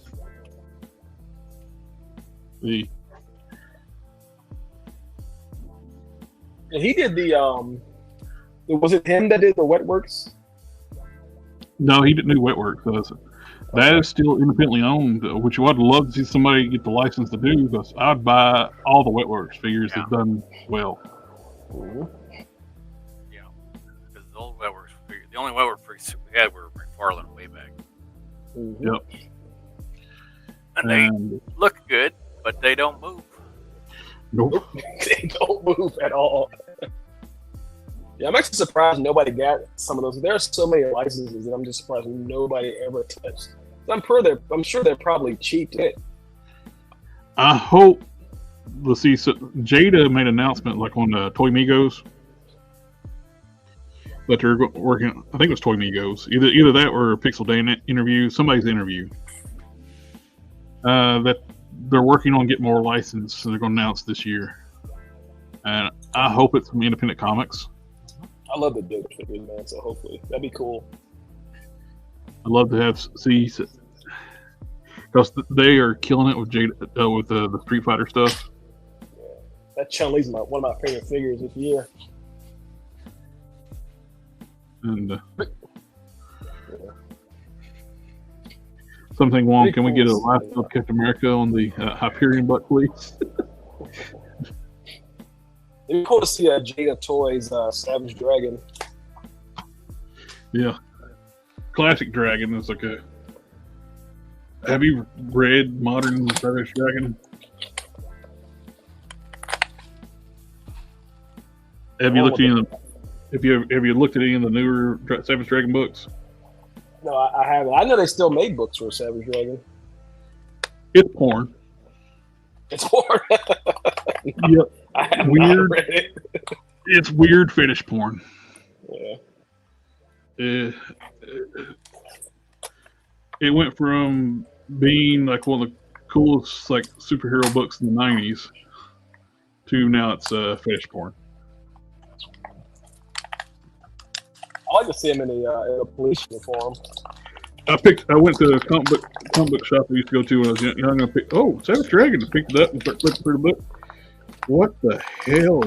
And he did was it him that did the Wetworks? No, he didn't do Wetworks. That is still independently owned, which I would love to see somebody get the license to do, because I'd buy all the Wetworks figures that done well. Mm-hmm. Yeah. Because the old Wetworks figures, the only Wetwork figures we had were McFarlane way back. Mm-hmm. Yep. And they look good, but they don't move. Nope. They don't move at all. Yeah, I'm actually surprised nobody got some of those. There are so many licenses that I'm just surprised nobody ever touched. I'm sure they're probably cheap too. I hope. Let's see. So Jada made an announcement like on Toy Migos that they're working. I think it was Toy Migos. Either that or a Pixel Day interview. Somebody's interview. That they're working on getting more license. So they're going to announce this year, and I hope it's from independent comics. I love the Jada figures, man. So hopefully that'd be cool. I'd love to see because they are killing it with Jada with the Street Fighter stuff. Yeah. That Chun-Li's one of my favorite figures this year. And something wrong. Can we get a live of Captain America on the Hyperion butt, please? It'd be cool to see Jada Toys Savage Dragon. Yeah, classic dragon is like a. Have you read Modern Savage Dragon? Have you looked at any of the, have you looked at any of the newer Savage Dragon books? No, I haven't. I know they still make books for Savage Dragon. It's porn. It's porn. Yep. I have Weird. not read it. It's weird fetish porn. Yeah. It went from being like one of the coolest like superhero books in the 90s to now it's fetish porn. I like to see him in a police uniform. I went to a comic book shop I used to go to when I was young. I picked, Savage Dragon. I picked it up and started looking through the book. What the hell?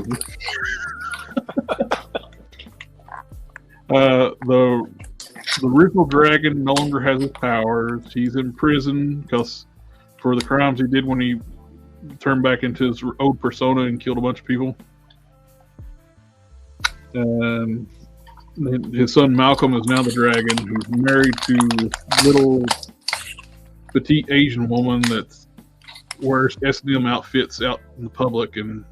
The original dragon no longer has his powers. He's in prison because for the crimes he did when he turned back into his old persona and killed a bunch of people. And his son Malcolm is now the dragon, who's married to this little petite Asian woman that wears S&M outfits out in the public, and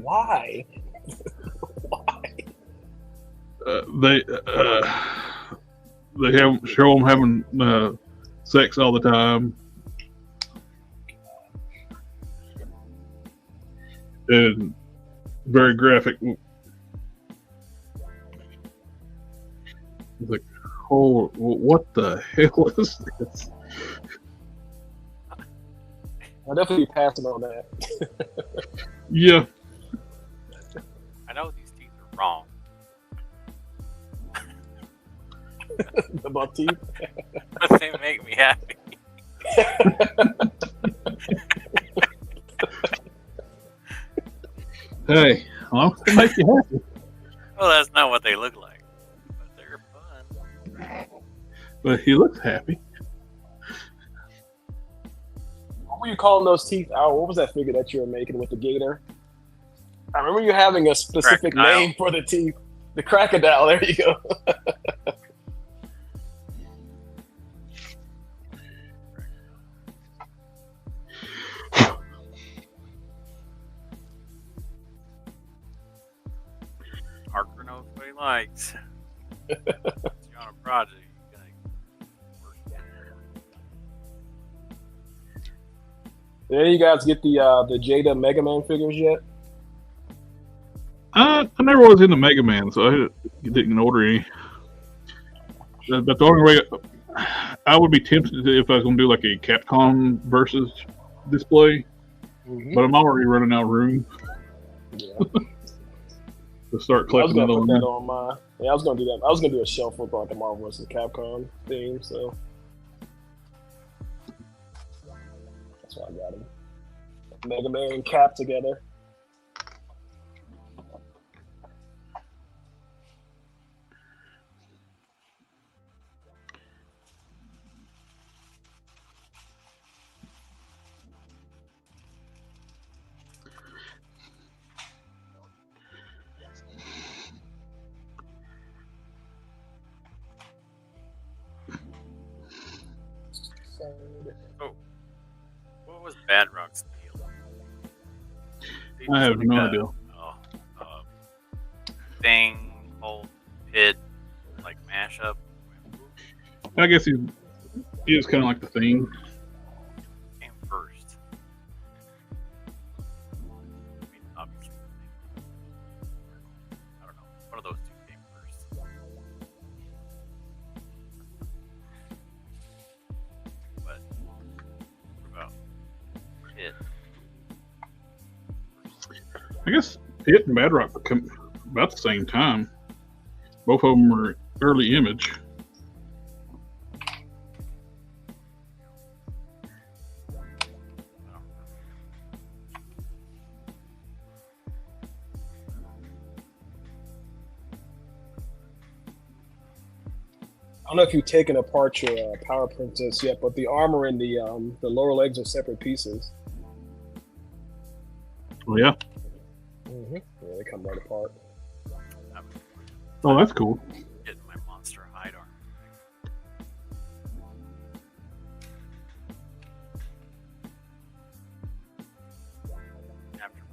Why? they show him having sex all the time, and very graphic. Like, oh, what the hell is this? I'll definitely be passing on that. Yeah. I know these teeth are wrong. About teeth? But they make me happy. Hey, I'm gonna make you happy. Well, that's not what they look like. But they're fun. But he looks happy. What were you calling those teeth? Oh, what was that figure that you were making with the gator? I remember you having a specific Crocodile. name for the teeth. The crocodile. There you go. Harker knows what he likes. If you're on a project, you're gonna work it. Did any of you guys get the Jada Mega Man figures yet? I never was into Mega Man, so I didn't order any. But the only way I would be tempted if I was going to do like a Capcom versus display, but I'm already running out of room Yeah. to start I was collecting gonna that put that on. on my. Yeah, I was gonna do that. I was gonna do a shelf with like the Marvel vs. Capcom theme, so that's why I got him. Mega Man and Cap together. Oh, what was Bad Rock's deal? I have no idea. Thing, whole pit, like mashup. I guess he is kind of like the thing. Came first. I mean, obviously. I don't know. One of those two came first. But what about Pit? I guess Pit and Bad Rock come about the same time. Both of them were early Image. I don't know if you've taken apart your Power Princess yet, but the armor and the lower legs are separate pieces. Oh yeah. Yeah, they come right apart. Oh, that's cool. Getting my monster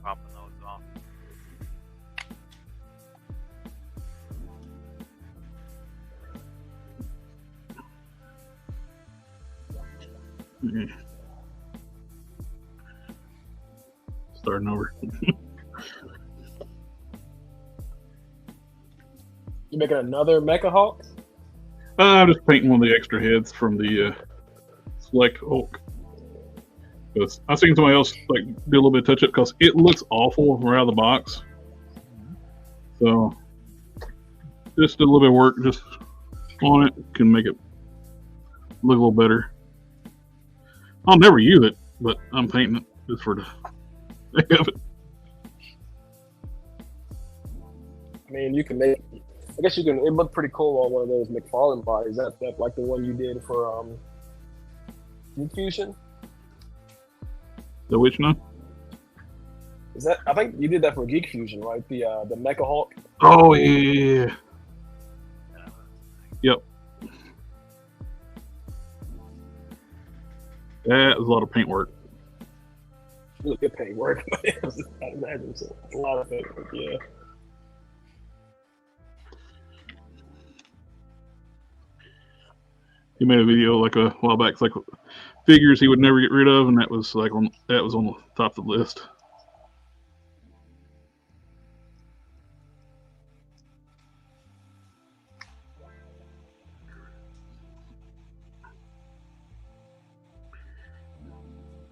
popping those off. Mm. Starting over. You making another Mecha Hawk? I'm just painting one of the extra heads from the Select Hulk. Because I've seen somebody else like do a little bit of touch up because it looks awful right out of the box. So just a little bit of work just on it can make it look a little better. I'll never use it, but I'm painting it just for the heck of it. I mean, you can make. I guess you can. It looked pretty cool on one of those McFarlane bodies. That like the one you did for Fusion. The which one? Is that? I think you did that for Geek Fusion, right? The Mecha Hawk. Oh yeah. Yep. That was a lot of paint work. Really good paint work. I imagine so. A lot of paint work. Yeah. He made a video like a while back, it's like figures he would never get rid of, and that was like on the top of the list.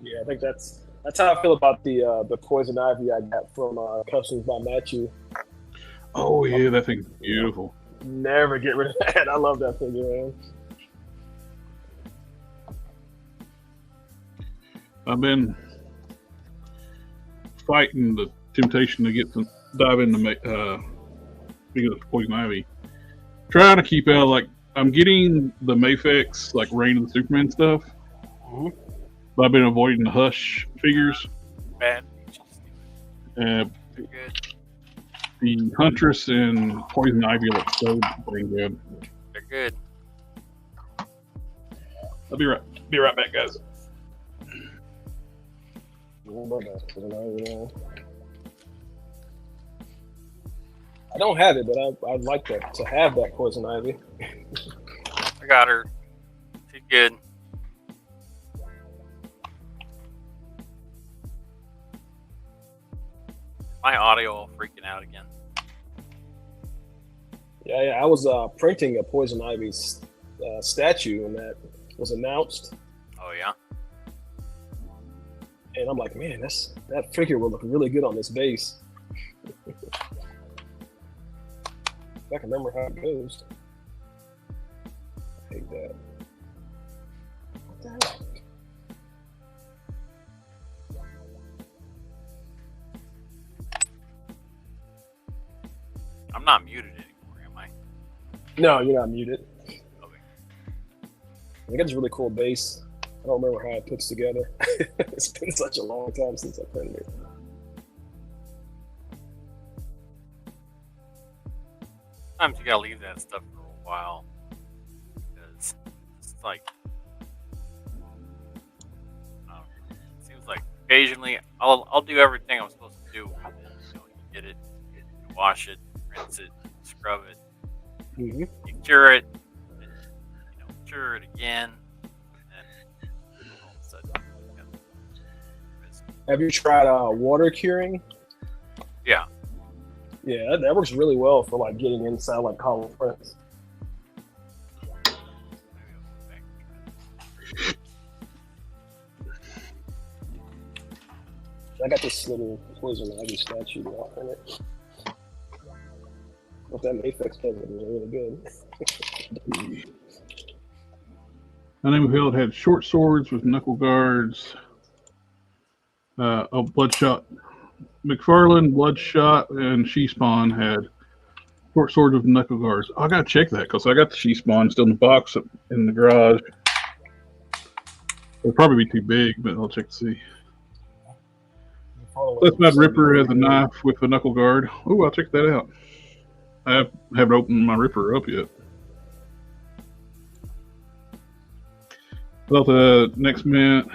Yeah, I think that's how I feel about the Poison Ivy I got from Customs by Matthew. Oh yeah, that thing's beautiful. Never get rid of that. I love that figure, man. I've been fighting the temptation to dive into speaking of Poison Ivy. Trying to keep out, like, I'm getting the Mafex, like Reign of the Superman stuff. Mm-hmm. But I've been avoiding the Hush figures. Bad. Uh, Good. the Huntress and Poison Ivy look so dang good. They're good. I'll be right back, guys. I don't have it, but I'd like to have that Poison Ivy. I got her. She's good. My audio all freaking out again. Yeah, I was printing a Poison Ivy statue when that was announced. Oh yeah. And I'm like, man, that figure will look really good on this base. If I can remember how it goes. I hate that. What the hell? I'm not muted anymore, am I? No, you're not muted. Okay. I think it's a really cool base. I don't remember how it puts together. It's been such a long time since I printed it. Sometimes you gotta leave that stuff for a while because it's like, it seems like occasionally I'll do everything I'm supposed to do. You get it, you wash it, rinse it, scrub it, Mm-hmm. you cure it, and, cure it again. Have you tried water curing? Yeah. Yeah, that works really well for like getting inside like hollow prints. I got this little Poison Ivy statue off in it. What that Mafex does is really good. My name of Hill had short swords with knuckle guards. Bloodshot. McFarlane, Bloodshot, and She-Spawn had short swords with knuckle guards. I gotta check that because I got the She-Spawn still in the box in the garage. It'll probably be too big, but I'll check to see. That's Mad Ripper has a knife with a knuckle guard. Oh, I'll check that out. I haven't opened my Ripper up yet. Well, the next man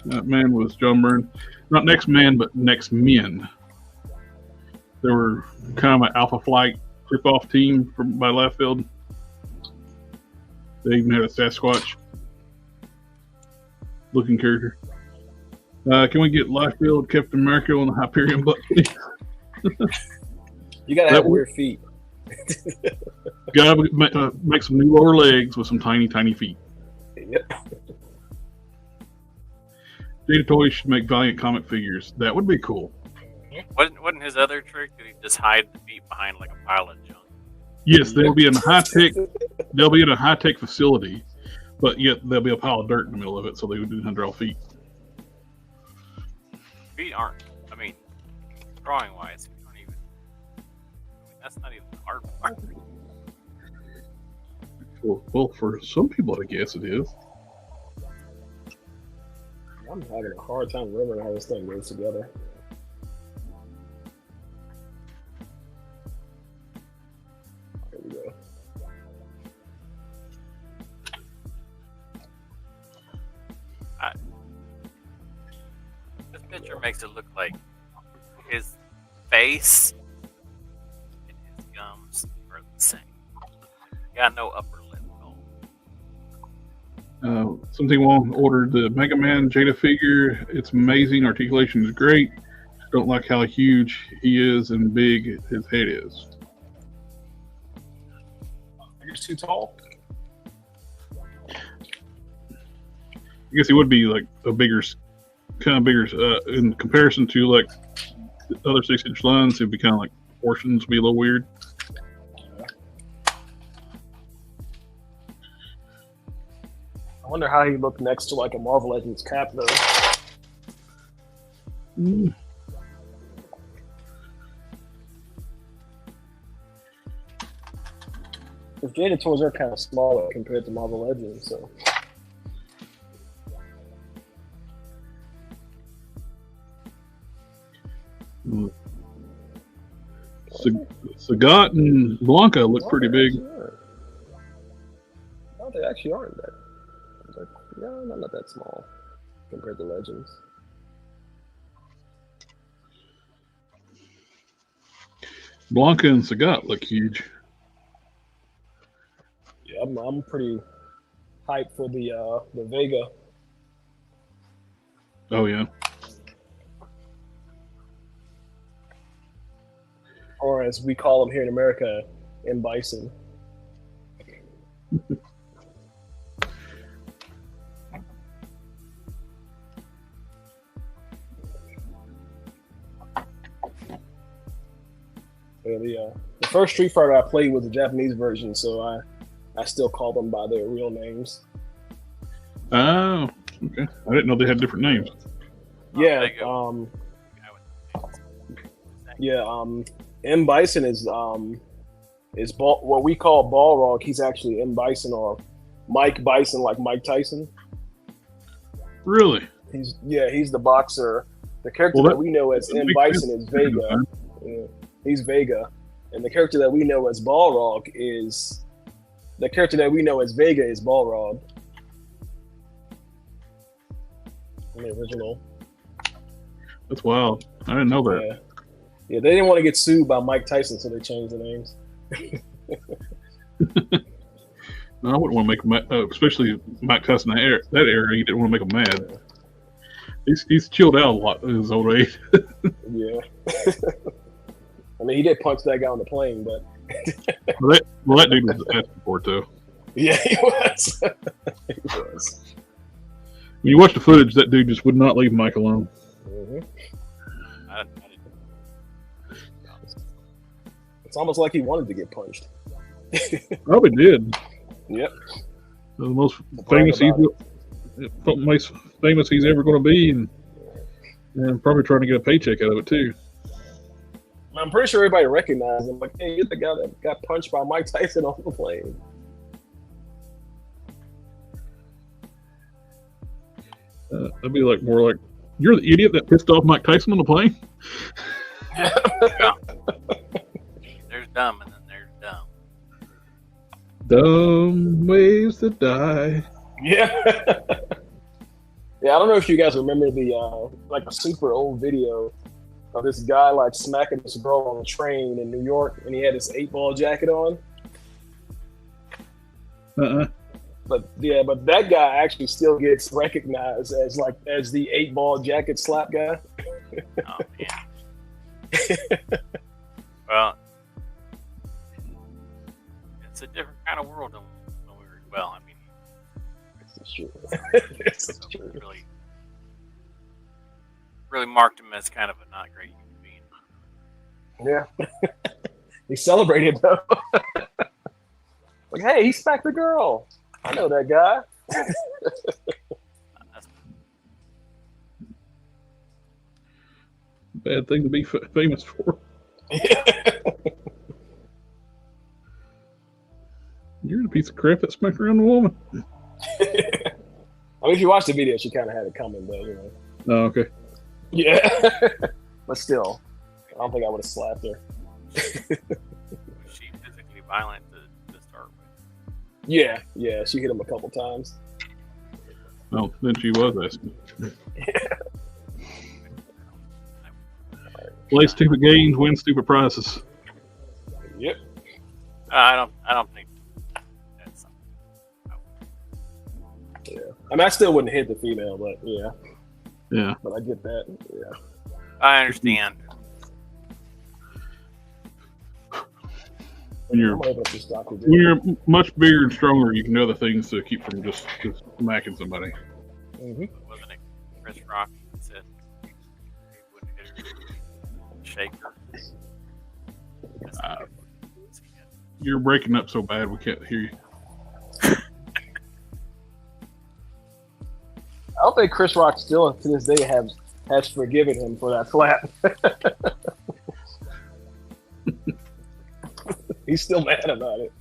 was John Byrne. Not next man, but next men They were kind of an Alpha Flight rip-off team by Liefeld. They even had a Sasquatch looking character. Can we get Liefeld, Captain America on the Hyperion butt? You gotta have weird feet. Gotta make some new lower legs with some tiny, tiny feet. Yep. Data Toys should make Valiant comic figures. That would be cool. Wasn't his other trick? Did he just hide the feet behind like a pile of junk? Yes, they'll be in high tech. They'll be in a high tech facility, but yet there'll be a pile of dirt in the middle of it, so they would do draw feet. Feet aren't. I mean, drawing wise, feet aren't even. I mean, that's not even the hard part. Well, for some people, I guess it is. I'm having a hard time remembering how this thing goes together. Here we go. This picture makes it look like his face and his gums are the same. He got no upper lip at all. Something wrong. Ordered the Mega Man Jada figure. It's amazing. Articulation is great. Just don't like how huge he is and big his head is. You're too tall. I guess he would be like a bigger, kind of bigger in comparison to like the other 6-inch lines. It'd be kind of like proportions would be a little weird. I wonder how he looked next to like a Marvel Legends cap though. Mm. Because Jada toys are kind of smaller compared to Marvel Legends, so. Sagat and Blanca look pretty big. No, they actually aren't that. No, not that small compared to Legends. Blanca and Sagat look huge. Yeah, I'm pretty hyped for the Vega. Oh yeah. Or as we call them here in America, M. Bison. Yeah, the first Street Fighter I played was the Japanese version, so I still call them by their real names. Oh, okay. I didn't know they had different names. Yeah, M. Bison is what we call Balrog. He's actually M. Bison or Mike Bison, like Mike Tyson. Really? He's the boxer. The character that we know as M. Bison is Vega. Yeah, he's Vega, and the character that we know as Balrog is Vega is Balrog. In the original. That's wild. I didn't know that. Yeah, they didn't want to get sued by Mike Tyson, so they changed the names. No, I wouldn't want to make him, especially Mike Tyson that era. He didn't want to make him mad. He's chilled out a lot in his old age. Yeah. I mean, he did punch that guy on the plane, but that dude was asking for it, though. Yeah, he was. He was. When you watch the footage, that dude just would not leave Mike alone. Mm-hmm. It's almost like he wanted to get punched. Probably did. Yep. The most famous he's ever going to be, and probably trying to get a paycheck out of it too. I'm pretty sure everybody recognized him. Like, hey, you're the guy that got punched by Mike Tyson on the plane. That'd be like more like, you're the idiot that pissed off Mike Tyson on the plane. Yeah. There's dumb, and then there's dumb. Dumb ways to die. Yeah. Yeah, I don't know if you guys remember the like a super old video of this guy like smacking this girl on a train in New York, and he had his 8-ball jacket on. But that guy actually still gets recognized as the 8-ball jacket slap guy. Oh man. Well, it's a different kind of world than when we were. Well, I mean, It's true. it's true. Really marked him as kind of a not great human being. Yeah. He celebrated though. Like, hey, he smacked the girl. I know that guy. Bad thing to be famous for. You're the piece of crap that smacked around the woman. I mean, if you watch the video, she kind of had it coming, though, you know. Oh, okay. Yeah. But still, I don't think I would have slapped her. Was she physically violent to start with? Yeah, she hit him a couple times. Well, then she was asking. Play stupid games, win stupid prizes. Yep. I don't think that's something. Yeah. I mean, I still wouldn't hit the female, but yeah. Yeah. But I get that. Yeah. I understand. When you're much bigger and stronger, you can do other things to keep from just smacking somebody. Mm-hmm. Wasn't it Chris Rock that said he wouldn't hit her, shake her? You're breaking up so bad we can't hear you. I don't think Chris Rock still to this day has forgiven him for that slap. He's still mad about it.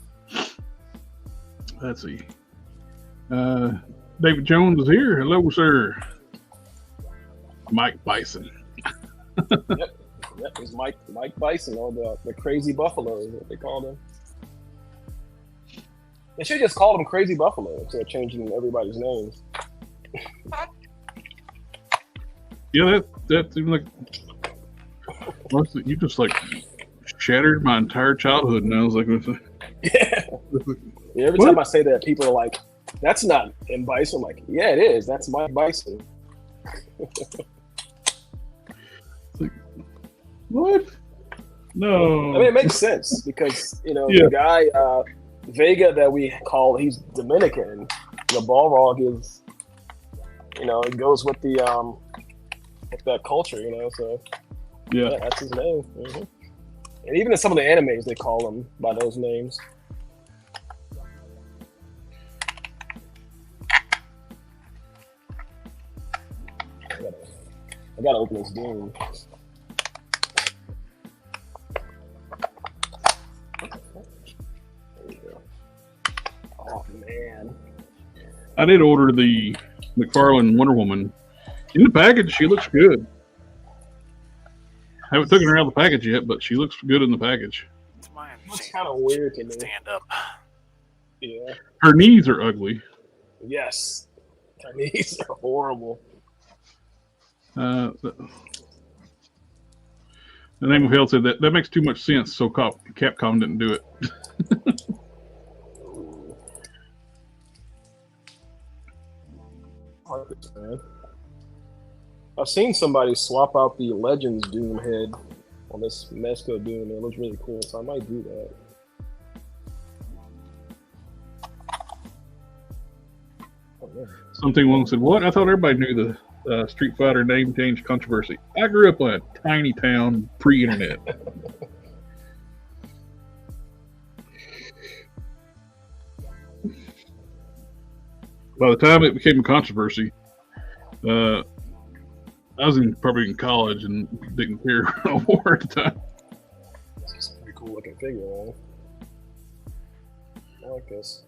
Let's see. David Jones is here. Hello, sir. Mike Bison. Yep, it's Mike Bison, or the Crazy Buffalo is what they called him. They should just call him Crazy Buffalo instead of changing everybody's names. Yeah, that seems like you just like shattered my entire childhood. And I was like, Every time I say that, people are like, "That's not M. Bison." I'm like, "Yeah, it is. That's Mike Bison." Like, what? No. I mean, it makes sense because the guy Vega that we call, he's Dominican. The Balrog is, it goes with the with that culture, So yeah, that's his name. Mm-hmm. And even in some of the animes, they call him by those names. I gotta open this Doom. There you go. Oh man. I did order the McFarlane Wonder Woman. In the package, she looks good. I haven't taken her out of the package yet, but she looks good in the package. It's my It's kind of weird to me. Stand up. Yeah. Her knees are ugly. Yes. Her knees are horrible. The name of hell said that makes too much sense, so Capcom didn't do it. I've seen somebody swap out the Legends Doom head on this Mezco Doom. It looks really cool, so I might do that. Something one said, "What? I thought everybody knew the Street Fighter name change controversy. I grew up in a tiny town pre-internet." By the time it became a controversy, I was probably in college and didn't care no more at the time. It's a pretty cool looking figure, man. I like this.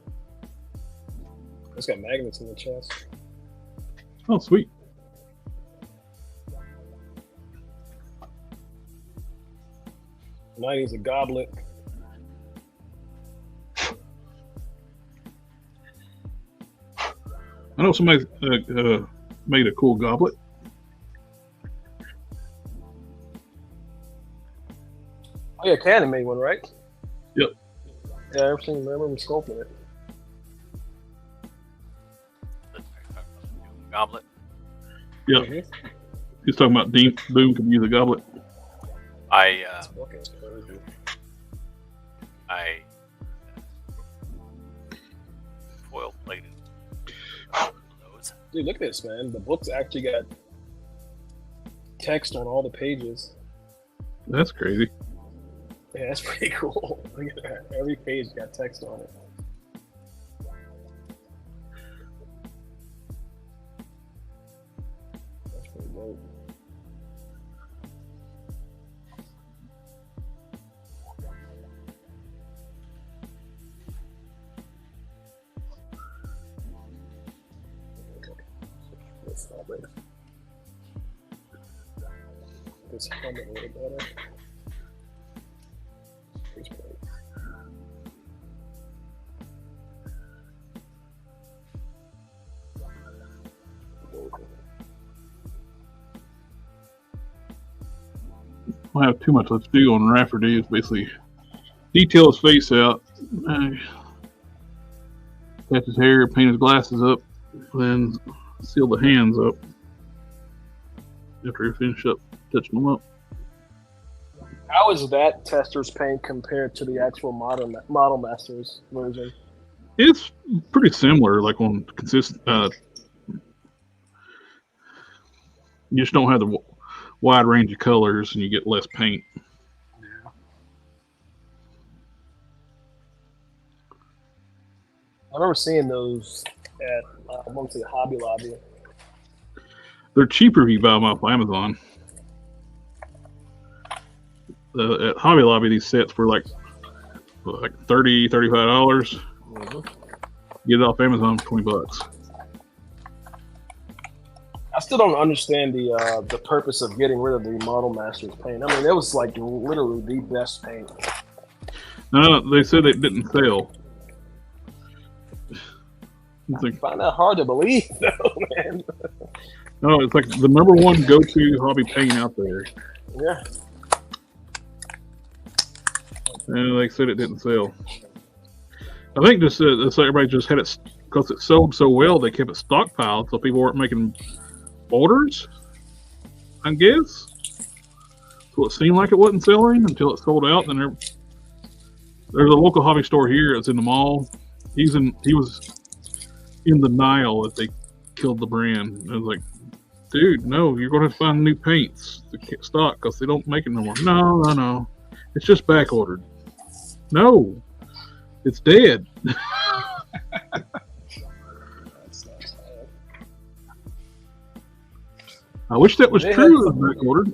It's got magnets in the chest. Oh, sweet. Mine is a goblet. I know somebody made a cool goblet. Yeah, Canon made one, right? Yep. Yeah, I remember sculpting it. Goblet. Yep. Mm-hmm. He's talking about Boom could use a goblet. I foil plated those. Dude, look at this, man. The book's actually got text on all the pages. That's crazy. Yeah, that's pretty cool. Look at that. Every page got text on it. That's pretty dope. Let's stop it. This comment a little better. Don't have too much let's do on Rafferty. It's basically detail his face out, patch his hair, paint his glasses up, then seal the hands up after you finish up touching them up. How is that tester's paint compared to the actual Model Masters version? It's pretty similar, like on consistent. You just don't have the wide range of colors, and you get less paint. Yeah. I remember seeing those at I want to say Hobby Lobby. They're cheaper if you buy them off Amazon. At Hobby Lobby, these sets were like $30, $35. Mm-hmm. Get it off Amazon for $20. I still don't understand the purpose of getting rid of the Model Masters paint. I mean, it was like literally the best paint. No, they said it didn't sell. I find that hard to believe, though, man. No, it's like the number one go-to hobby paint out there. Yeah. And they said it didn't sell. I think just so everybody just had it because it sold so well. They kept it stockpiled so people weren't making orders. I guess. So it seemed like it wasn't selling until it sold out. Then there's a local hobby store here. It's in the mall. He was in denial that they killed the brand. I was like, dude, no, you're going to find new paints to stock because they don't make it no more. No. It's just back ordered. No, it's dead. I wish that was true. Back ordered.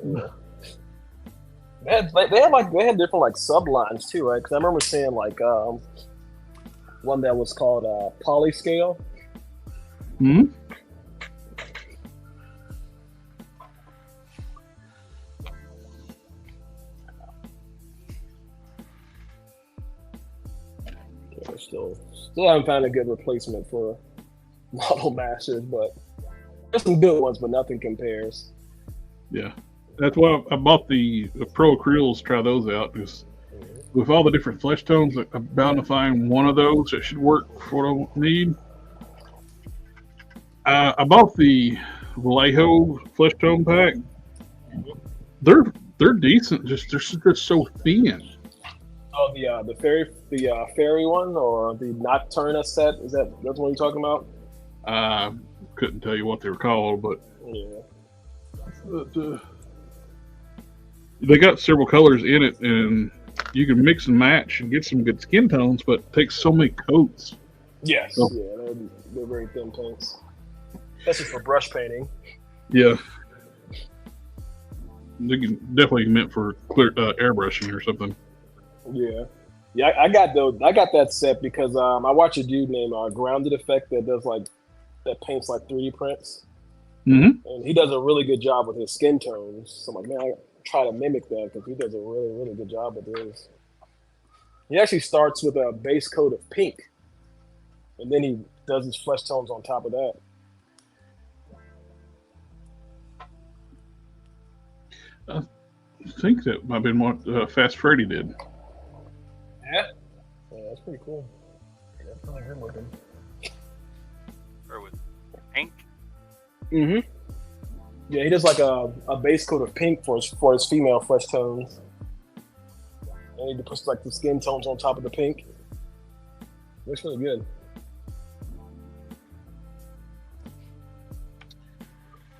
They had different like sublines too, right? Because I remember seeing like one that was called Polyscale. Hmm. Still haven't found a good replacement for Model Masters, but there's some good ones, but nothing compares. Yeah, that's why I bought the Pro Acryls. Try those out because with all the different flesh tones, I'm bound to find one of those that should work for what I need. I bought the Vallejo flesh tone pack. They're decent. They're so thin. Oh, the fairy one or the Nocturna set? That's what you're talking about? Couldn't tell you what they were called, but yeah. They got several colors in it, and you can mix and match and get some good skin tones, but it takes so many coats. Yes, so, yeah, they're very thin paints, especially for brush painting. Yeah, they can definitely meant for clear airbrushing or something. Yeah, I got that set because I watch a dude named Grounded Effect that paints like 3D prints, and he does a really good job with his skin tones. So I'm like, man, I try to mimic that because he does a really, really good job with his. He actually starts with a base coat of pink, and then he does his flesh tones on top of that. think that might have been what Fast Freddy did. Yeah, that's pretty cool. That's really good looking. Or with pink. Mm-hmm. Yeah, he does like a base coat of pink for his female flesh tones. And he puts like the skin tones on top of the pink. Looks really good.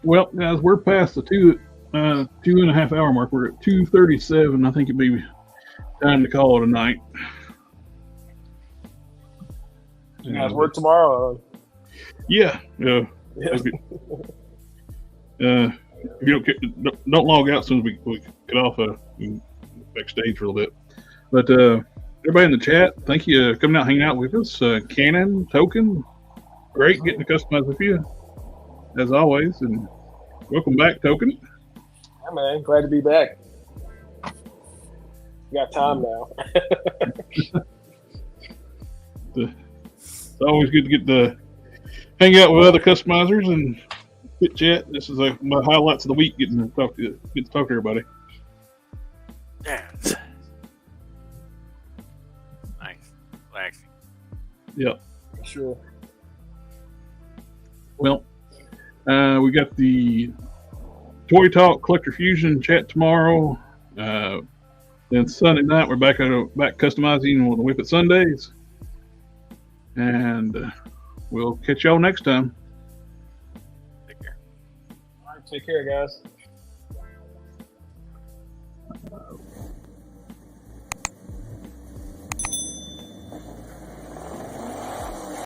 Well, guys, we're past the 2.5 hour mark. We're at 2:37. I think it'd be time to call it a night. You guys work tomorrow? Yeah. Yeah. If you don't log out as soon as we get off backstage for a little bit. But everybody in the chat, thank you for coming out, hanging out with us. Cannon, Token, great getting to customize with you as always, and welcome back, Token. Yeah, man, glad to be back. Got time now. It's always good to get to hang out with other customizers and chit chat. This is my highlights of the week, getting to talk to everybody. Yeah. Nice. Relaxing. Yeah. Sure. Well, we got the Toy Talk Collector Fusion chat tomorrow. Then Sunday night we're back customizing on the WIP IT Sundays, and we'll catch y'all next time. Take care. All right, take care, guys.